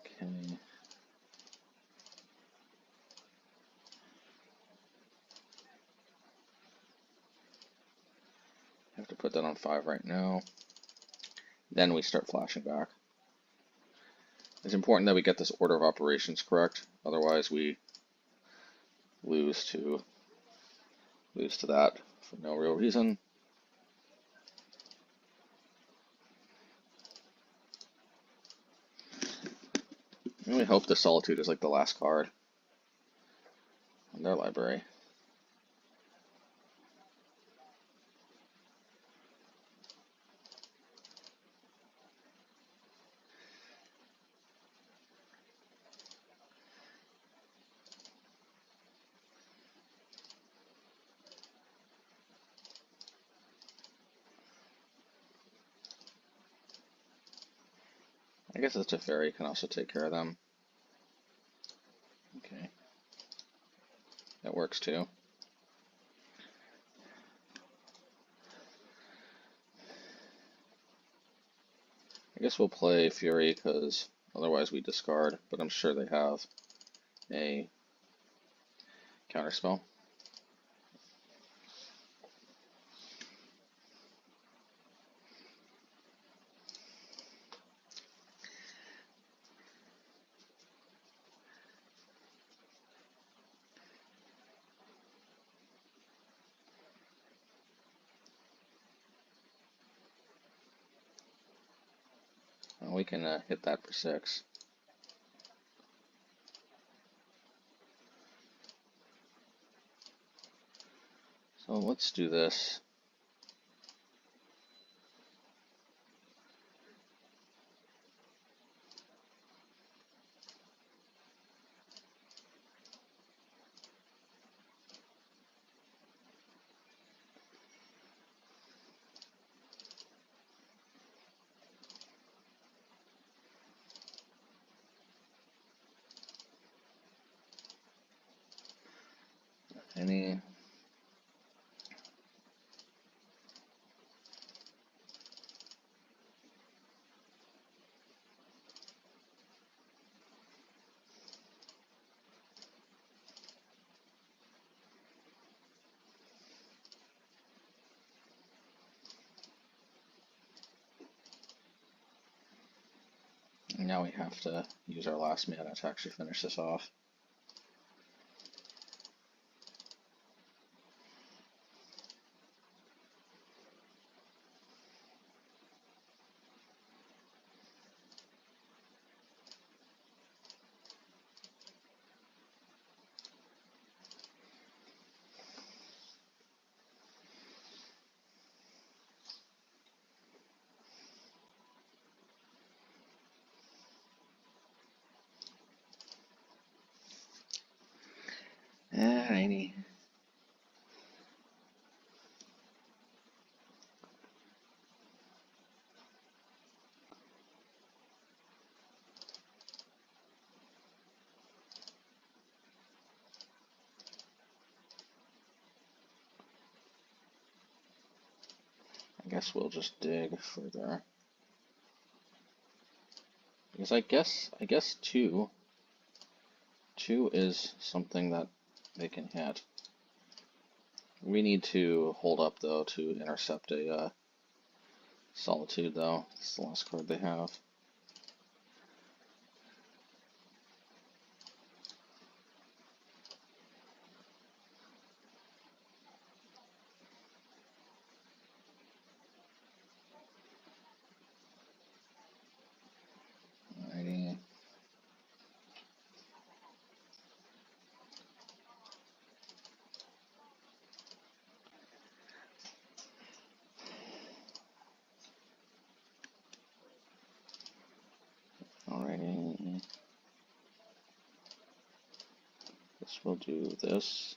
Okay. I have to put that on 5 right now. Then we start flashing back. It's important that we get this order of operations correct, otherwise we lose to that for no real reason. I really hope the Solitude is like the last card in their library. I guess the Teferi can also take care of them. Okay. That works too. I guess we'll play Fury, because otherwise we discard, but I'm sure they have a counterspell. We can hit that for 6. So let's do this. Any now we have to use our last mana to actually finish this off. Alrighty. I guess we'll just dig further. Because I guess two is something that they can hit. We need to hold up though to intercept a Solitude though. It's the last card they have. Alrighty. Guess we'll do this.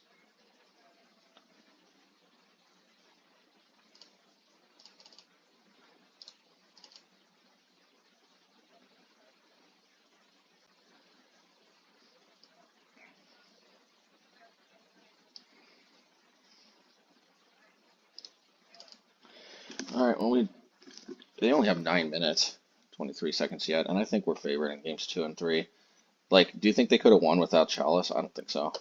Alright, well they only have 9 minutes, 23 seconds yet, and I think we're favored in games 2 and 3. Like, do you think they could have won without Chalice? I don't think so.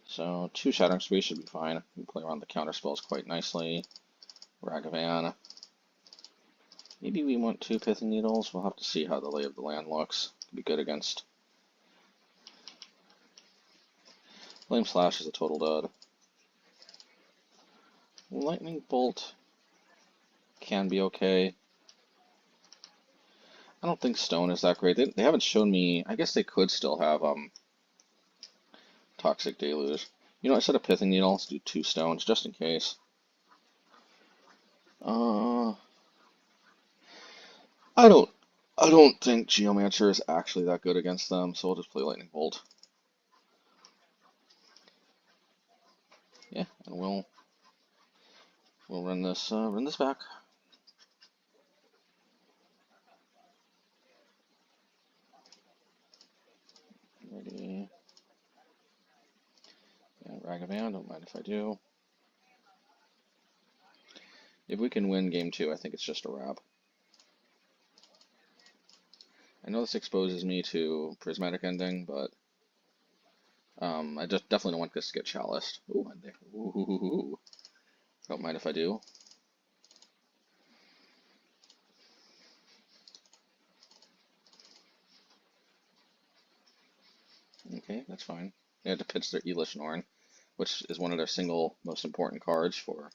So 2 Shattering Spree should be fine. We play around the counter spells quite nicely. Ragavan. Maybe we want 2 Pithing Needles. We'll have to see how the lay of the land looks. Could be good against. Flame Slash is a total dud. Lightning Bolt can be okay. I don't think Stone is that great. They haven't shown me. I guess they could still have Toxic Deluge. You know, instead of Pithing Needle, let's do 2 stones just in case. I don't think Geomancer is actually that good against them, so we'll just play Lightning Bolt. Yeah, and we'll run this back. Ready. And Ragavan, don't mind if I do. If we can win game 2, I think it's just a wrap. I know this exposes me to Prismatic Ending, but I just definitely don't want this to get chaliced. Ooh, ooh. Don't mind if I do. Okay, that's fine. They had to pitch their Elish Norn, which is one of their single most important cards for.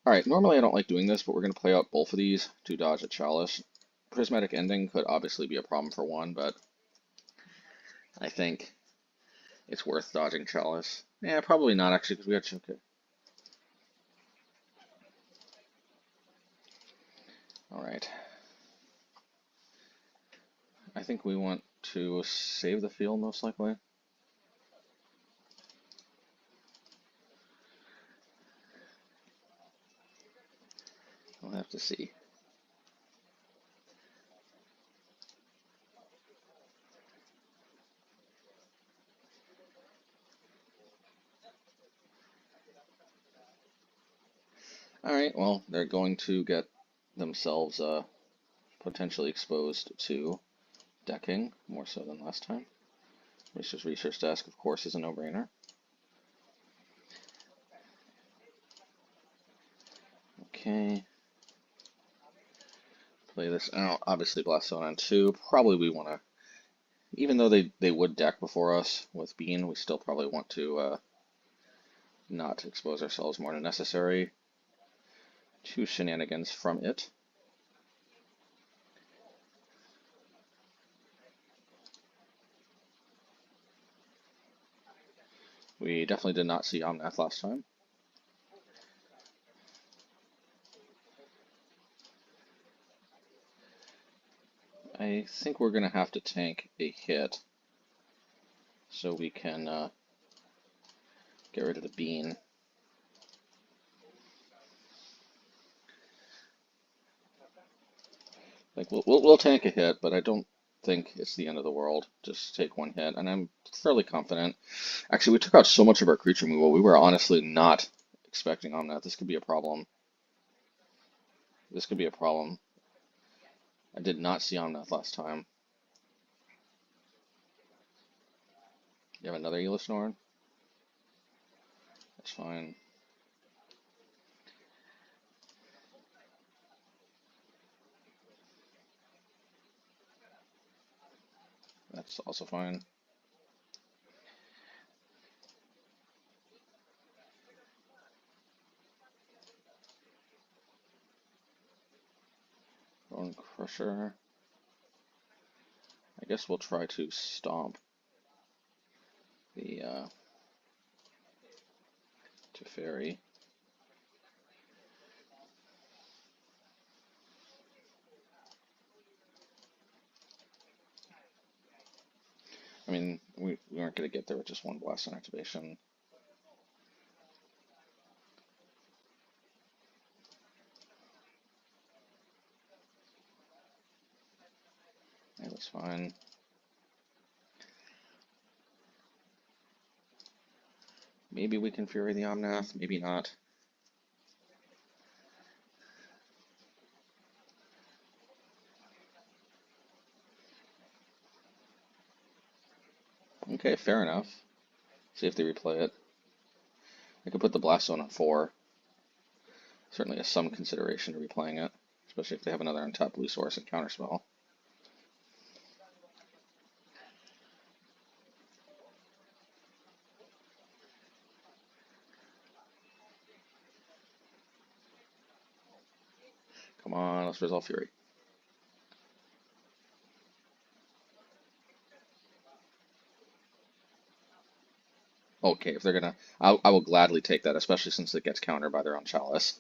Alright, normally I don't like doing this, but we're going to play out both of these to dodge a chalice. Prismatic Ending could obviously be a problem for one, but I think it's worth dodging chalice. Yeah, probably not actually, because we got okay. Alright. I think we want to save the field, most likely. We'll have to see. Alright, well, they're going to get themselves potentially exposed to decking, more so than last time. Mishra's Research Desk, of course, is a no-brainer. Okay. Play this out. Obviously, Blast Zone on 2. Probably we want to, even though they would deck before us with Bean, we still probably want to not expose ourselves more than necessary to shenanigans from it. We definitely did not see Yawgmoth last time. I think we're going to have to tank a hit so we can get rid of the Bean. Like we'll tank a hit, but I don't think it's the end of the world. Just take 1 hit, and I'm fairly confident. Actually, we took out so much of our creature removal. We were honestly not expecting on that. This could be a problem. This could be a problem. I did not see Omnath last time. You have another Elish Norn? That's fine. That's also fine. Bonecrusher. I guess we'll try to stomp the Teferi. mean, we aren't going to get there with just one blast on activation. Yeah, that's fine. Maybe we can Fury the Omnath, maybe not. Okay, fair enough. See if they replay it. I could put the Blast Zone on 4. Certainly has some consideration to replaying it, especially if they have another untapped blue source and counterspell. Come on, let's resolve Fury. Okay, if they're gonna, I will gladly take that, especially since it gets countered by their own Chalice.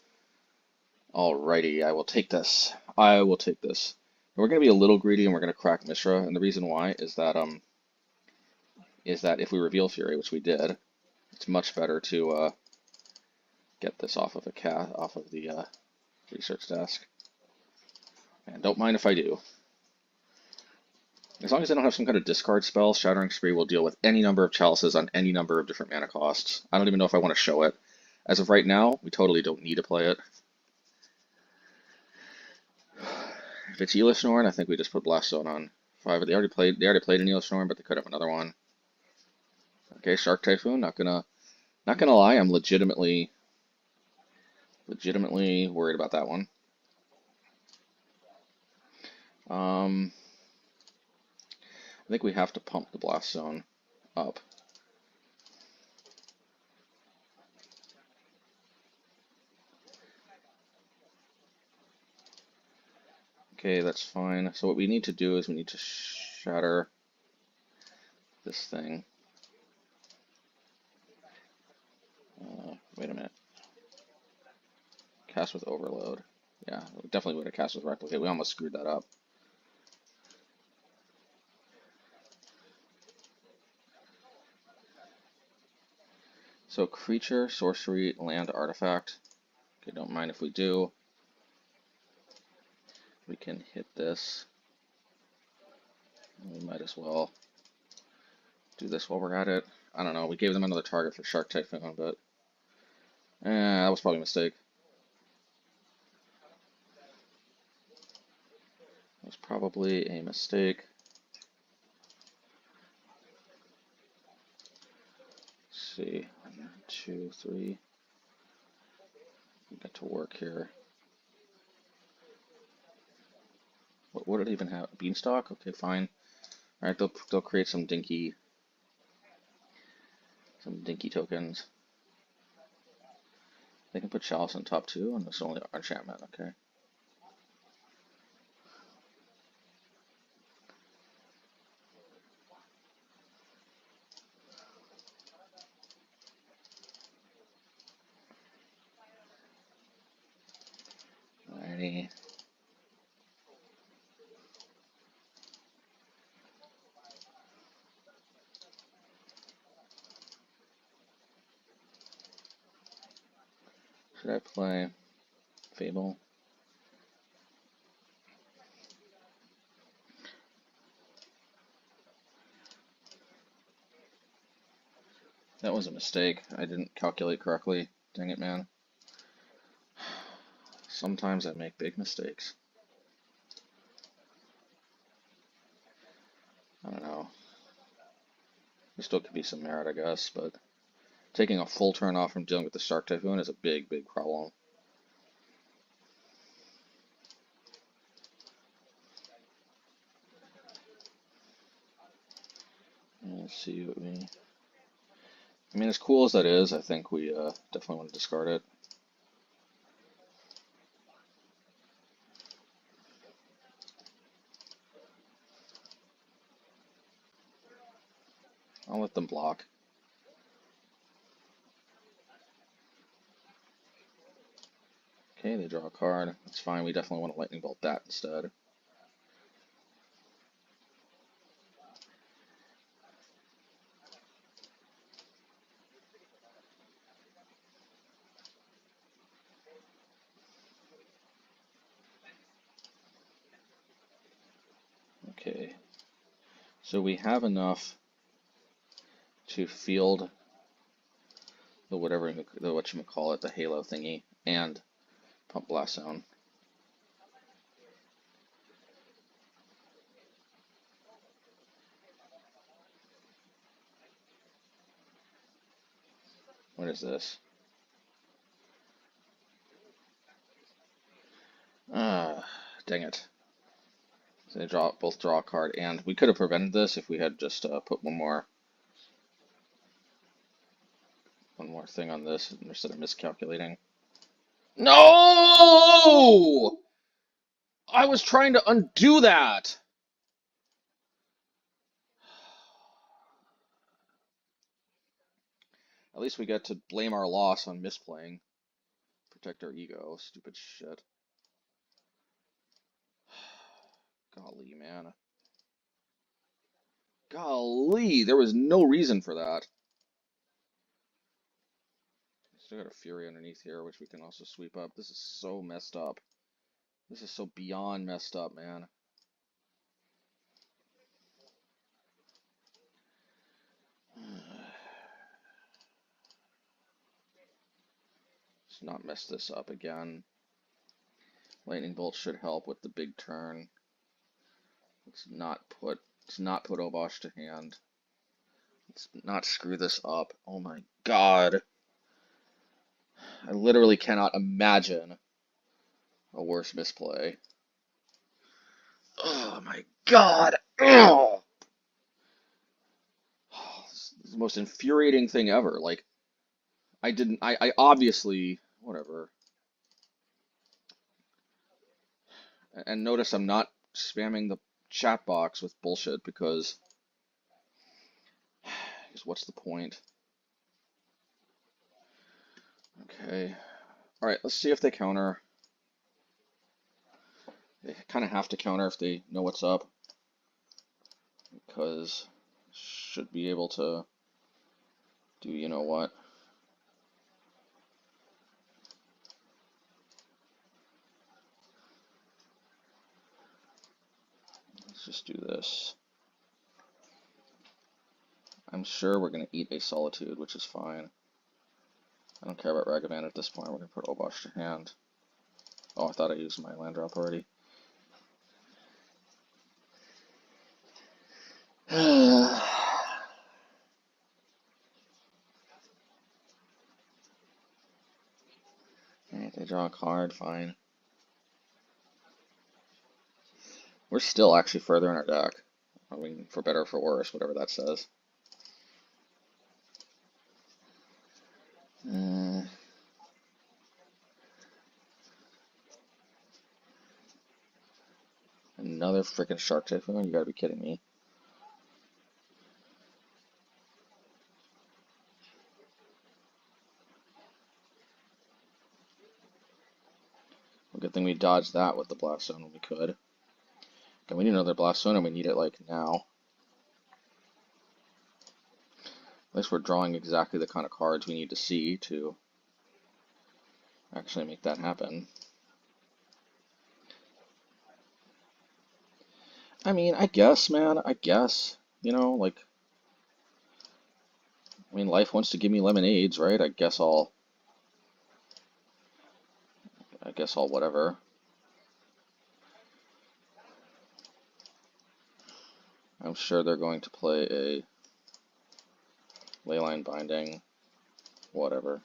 Alrighty, I will take this. I will take this. And we're gonna be a little greedy, and we're gonna crack Mishra. And the reason why is that if we reveal Fury, which we did, it's much better to get this off of the research desk. And don't mind if I do. As long as I don't have some kind of discard spell, Shattering Spree will deal with any number of chalices on any number of different mana costs. I don't even know if I want to show it. As of right now, we totally don't need to play it. If it's Eolish Norn, I think we just put Blast Zone on 5. They already played an Eolish Norn, but they could have another one. Okay, Shark Typhoon, not gonna lie, I'm legitimately worried about that one. I think we have to pump the Blast Zone up. Okay, that's fine. So what we need to do is we need to shatter this thing. Wait a minute. Cast with Overload. Yeah, we definitely would have cast with Replicate. We almost screwed that up. So creature, sorcery, land, artifact. Okay, don't mind if we do. We can hit this. We might as well do this while we're at it. I don't know. We gave them another target for Shark Typhoon, but that was probably a mistake. That was probably a mistake. Let's see. 1, 2, 3. We got to work here. What did it even have? Beanstalk? Okay, fine. Alright, they'll create some dinky tokens. They can put Chalice on top too, and it's only enchantment, okay. Alrighty. Should I play Fable? That was a mistake. I didn't calculate correctly. Dang it, man. Sometimes I make big mistakes. I don't know. There still could be some merit, I guess, but taking a full turn off from dealing with the Shark Typhoon is a big, big problem. Let's see what we... I mean, as cool as that is, I think we definitely want to discard it. I'll let them block. Okay, they draw a card. That's fine. We definitely want to Lightning Bolt that instead. So we have enough to field the whatever, the whatchamacallit, the halo thingy, and pump blast zone. What is this? Dang it. So they both draw a card, and we could have prevented this if we had just put one more thing on this instead of miscalculating. No! I was trying to undo that! At least we get to blame our loss on misplaying. Protect our ego. Stupid shit. Golly, man. Golly, there was no reason for that. Still got a Fury underneath here, which we can also sweep up. This is so messed up. This is so beyond messed up, man. Let's not mess this up again. Lightning Bolt should help with the big turn. Let's not put Obosh to hand. Let's not screw this up. Oh my god. I literally cannot imagine a worse misplay. Oh my god. Ugh. This is the most infuriating thing ever. Like, I obviously, whatever. And notice I'm not spamming the chat box with bullshit because what's the point? Okay. Alright, let's see if they counter. They kind of have to counter if they know what's up. Because should be able to do you know what. Let's just do this. I'm sure we're going to eat a Solitude, which is fine. I don't care about Ragavan at this point. We're going to put Obosh to hand. Oh, I thought I used my land drop already. Alright, they draw a card, fine. We're still actually further in our deck. I mean, for better or for worse, whatever that says. Another freaking Shark Typhoon? You gotta be kidding me. Well, good thing we dodged that with the Blast Zone when we could. And we need another Blast Zone and we need it like now. At least we're drawing exactly the kind of cards we need to see to actually make that happen. I mean, I guess, man, I guess. You know, like, I mean, life wants to give me lemonades, right? I guess I'll whatever. I'm sure they're going to play a Leyline Binding, whatever.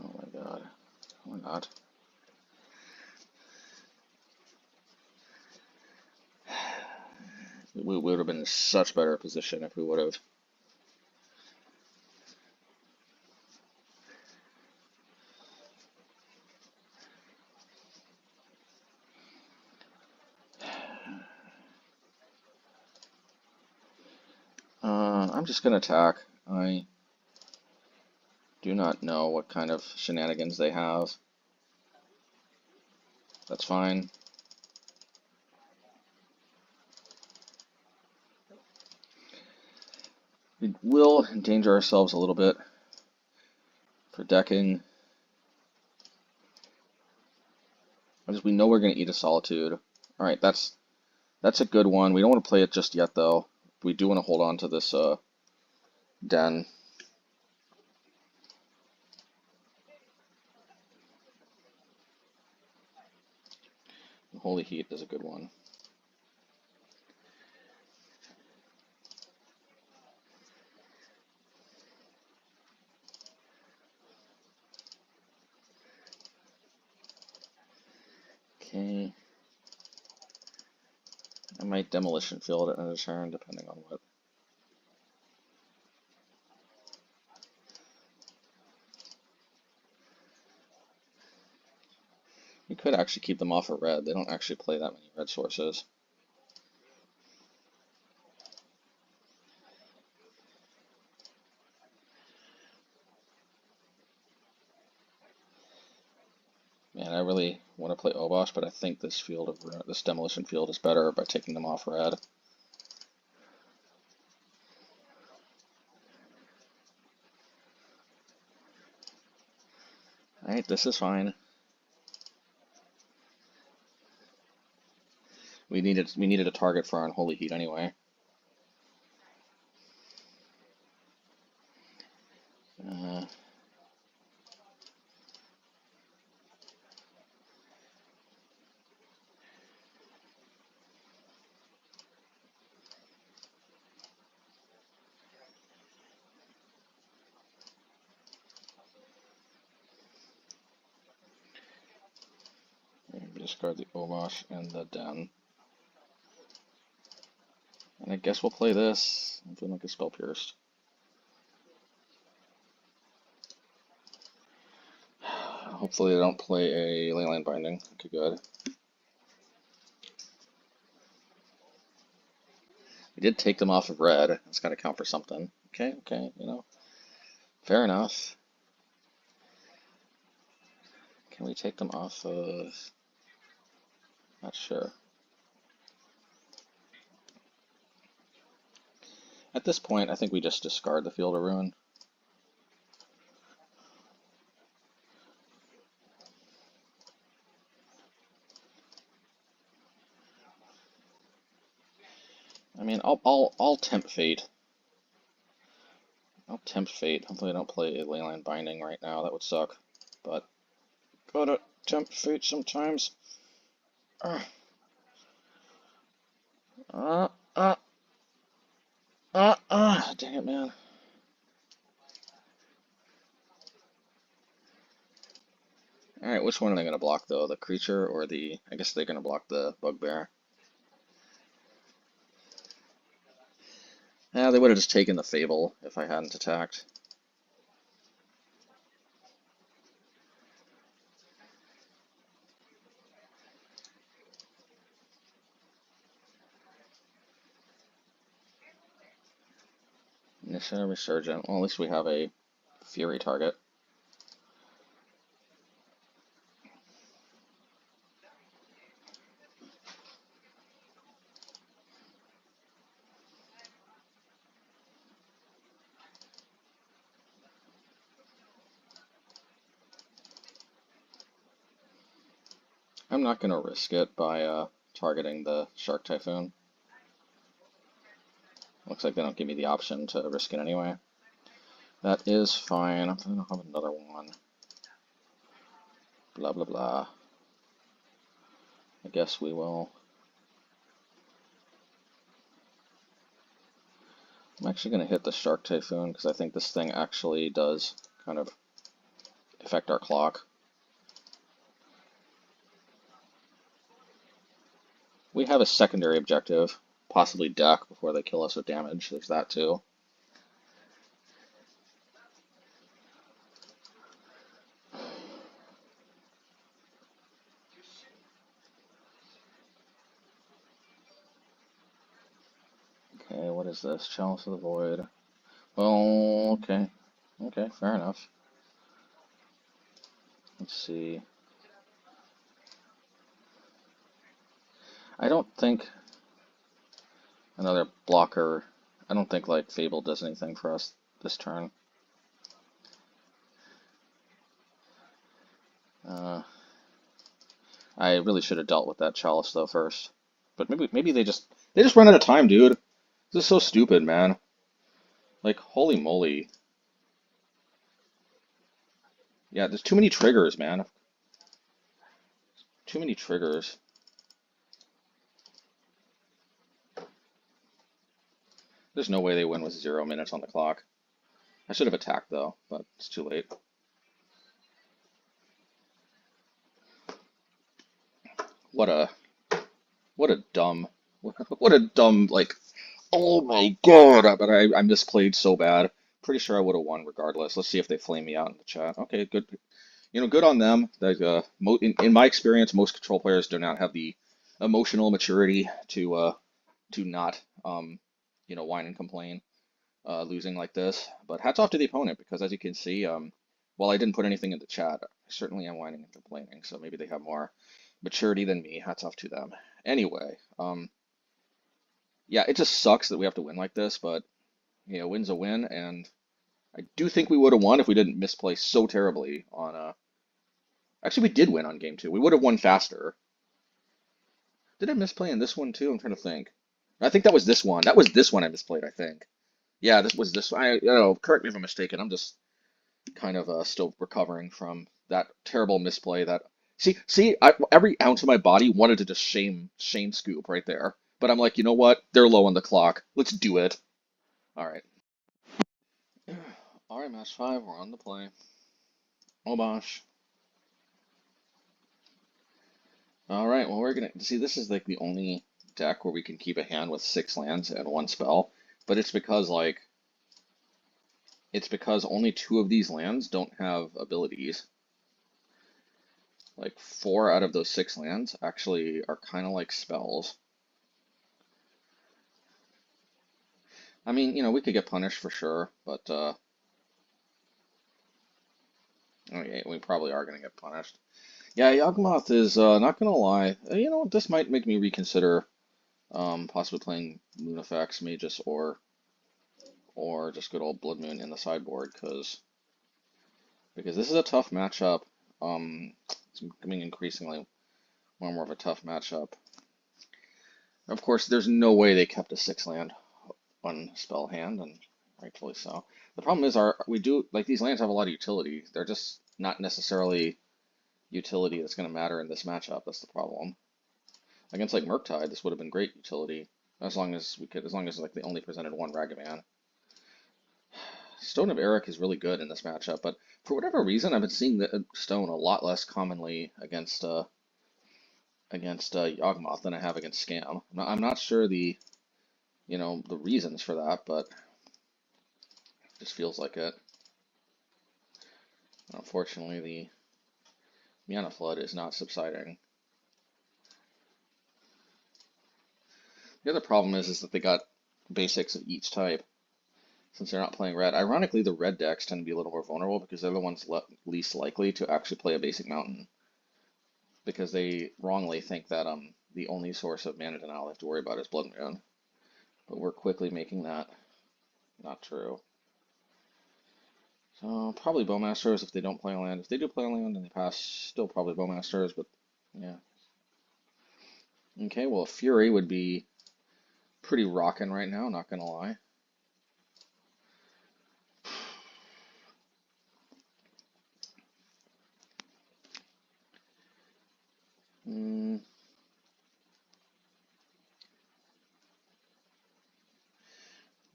Oh my god, why not? We would have been in such better position if we would have. I'm just going to attack. I do not know what kind of shenanigans they have. That's fine. We will endanger ourselves a little bit for decking. Because we know we're going to eat a Solitude. Alright, that's That's a good one. We don't want to play it just yet, though. We do want to hold on to this den. Unholy Heat is a good one. Okay. I might Demolition Field it in a turn, depending on what. We could actually keep them off of red. They don't actually play that many red sources. Man, I really want to play Obosh, but I think this this Demolition Field is better by taking them off red. Alright, this is fine. We needed a target for our Unholy Heat anyway. Discard the Obosh and the Den. And I guess we'll play this if we don't get spell pierced. Hopefully they don't play a Leyline Binding. Okay, good. We did take them off of red. That's got to count for something. Okay, you know. Fair enough. Can we take them off of... Not sure. At this point, I think we just discard the Field of Ruin. I mean, I'll tempt fate. I'll tempt fate. Hopefully I don't play a Leyline Binding right now. That would suck. But gotta tempt fate sometimes. Dang it, man. Alright, which one are they gonna block though? The creature or the... I guess they're gonna block the Bugbear. Yeah, they would have just taken the Fable if I hadn't attacked. Mishra Resurgent. Well, at least we have a Fury target. I'm not going to risk it by targeting the Shark Typhoon. Looks like they don't give me the option to risk it anyway. That is fine. I'm going to have another one. Blah, blah, blah. I guess we will. I'm actually going to hit the Shark Typhoon because I think this thing actually does kind of affect our clock. We have a secondary objective, possibly deck before they kill us with damage. There's that too. Okay, what is this? Chalice of the Void. Well, okay. Okay, fair enough. Let's see. I don't think another blocker... I don't think, like, Fable does anything for us this turn. I really should have dealt with that Chalice, though, first. But maybe they just run out of time, dude. This is so stupid, man. Like, holy moly. Yeah, there's too many triggers, man. Too many triggers. There's no way they win with 0 minutes on the clock. I should have attacked though, but it's too late. What a dumb what a dumb like, oh my god, but I misplayed so bad. Pretty sure I would have won regardless. Let's see if they flame me out in the chat. Okay, good. You know, good on them. Like, in my experience, most control players do not have the emotional maturity to not whine and complain losing like this. But hats off to the opponent because as you can see, while I didn't put anything in the chat, I certainly am whining and complaining. So maybe they have more maturity than me. Hats off to them. Anyway, yeah, it just sucks that we have to win like this, but win's a win, and I do think we would have won if we didn't misplay so terribly on Actually, we did win on game 2. We would have won faster. Did I misplay in this one too? I'm trying to think. I think that was this one. That was this one I misplayed, I think. Yeah, this was this one. Correct me if I'm mistaken. I'm just kind of still recovering from that terrible misplay. That every ounce of my body wanted to just shame scoop right there. But I'm like, you know what? They're low on the clock. Let's do it. All right. All right, match 5. We're on the play. Obosh. All right. Well, we're gonna see. This is like the only deck where we can keep a hand with 6 lands and 1 spell, but it's because only 2 of these lands don't have abilities. Like 4 out of those 6 lands actually are kind of like spells. I mean, we could get punished for sure, but okay, we probably are gonna get punished. Yeah, Yawgmoth is not gonna lie. This might make me reconsider possibly playing Moon Effects, Magus, or just good old Blood Moon in the sideboard, because this is a tough matchup. It's becoming increasingly more and more of a tough matchup. Of course, there's no way they kept a 6-land on spell hand, and rightfully so. The problem is these lands have a lot of utility. They're just not necessarily utility that's going to matter in this matchup. That's the problem. Against like Murktide, this would have been great utility as long as like they only presented 1 Ragavan. Stone of Erech is really good in this matchup, but for whatever reason, I've been seeing the Stone a lot less commonly against Yawgmoth than I have against Scam. I'm not sure the reasons for that, but it just feels like it. Unfortunately, the Mana Flood is not subsiding. The other problem is that they got basics of each type. Since they're not playing red. Ironically, the red decks tend to be a little more vulnerable because they're the ones least likely to actually play a basic mountain. Because they wrongly think that the only source of mana denial they have to worry about is Blood Moon. But we're quickly making that not true. So probably Bowmasters if they don't play a land. If they do play a land and they pass, still probably Bowmasters, but yeah. Okay, well Fury would be pretty rockin' right now, not gonna lie.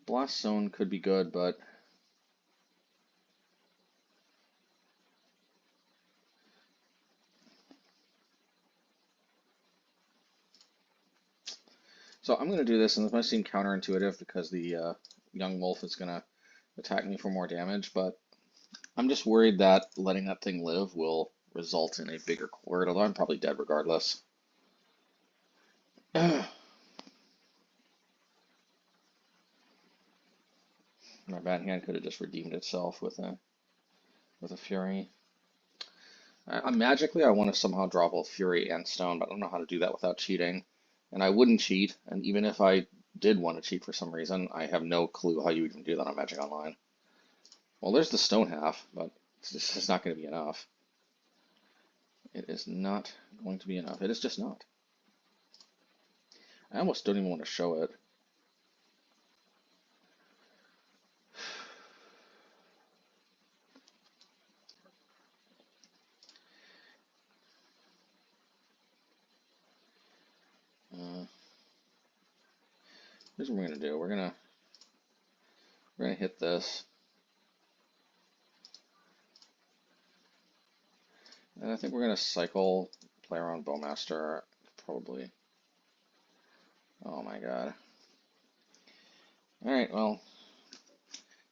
Blast Zone could be good, but so I'm going to do this, and this might seem counterintuitive because the young wolf is going to attack me for more damage, but I'm just worried that letting that thing live will result in a bigger cord, although I'm probably dead regardless. My bad hand could have just redeemed itself with a Fury. Magically, I want to somehow draw both Fury and Stone, but I don't know how to do that without cheating. And I wouldn't cheat, and even if I did want to cheat for some reason, I have no clue how you even do that on Magic Online. Well, there's the Stone half, but this is not going to be enough. It is not going to be enough. It is just not. I almost don't even want to show it. Here's what we're gonna do. We're gonna hit this, and I think we're gonna cycle, play around Bowmaster, probably. Oh my god. All right, well,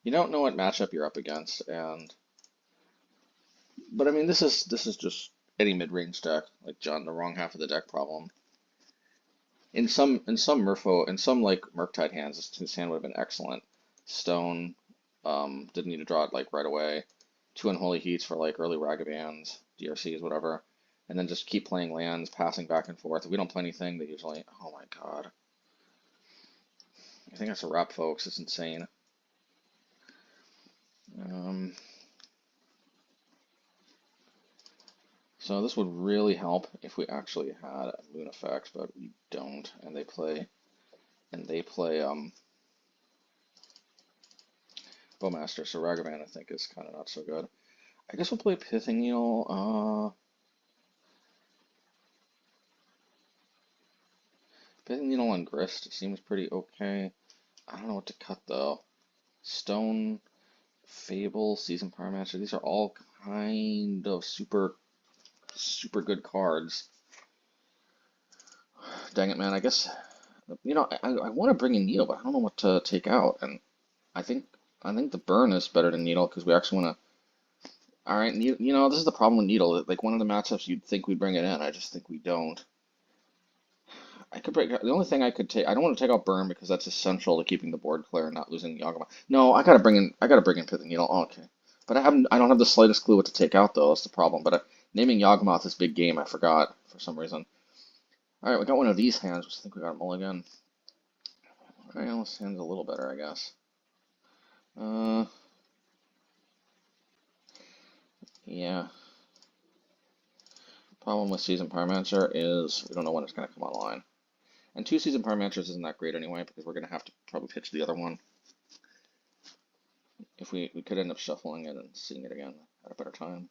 you don't know what matchup you're up against, but I mean this is just any mid-range deck, like John, the wrong half of the deck problem. In some like Murktide hands, this hand would have been excellent. Stone, didn't need to draw it like right away. 2 Unholy Heats for like early Ragavans, DRCs, whatever. And then just keep playing lands, passing back and forth. If we don't play anything, they usually, oh my god. I think that's a wrap, folks. It's insane. So this would really help if we actually had a Moon effect, but we don't, and they play Bowmaster, so Ragavan I think is kind of not so good. I guess we'll play Pithing Needle. Pithing Needle on Grist seems pretty okay. I don't know what to cut though. Stone, Fable, Seasoned Pyromancer, these are all kind of super good cards. Dang it, man. I guess, you know, I want to bring in Needle, but I don't know what to take out. And I think the burn is better than Needle because we actually want to. All right, you know, this is the problem with Needle. Like one of the matchups, you'd think we'd bring it in. I just think we don't. I could break. The only thing I could take. I don't want to take out burn because that's essential to keeping the board clear and not losing Yawgmoth. No, I gotta bring in. Pithing Needle. Oh, okay, but I don't have the slightest clue what to take out though. That's the problem. But naming Yawgmoth is big game. I forgot for some reason. All right, we got one of these hands, which I think we got a mulligan. All right, this hand's a little better, I guess. Yeah. Problem with Seasoned Pyromancer is we don't know when it's going to come online. And 2 Seasoned Pyromancers isn't that great anyway, because we're going to have to probably pitch the other one. If we could end up shuffling it and seeing it again at a better time.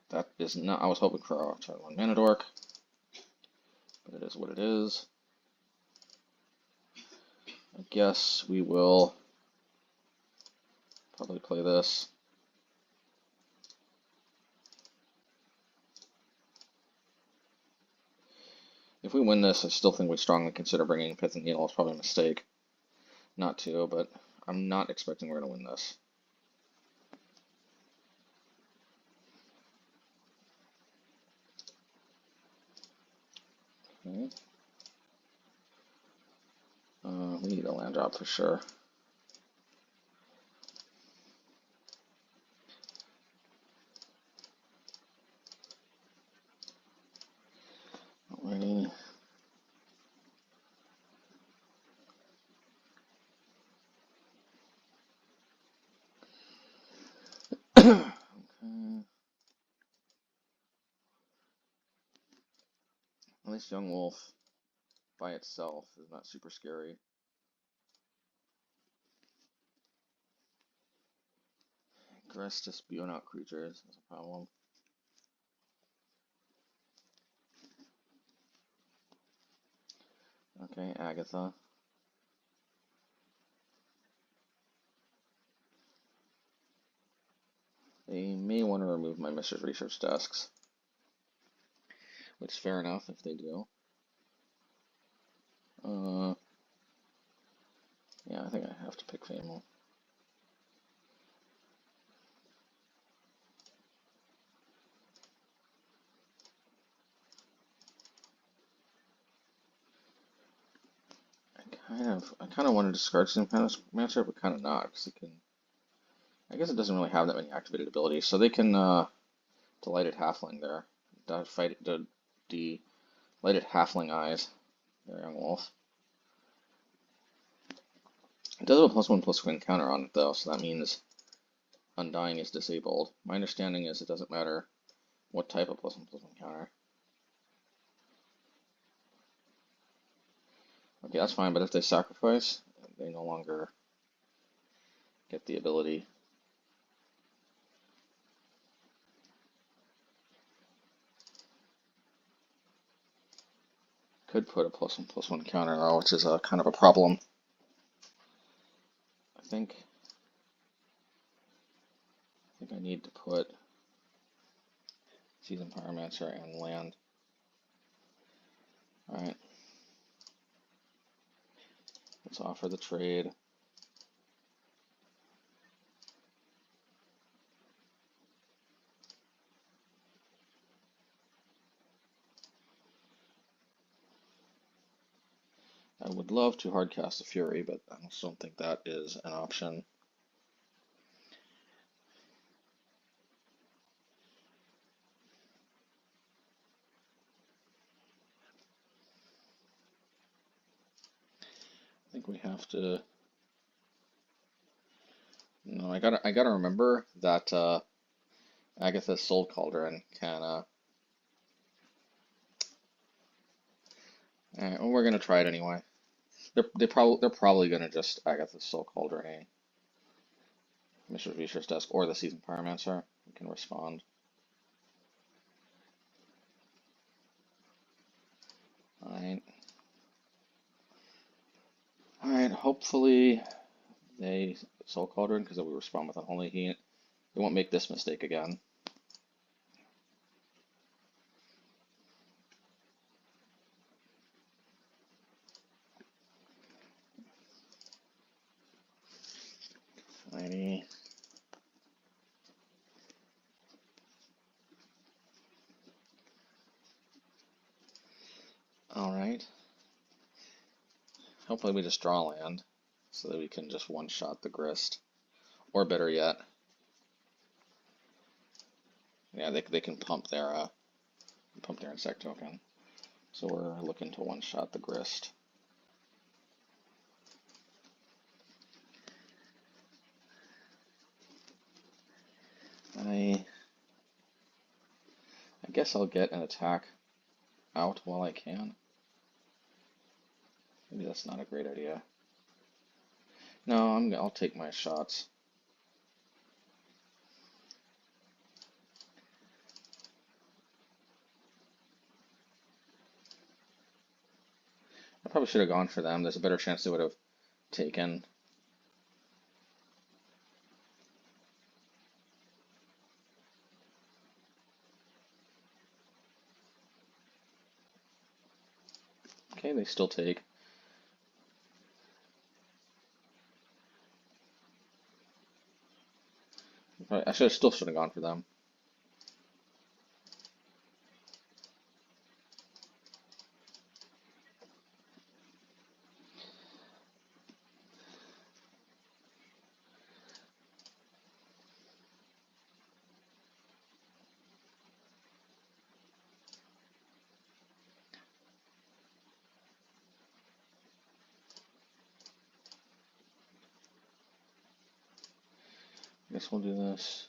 That is not, I was hoping for a turn 1 mana dork, but it is what it is. I guess we will probably play this. If we win this, I still think we strongly consider bringing Pithing Needle. It's probably a mistake not to, but I'm not expecting we're going to win this. Okay. We need a land drop for sure. Alrighty. Okay. At least Yawgmoth by itself is not super scary. Grist just spewing out creatures is a problem. Okay, Agatha. They may want to remove my Mishra's research desks, which is fair enough if they do. Yeah, I think I have to pick Fable. I kind of want to discard some kind of matchup, but kind of not, because it can. I guess it doesn't really have that many activated abilities, so they can Delighted Halfling there. The Delighted Halfling Eyes. There, Yawgmoth. It does have a +1/+1 counter on it though, so that means Undying is disabled. My understanding is it doesn't matter what type of +1/+1 counter. Okay, that's fine, but if they sacrifice, they no longer get the ability. Could put a +1/+1 counter though, which is a kind of a problem. I think I need to put Seasoned Pyromancer and land. Alright. Let's offer the trade. I would love to hardcast the Fury, but I just don't think that is an option. I think we have to. No, I gotta remember that Agatha's Soul Cauldron can. Alright, well, we're gonna try it anyway. They're probably gonna just Agatha's Soul Cauldron Mishra's desk or the Seasoned Pyromancer. We can respond. Alright, hopefully they Soul Cauldron because we respond with Unholy Heat. They won't make this mistake again. Alrighty. Alright. Hopefully we just draw land so that we can just one-shot the Grist. Or better yet, yeah, they can pump their insect token. So we're looking to one-shot the Grist. I guess I'll get an attack out while I can. Maybe that's not a great idea. No, I'll take my shots. I probably should have gone for them. There's a better chance they would have taken. Okay, they still take. I still should have gone for them. I guess we'll do this.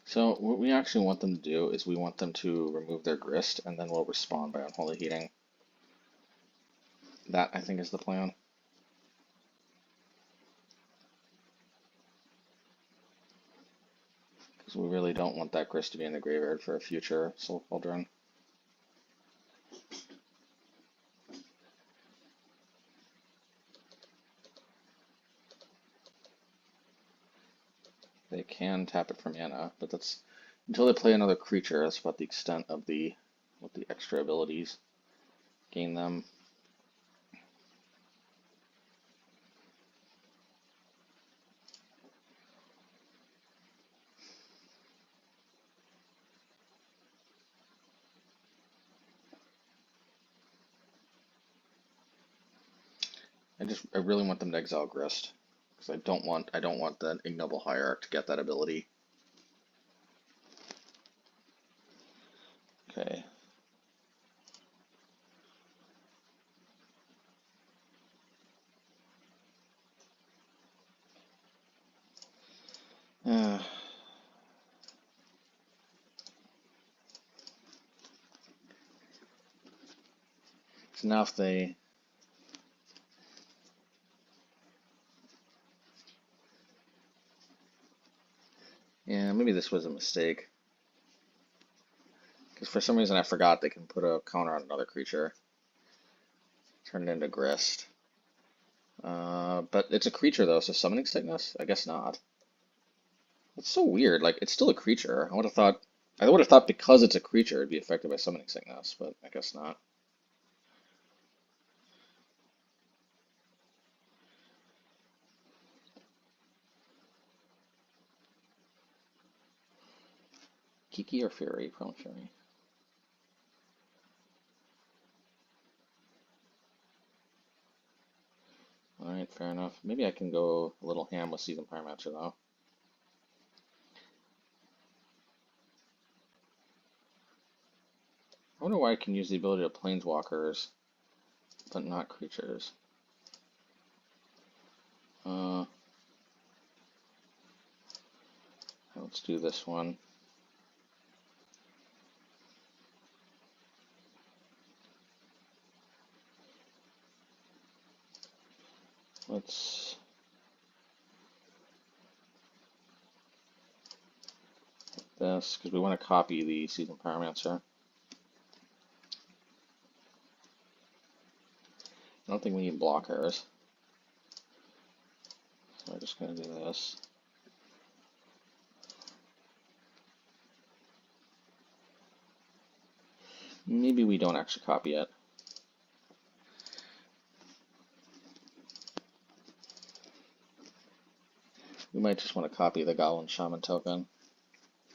So what we actually want them to do is we want them to remove their Grist, and then we'll respond by Unholy Heating. That, I think, is the plan. Because we really don't want that Grist to be in the graveyard for a future Soul Cauldron. They can tap it for mana, but that's until they play another creature. That's about the extent of what the extra abilities gain them. I really want them to exile Grist because I don't want the Ignoble Hierarch to get that ability. Okay. So now if they... Yeah, maybe this was a mistake. Because for some reason I forgot they can put a counter on another creature. Turn it into Grist. But it's a creature though, so Summoning Sickness? I guess not. It's so weird. Like, it's still a creature. I would have thought because it's a creature it'd be affected by Summoning Sickness, but I guess not. Kiki or Fury? Prone Fury. Alright, fair enough. Maybe I can go a little ham with Seasoned Pyromancer though. I wonder why I can use the ability of Planeswalkers, but not creatures. Let's do this one. Let's this, because we want to copy the Seasoned Pyromancer. I don't think we need blockers. So we're just going to do this. Maybe we don't actually copy it. We might just want to copy the Goblin Shaman token,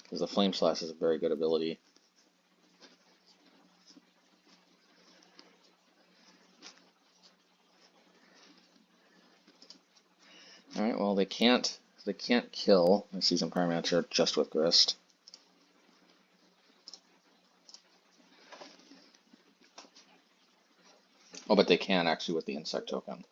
because the Flame Slash is a very good ability. Alright, well they can't kill the Seasoned Pyromancer just with Grist. Oh, but they can actually with the Insect token.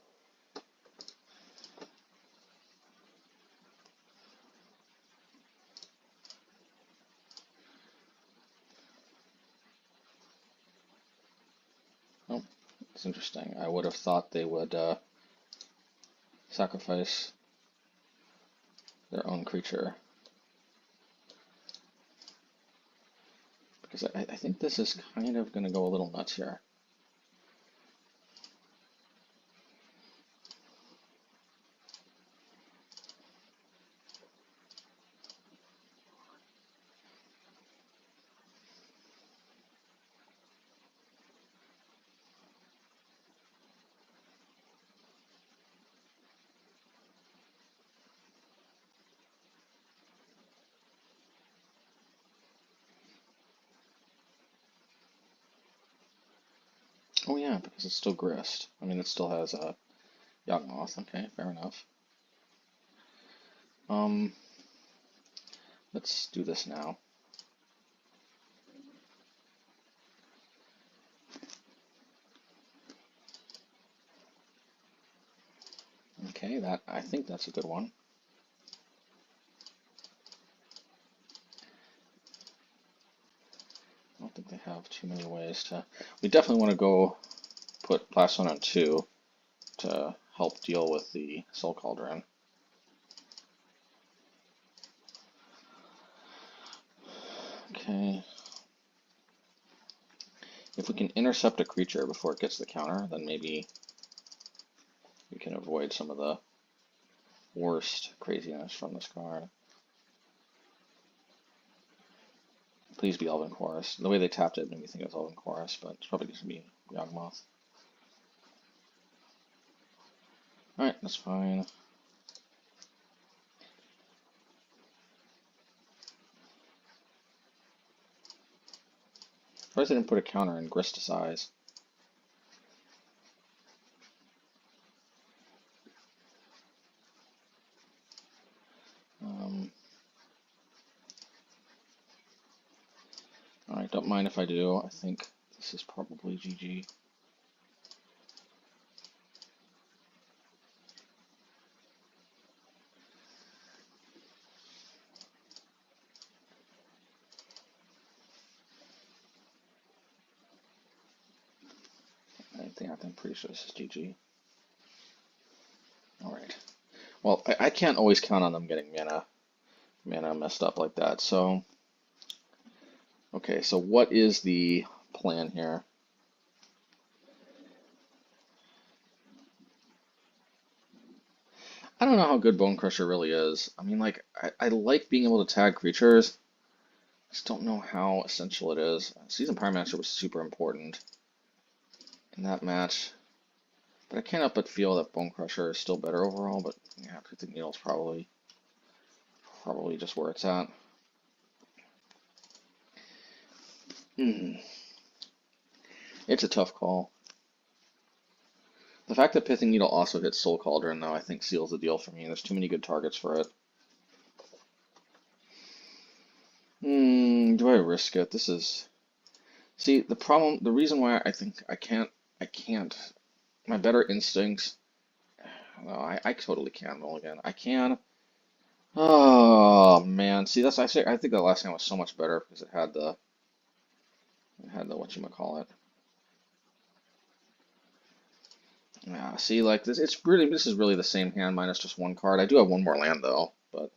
Oh, it's interesting. I would have thought they would sacrifice their own creature. Because I think this is kind of going to go a little nuts here. Oh yeah, because it's still Grist. I mean, it still has a Yawgmoth. Okay, fair enough. Let's do this now. Okay, I think that's a good one. I don't think they have too many ways to... We definitely want to go put Blast Zone on 2 to help deal with the Soul Cauldron. Okay. If we can intercept a creature before it gets the counter, then maybe we can avoid some of the worst craziness from this card. Please be Elven Chorus. The way they tapped it made me think it was Elven Chorus, but it's probably going to be Yawgmoth. Alright, that's fine. Surprised they didn't put a counter in Grist to size. Alright, don't mind if I do. I think this is probably GG. I'm pretty sure this is GG. Alright. Well, I can't always count on them getting mana messed up like that, so... Okay, so what is the plan here? I don't know how good Bonecrusher really is. I mean, like, I like being able to tag creatures. I just don't know how essential it is. Seasoned Pyromancer was super important in that match. But I can't help but feel that Bonecrusher is still better overall, but yeah, Pithing Needle is probably just where it's at. It's a tough call. The fact that Pithing Needle also hits Soul Cauldron, though, I think seals the deal for me. There's too many good targets for it. Do I risk it? This is... See, the problem, the reason why I think I can't, my better instincts, no, I totally can mulligan. I can. Oh, man. See, that's, I think the last hand was so much better because it had the whatchamacallit. Yeah, see, like, this is really the same hand minus just one card. I do have one more land, though, but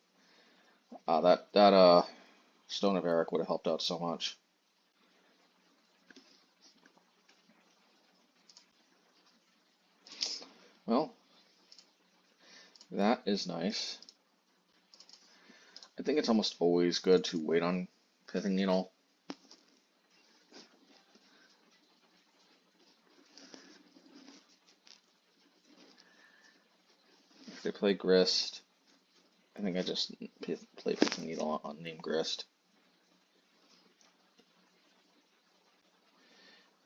that Stone of Erech would have helped out so much. Well, that is nice. I think it's almost always good to wait on Pithing Needle. If they play Grist, I think I just play Pithing Needle on name Grist.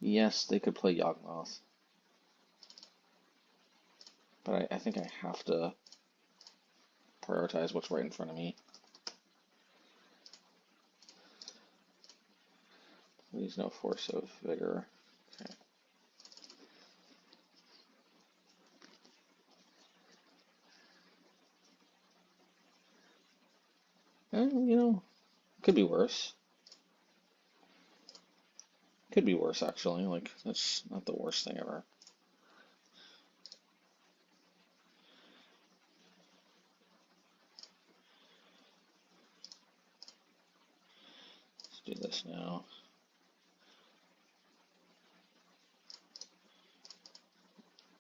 Yes, they could play Yawgmoth. But I think I have to prioritize what's right in front of me. Please no Force of Vigor. Okay. You know, could be worse. Could be worse, actually. Like, that's not the worst thing ever. Let's do this now.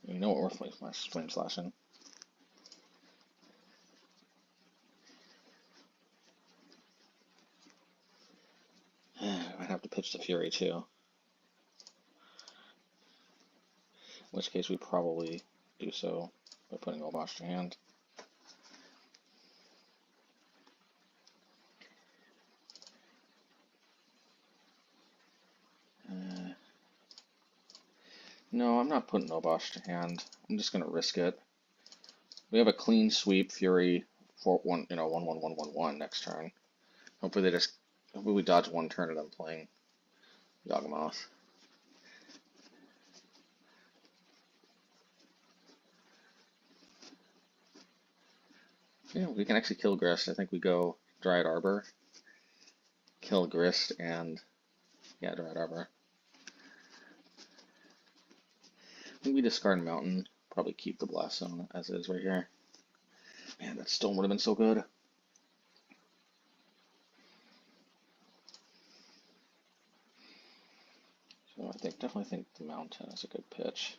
You know what we're flame slashing. I'd have to pitch the Fury too. In which case we probably do so by putting Obosh to hand. No, I'm not putting Obosh to hand. I'm just gonna risk it. We have a clean sweep Fury for 1/1/1/1/1 next turn. Hopefully we dodge one turn of them playing Yawgmoth. Yeah, we can actually kill Grist. I think we go Dryad Arbor, kill Grist, and yeah, Dryad Arbor. I think we discard Mountain, probably keep the Blast Zone as is right here. Man, that stone would have been so good. So I definitely think the Mountain is a good pitch.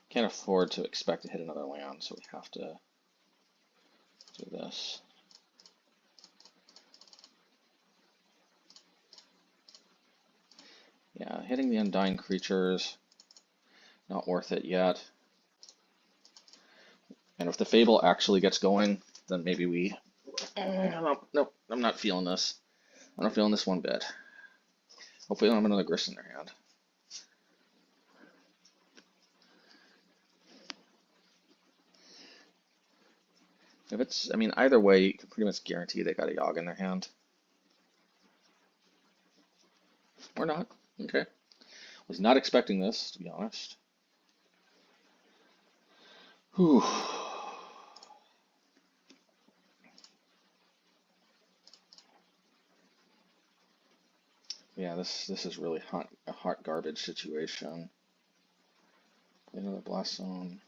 Can't afford to expect to hit another land, so we have to do this. Yeah, hitting the Undying creatures, not worth it yet. And if the Fable actually gets going, then maybe we... Nope, I'm not feeling this. I'm not feeling this one bit. Hopefully they don't have another Grist in their hand. If it's, I mean, either way, you can pretty much guarantee they got a Yawg in their hand. Or not. Okay. Was not expecting this, to be honest. Whew. Yeah, this is really a hot garbage situation. Another Blast Zone.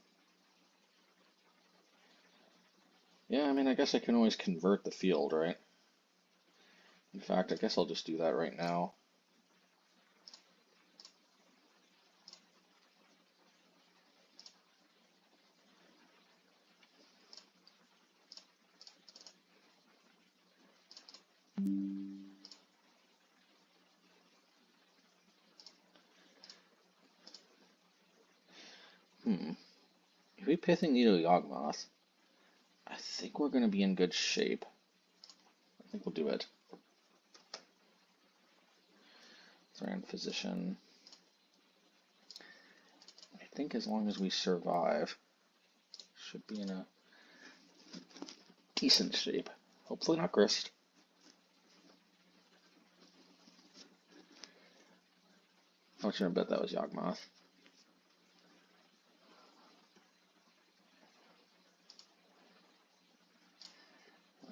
Yeah, I mean, I guess I can always convert the field, right? In fact, I guess I'll just do that right now. If we Pithing Needle Yawgmoth, I think we're going to be in good shape. I think we'll do it. Thran Physician. I think as long as we survive, should be in a decent shape. Hopefully not Grist. How much should I bet that was Yawgmoth?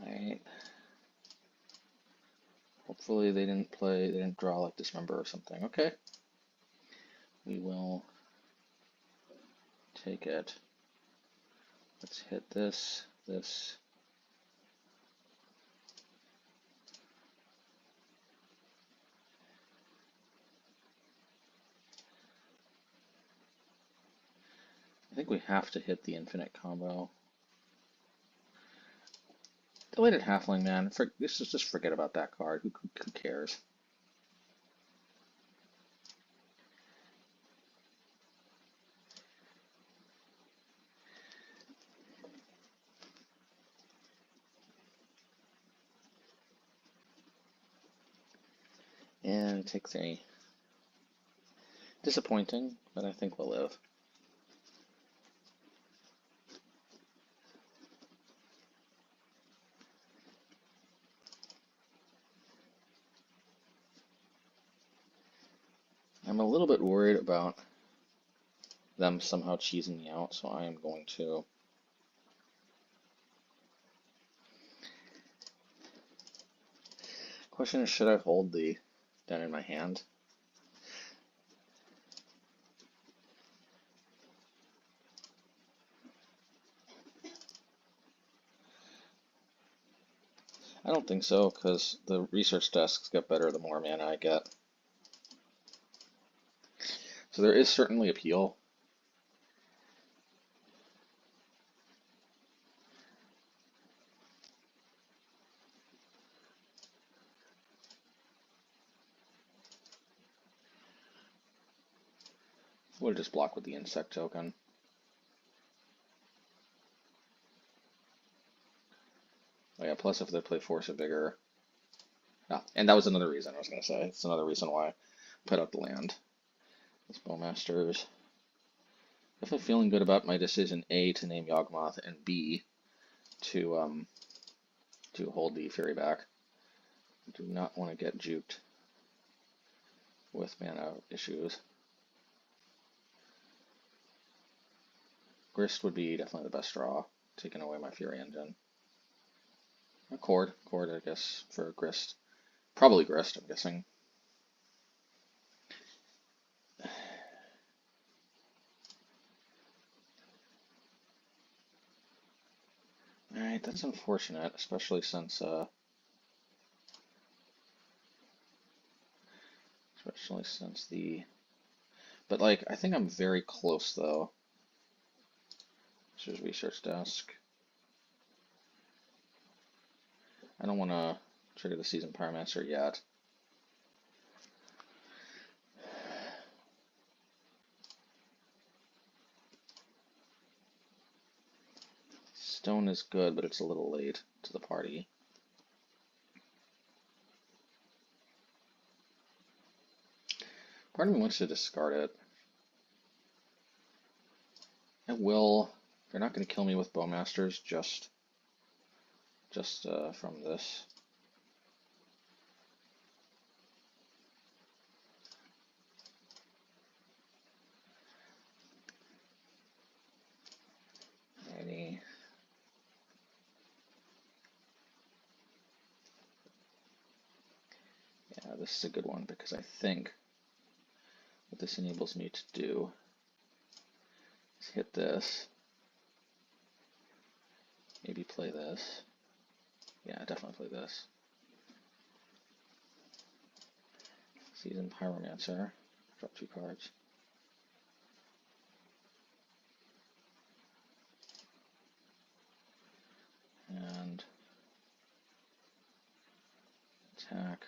Alright. Hopefully they didn't draw like Dismember or something. Okay. We will take it. Let's hit this. I think we have to hit the infinite combo. Deleted Halfling, man. Just forget about that card. Who cares? And take 3. Disappointing, but I think we'll live. I'm a little bit worried about them somehow cheesing me out, so I am going to question is, should I hold the den in my hand? I don't think so, because the research desks get better the more mana I get. So there is certainly appeal. We'll just block with the insect token. Oh yeah, plus if they play Force of Vigor. Ah, and that was another reason I was going to say. It's another reason why I put out the land. This Bowmasters. Definitely feeling good about my decision, A, to name Yawgmoth, and B, to hold the Fury back. I do not want to get juked with mana issues. Grist would be definitely the best draw, taking away my Fury Engine. A Cord, I guess, for Grist. Probably Grist, I'm guessing. Alright, that's unfortunate, especially since the... But, like, I think I'm very close, though. This is Research Desk. I don't want to trigger the Seasoned Pyromancer yet. Stone is good, but it's a little late to the party. Part of me wants to discard it. I will. They're not going to kill me with Bowmasters just from this. Alrighty. Yeah, this is a good one because I think what this enables me to do Let's hit this. Maybe play this. Yeah, definitely play this. Seasoned Pyromancer. Drop 2 cards. And attack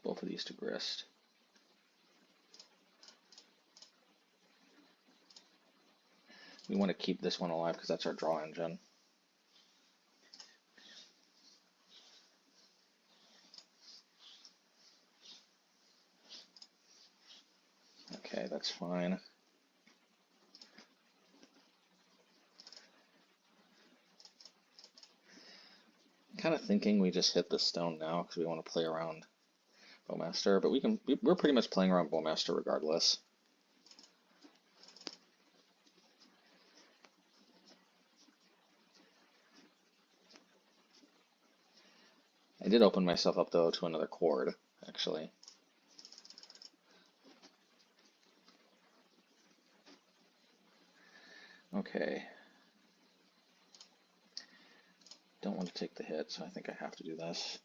both of these to grist. We want to keep this one alive because that's our draw engine. Okay, that's fine. I'm kind of thinking we just hit the stone now because we want to play around Bowmaster, but we're pretty much playing around Bowmaster regardless. I did open myself up though to another chord, actually. Okay. Don't want to take the hit, so I think I have to do this.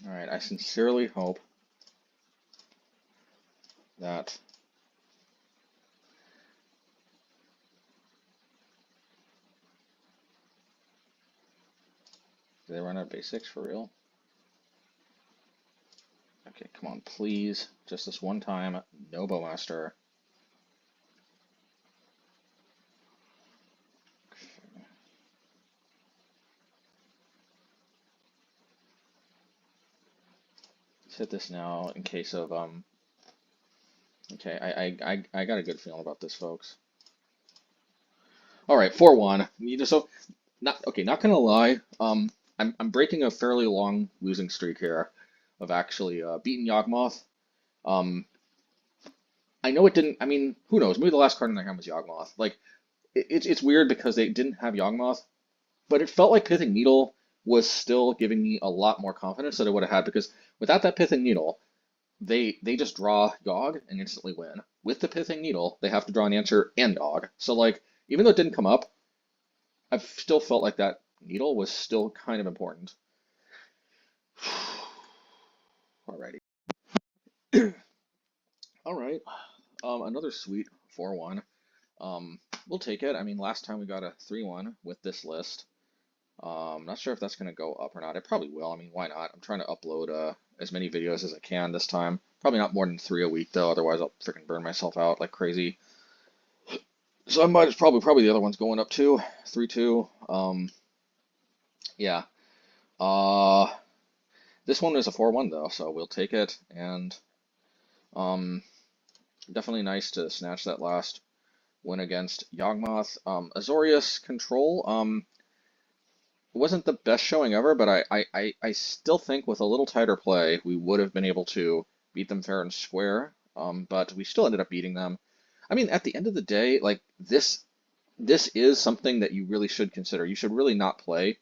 Alright, I sincerely hope that did they run out of basics for real? Okay, come on, please. Just this one time, no Bowmaster. Let's hit this now in case of okay, I got a good feeling about this, folks. All right, 4-1. So not gonna lie. I'm breaking a fairly long losing streak here of actually beating Yawgmoth. I know it didn't. I mean, who knows? Maybe the last card in the hand was Yawgmoth. Like, it's weird because they didn't have Yawgmoth, but it felt like Pithing Needle was still giving me a lot more confidence that I would have had because without that Pithing Needle, they just draw Yawg and instantly win. With the Pithing Needle, they have to draw an answer and Yawg. So like, even though it didn't come up, I've still felt like that Needle was still kind of important. Alrighty. All right. Another sweet 4-1. We'll take it. I mean, last time we got a 3-1 with this list. Not sure if that's going to go up or not. It probably will. I mean, why not? I'm trying to upload as many videos as I can this time. Probably not more than 3 a week, though. Otherwise, I'll freaking burn myself out like crazy. So I might probably the other one's going up too. 3-2. Yeah. This one is a 4-1 though, so we'll take it. And definitely nice to snatch that last win against Yawgmoth. Azorius control. It wasn't the best showing ever, but I still think with a little tighter play, we would have been able to beat them fair and square. But we still ended up beating them. I mean, at the end of the day, like this is something that you really should consider. You should really not play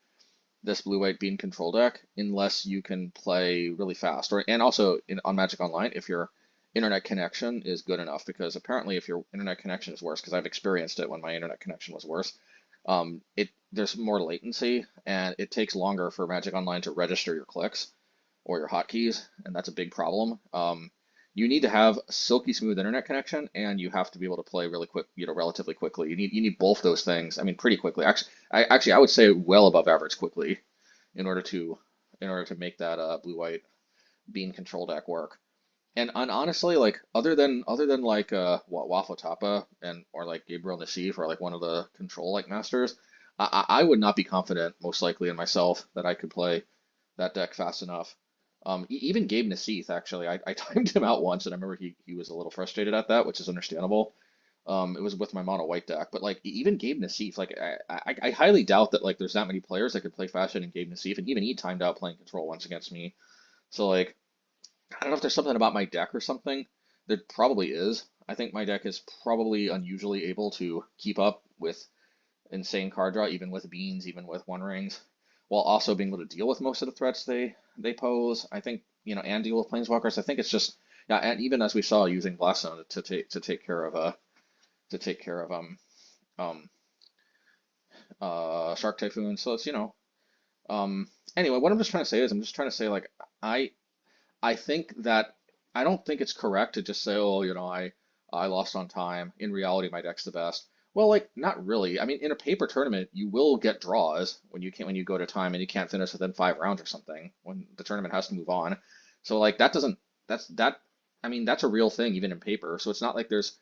this blue-white bean control deck unless you can play really fast, and also on Magic Online if your internet connection is good enough. Because apparently, if your internet connection is worse, because I've experienced it when my internet connection was worse, there's more latency and it takes longer for Magic Online to register your clicks or your hotkeys, and that's a big problem. You need to have a silky smooth internet connection, and you have to be able to play really quick, relatively quickly. You need both those things. I mean, pretty quickly. Actually, I would say well above average quickly, in order to make that blue-white bean control deck work. And honestly, like other than like Waffle Tapa or like Gabriel Nassif or like one of the control like masters, I would not be confident most likely in myself that I could play that deck fast enough. Even Gabe Nassif, actually, I timed him out once, and I remember he was a little frustrated at that, which is understandable. It was with my mono white deck, but like even Gabe Nassif, like I highly doubt that like there's that many players that could play faster than Gabe Nassif, and even he timed out playing control once against me. So like I don't know if there's something about my deck or something. There probably is. I think my deck is probably unusually able to keep up with insane card draw, even with beans, even with one rings, while also being able to deal with most of the threats they pose. I think, and deal with planeswalkers. I think it's just, yeah, and even as we saw, using Blast Zone to take care of um Shark Typhoon. So it's anyway, what I'm just trying to say is I'm just trying to say, like, I I think that I don't think it's correct to just say, oh, I lost on time. In reality, my deck's the best. Well, like, not really. I mean, in a paper tournament, you will get draws when you go to time and you can't finish within 5 rounds or something when the tournament has to move on. So like that doesn't that's that I mean, that's a real thing even in paper. So it's not like there's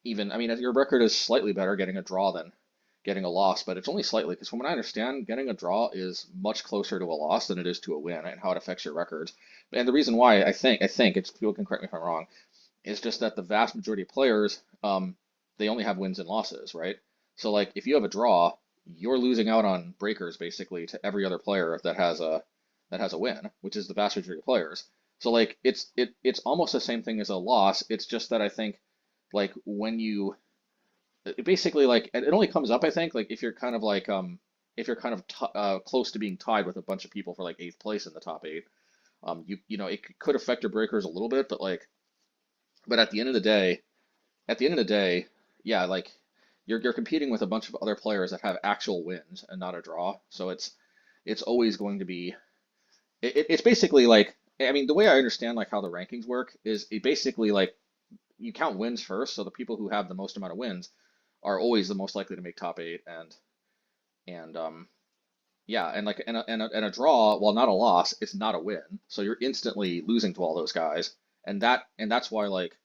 even, I mean, your record is slightly better getting a draw than getting a loss, but it's only slightly, because from what I understand, getting a draw is much closer to a loss than it is to a win, and how it affects your records. And the reason why I think it's, people can correct me if I'm wrong, is just that the vast majority of players, they only have wins and losses, right? So like if you have a draw, you're losing out on breakers basically to every other player that has a win, which is the vast majority of players. So like it's almost the same thing as a loss. It's just that I think, like, when you basically, like, it only comes up, I think, like if you're kind of like if you're kind of close to being tied with a bunch of people for like eighth place in the top eight. It could affect your breakers a little bit, but at the end of the day, yeah, like you're competing with a bunch of other players that have actual wins and not a draw. So it's always going to be, it's basically like, I mean, the way I understand like how the rankings work is it basically, like, you count wins first, so the people who have the most amount of wins are always the most likely to make top eight, and yeah, and like and a draw, while not a loss, it's not a win, so you're instantly losing to all those guys, and that's why, like,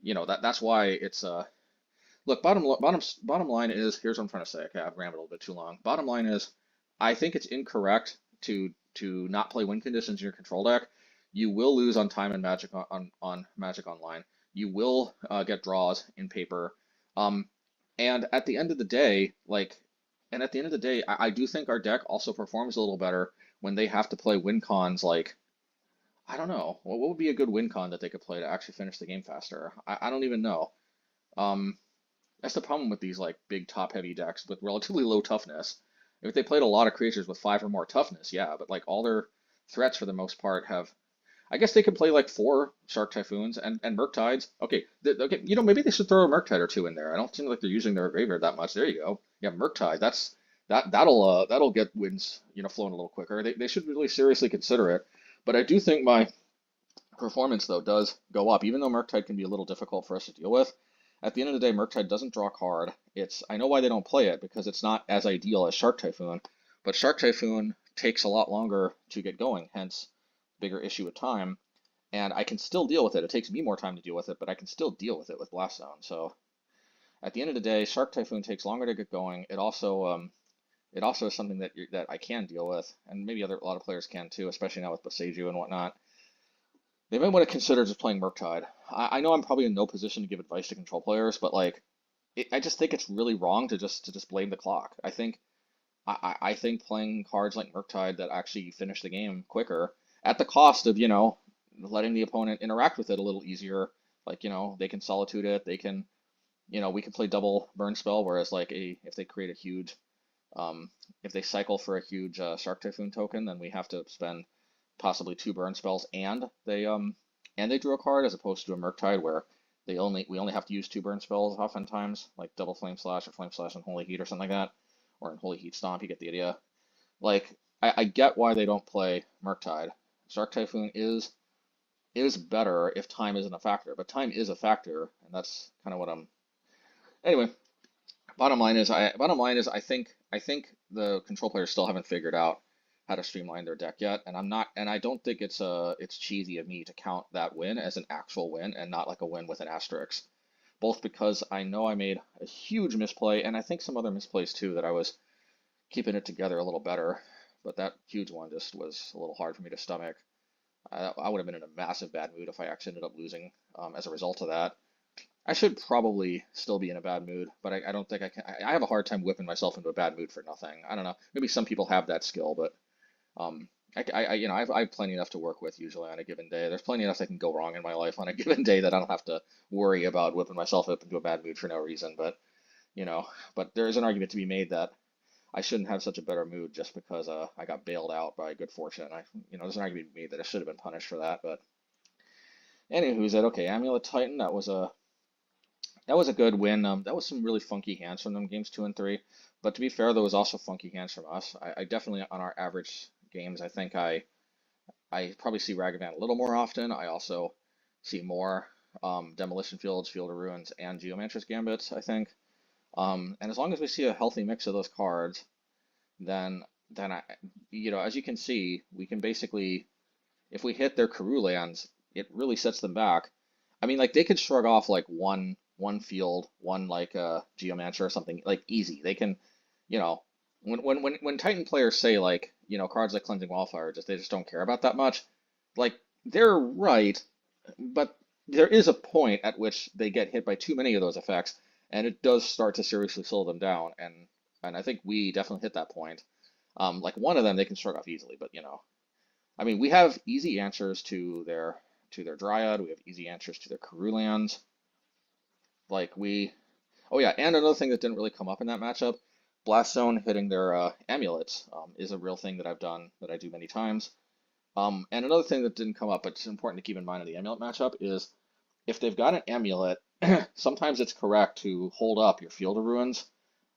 that's why it's look, bottom line is, here's what I'm trying to say. Okay, I've rambled a little bit too long. Bottom line is, I think it's incorrect to not play win conditions in your control deck. You will lose on time and Magic on Magic Online. You will get draws in paper. Um, and at the end of the day, I do think our deck also performs a little better when they have to play win cons. Like, I don't know, what would be a good win con that they could play to actually finish the game faster? I don't even know. Um, that's the problem with these, like, big top heavy decks with relatively low toughness. If they played a lot of creatures with 5 or more toughness, yeah, but like all their threats for the most part have, I guess they could play like 4 Shark Typhoons and Murktides. Okay, okay, maybe they should throw a Murktide or 2 in there. I don't seem like they're using their graveyard that much. There you go. Yeah, Murktide. That'll get wins, flowing a little quicker. They should really seriously consider it. But I do think my performance, though, does go up, even though Murktide can be a little difficult for us to deal with. At the end of the day, Murktide doesn't draw a card. I know why they don't play it, because it's not as ideal as Shark Typhoon, but Shark Typhoon takes a lot longer to get going, hence bigger issue with time, and I can still deal with it. It takes me more time to deal with it, but I can still deal with it with Blast Zone. So at the end of the day, Shark Typhoon takes longer to get going. It also is something that I can deal with, and maybe a lot of players can too, especially now with Boseiju and whatnot. They might want to consider just playing Murktide. I know I'm probably in no position to give advice to control players, but like, I just think it's really wrong to just blame the clock. I think playing cards like Murktide that actually finish the game quicker at the cost of, letting the opponent interact with it a little easier. Like, they can solitude it, we can play double burn spell, whereas like if they create a huge, if they cycle for a huge Shark Typhoon token, then we have to spend possibly 2 burn spells, and they drew a card, as opposed to a Murktide where we only have to use 2 burn spells oftentimes, like double Flame Slash or Flame Slash and Unholy Heat or something like that, or Unholy Heat Stomp. You get the idea. Like, I get why they don't play Murktide. Shark Typhoon is better if time isn't a factor, but time is a factor, and that's kind of what I'm. Anyway, bottom line is I think the control players still haven't figured out how to streamline their deck yet, and I don't think it's cheesy of me to count that win as an actual win and not like a win with an asterisk. Both because I know I made a huge misplay, and I think some other misplays too, that I was keeping it together a little better, but that huge one just was a little hard for me to stomach. I would have been in a massive bad mood if I actually ended up losing as a result of that. I should probably still be in a bad mood, but I don't think I can. I have a hard time whipping myself into a bad mood for nothing. I don't know. Maybe some people have that skill, but you know, I have plenty enough to work with usually on a given day. There's plenty enough that can go wrong in my life on a given day that I don't have to worry about whipping myself up into a bad mood for no reason. But you know, but there is an argument to be made that I shouldn't have such a better mood just because I got bailed out by good fortune. You know, there's an argument to be made that I should have been punished for that. But anywho's that okay? Amulet Titan, that was a good win. That was some really funky hands from them games 2 and 3. But to be fair, there was also funky hands from us. I definitely on our average games, I think I probably see Ragavan a little more often. I also see more Demolition Fields, Field of Ruins, and Geomancer's Gambits, I think. And as long as we see a healthy mix of those cards, then you know, as you can see, we can basically, if we hit their Karoo lands, it really sets them back. I mean, like they could shrug off like one field, one like Geomancer or something like easy. They can, you know, when Titan players say like, you know, cards like Cleansing Wildfire they just don't care about that much, like they're right, but there is a point at which they get hit by too many of those effects, and it does start to seriously slow them down. And I think we definitely hit that point. Like one of them they can shrug off easily, but you know, I mean, we have easy answers to their Dryad. We have easy answers to their Karoo lands. Like oh yeah, and another thing that didn't really come up in that matchup, Blast Zone hitting their amulets is a real thing that I've done, that I do many times. And another thing that didn't come up, but it's important to keep in mind in the amulet matchup, is if they've got an amulet, sometimes it's correct to hold up your Field of Ruins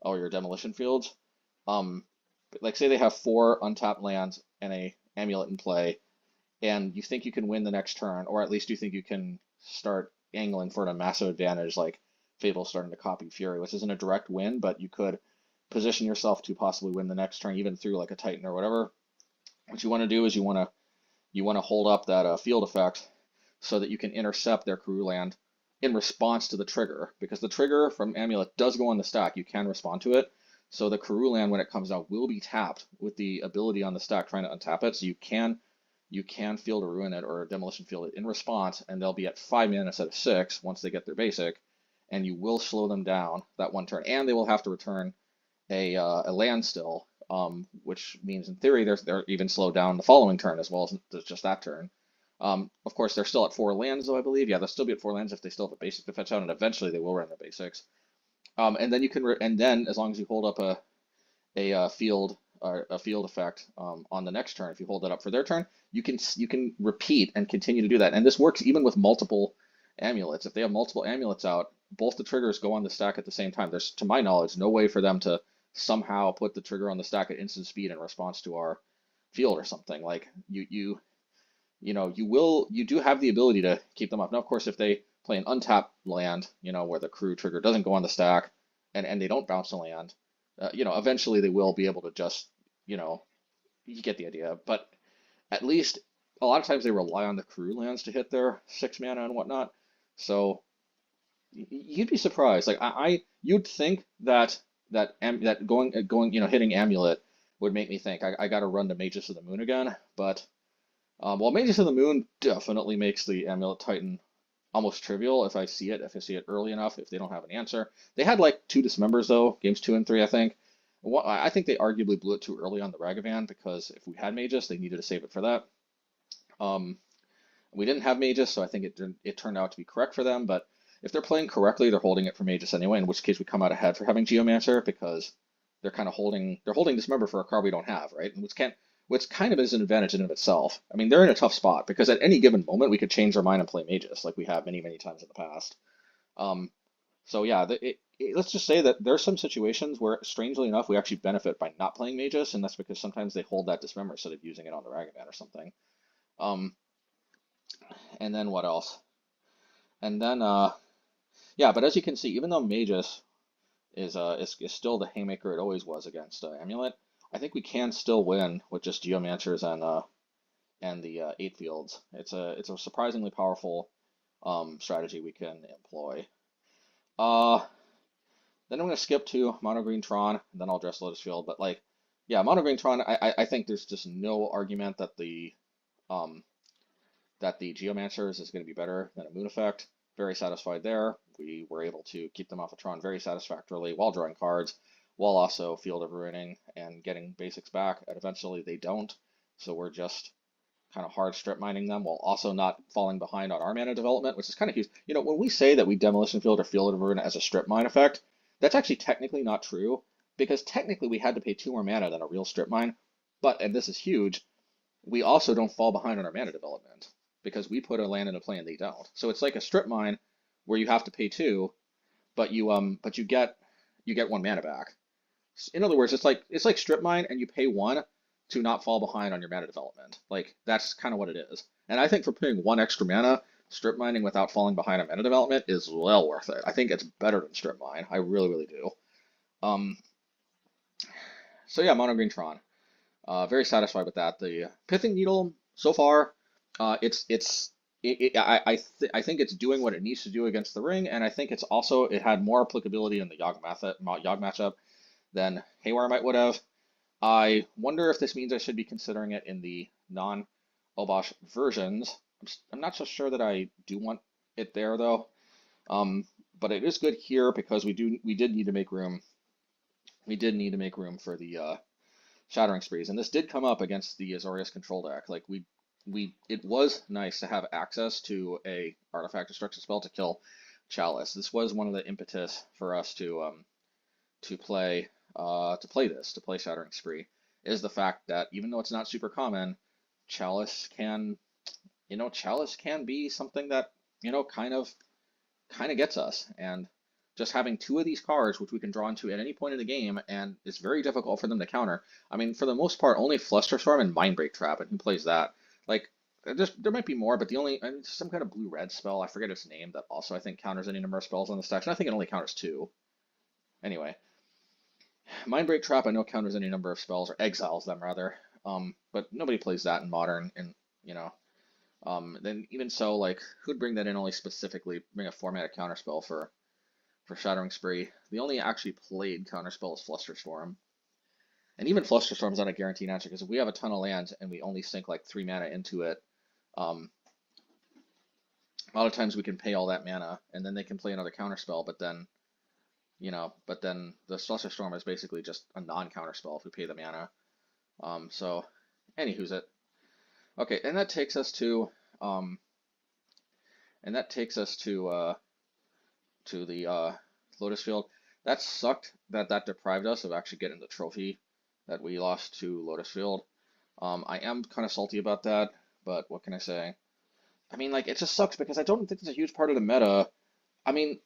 or your Demolition Fields. Like say they have 4 untapped lands and a amulet in play, and you think you can win the next turn, or at least you think you can start angling for a massive advantage, like Fable starting to copy Fury, which isn't a direct win, but you could position yourself to possibly win the next turn, even through like a Titan or whatever. What you want to do is you want to hold up that field effect so that you can intercept their Karoo land in response to the trigger, because the trigger from Amulet does go on the stack. You can respond to it. So the Karoo land, when it comes out, will be tapped with the ability on the stack trying to untap it. So you can Field or Ruin it or Demolition Field it in response, and they'll be at 5 mana instead of 6 once they get their basic, and you will slow them down that one turn, and they will have to return a land still, which means in theory they're even slowed down the following turn as well as just that turn. Of course, they're still at 4 lands, though, I believe. Yeah, they'll still be at 4 lands if they still have a basic to fetch out, and eventually they will run the basics. And then you can, and then as long as you hold up a field or a field effect on the next turn, if you hold that up for their turn, you can repeat and continue to do that. And this works even with multiple amulets. If they have multiple amulets out, both the triggers go on the stack at the same time. There's, to my knowledge, no way for them to somehow put the trigger on the stack at instant speed in response to our field or something. Like you know, you do have the ability to keep them up. Now, of course, if they play an untapped land, you know, where the Karoo trigger doesn't go on the stack and they don't bounce the land, you know, eventually they will be able to just, you know, you get the idea. But at least a lot of times they rely on the Karoo lands to hit their 6 mana and whatnot. So you'd be surprised. Like you'd think that going you know, hitting Amulet would make me think I got to run to Magus of the Moon again. But well, Magus of the Moon definitely makes the Amulet Titan almost trivial if I see it early enough, if they don't have an answer. They had like 2 Dismembers though, games 2 and 3, I think. I think they arguably blew it too early on the Ragavan, because if we had Magus, they needed to save it for that. We didn't have Magus, so I think it turned out to be correct for them. But if they're playing correctly, they're holding it for Magus anyway, in which case we come out ahead for having Geomancer, because they're kind of holding Dismember for a card we don't have, right? And which kind of is an advantage in and of itself. I mean, they're in a tough spot because at any given moment we could change our mind and play Magus, like we have many, many times in the past. So yeah, let's just say that there's some situations where, strangely enough, we actually benefit by not playing Magus, and that's because sometimes they hold that Dismember instead of using it on the Ragavan or something. And then what else? And then yeah, but as you can see, even though Magus is still the haymaker it always was against Amulet, I think we can still win with just Geomancers and the 8 fields. It's a surprisingly powerful strategy we can employ. Then I'm going to skip to Mono Green Tron, and then I'll address Lotus Field. But like, yeah, Mono Green Tron, I think there's just no argument that the Geomancers is going to be better than a Moon Effect. Very satisfied there. We were able to keep them off of Tron very satisfactorily while drawing cards, while also Field of Ruining and getting basics back. And eventually they don't. So we're just kind of hard strip mining them while also not falling behind on our mana development, which is kind of huge. You know, when we say that we Demolition Field or Field of Ruin as a strip mine effect, that's actually technically not true because technically we had to pay 2 more mana than a real strip mine. But, and this is huge, we also don't fall behind on our mana development because we put a land into play and they don't. So it's like a strip mine where you have to pay 2, but you get 1 mana back. In other words, it's like strip mine and you pay 1 to not fall behind on your mana development. Like that's kind of what it is. And I think for paying 1 extra mana, strip mining without falling behind on mana development is well worth it. I think it's better than strip mine. I really, really do. So yeah, mono green Tron. Very satisfied with that. The Pithing Needle so far, I think it's doing what it needs to do against the ring, and I think it had more applicability in the Yawgmoth matchup than Haywire might would have. I wonder if this means I should be considering it in the non-Obosh versions. I'm not so sure that I do want it there though. But it is good here because we did need to make room. We did need to make room for the Shattering Sprees, and this did come up against the Azorius control deck. Like it was nice to have access to a artifact destruction spell to kill Chalice. This was one of the impetus for us to play Shattering Spree, is the fact that even though it's not super common, Chalice can be something that, kind of gets us. And just having 2 of these cards, which we can draw into at any point in the game, and it's very difficult for them to counter. I mean, for the most part, only Flusterstorm and Mindbreak Trap, and who plays that? Like, there might be more, but some kind of blue-red spell, I forget its name, that also I think counters any number of spells on the stack, and I think it only counters 2. Anyway. Mindbreak Trap I know counters any number of spells, or exiles them rather, but nobody plays that in Modern, and then even so, like, who'd bring that in only specifically, bring a 4-mana counterspell for Shattering Spree? The only actually played counterspell is Flusterstorm, and even Flusterstorm's not a guaranteed answer, because if we have a ton of lands and we only sink like 3 mana into it, a lot of times we can pay all that mana, and then they can play another counterspell, but then the Flusterstorm is basically just a non-counterspell if we pay the mana. So, anywho's it. Okay, and that takes us to the Lotus Field. That sucked that deprived us of actually getting the trophy that we lost to Lotus Field. I am kind of salty about that, but what can I say? I mean, like, it just sucks because I don't think it's a huge part of the meta. I mean,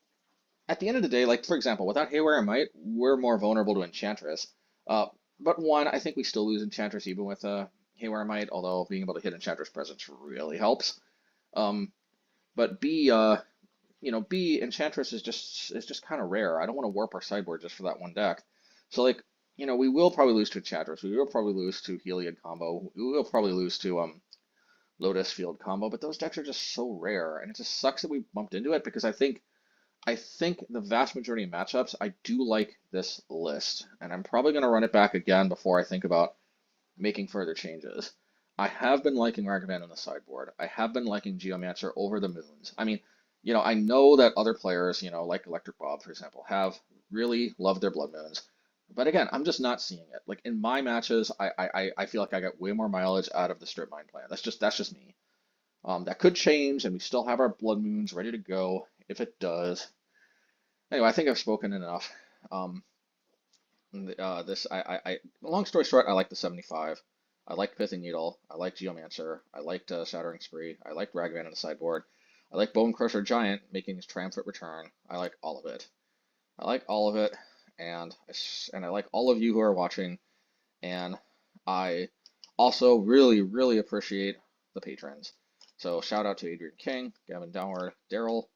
at the end of the day, like, for example, without Haywire and Might, we're more vulnerable to Enchantress. But 1, I think we still lose Enchantress even with Haywire and Might, although being able to hit Enchantress Presence really helps. But B, Enchantress is just kind of rare. I don't want to warp our sideboard just for that 1 deck. So, like, we will probably lose to Enchantress. We will probably lose to Heliod combo. We will probably lose to Lotus Field combo. But those decks are just so rare, and it just sucks that we bumped into it because I think the vast majority of matchups, I do like this list, and I'm probably going to run it back again before I think about making further changes. I have been liking Ragavan on the sideboard. I have been liking Geomancer over the moons. I mean, I know that other players, like Electric Bob, for example, have really loved their Blood Moons. But again, I'm just not seeing it. Like, in my matches, I feel like I get way more mileage out of the Strip Mine plan. That's just me. That could change, and we still have our Blood Moons ready to go if it does. Anyway, I think I've spoken enough. Long story short, I like the 75. I like Pithing Needle. I like Geomancer. I liked Shattering Spree. I liked Ragavan on the sideboard. I like Bonecrusher Giant making his triumphant return. I like all of it. And I like all of you who are watching. And I also really, really appreciate the patrons. So shout out to Adrian King, Gavin Downward, Daryl,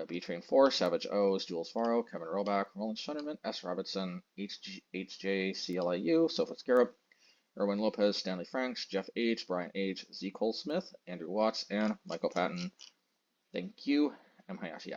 B-Train 4, Savage O's, Jules Faro, Kevin Roback, Roland Shunnerman, S. Robertson, HJ, CLIU, Sofa Scarab, Erwin Lopez, Stanley Franks, Jeff H., Brian H., Z. Cole Smith, Andrew Watts, and Michael Patton. Thank you. MHayashi.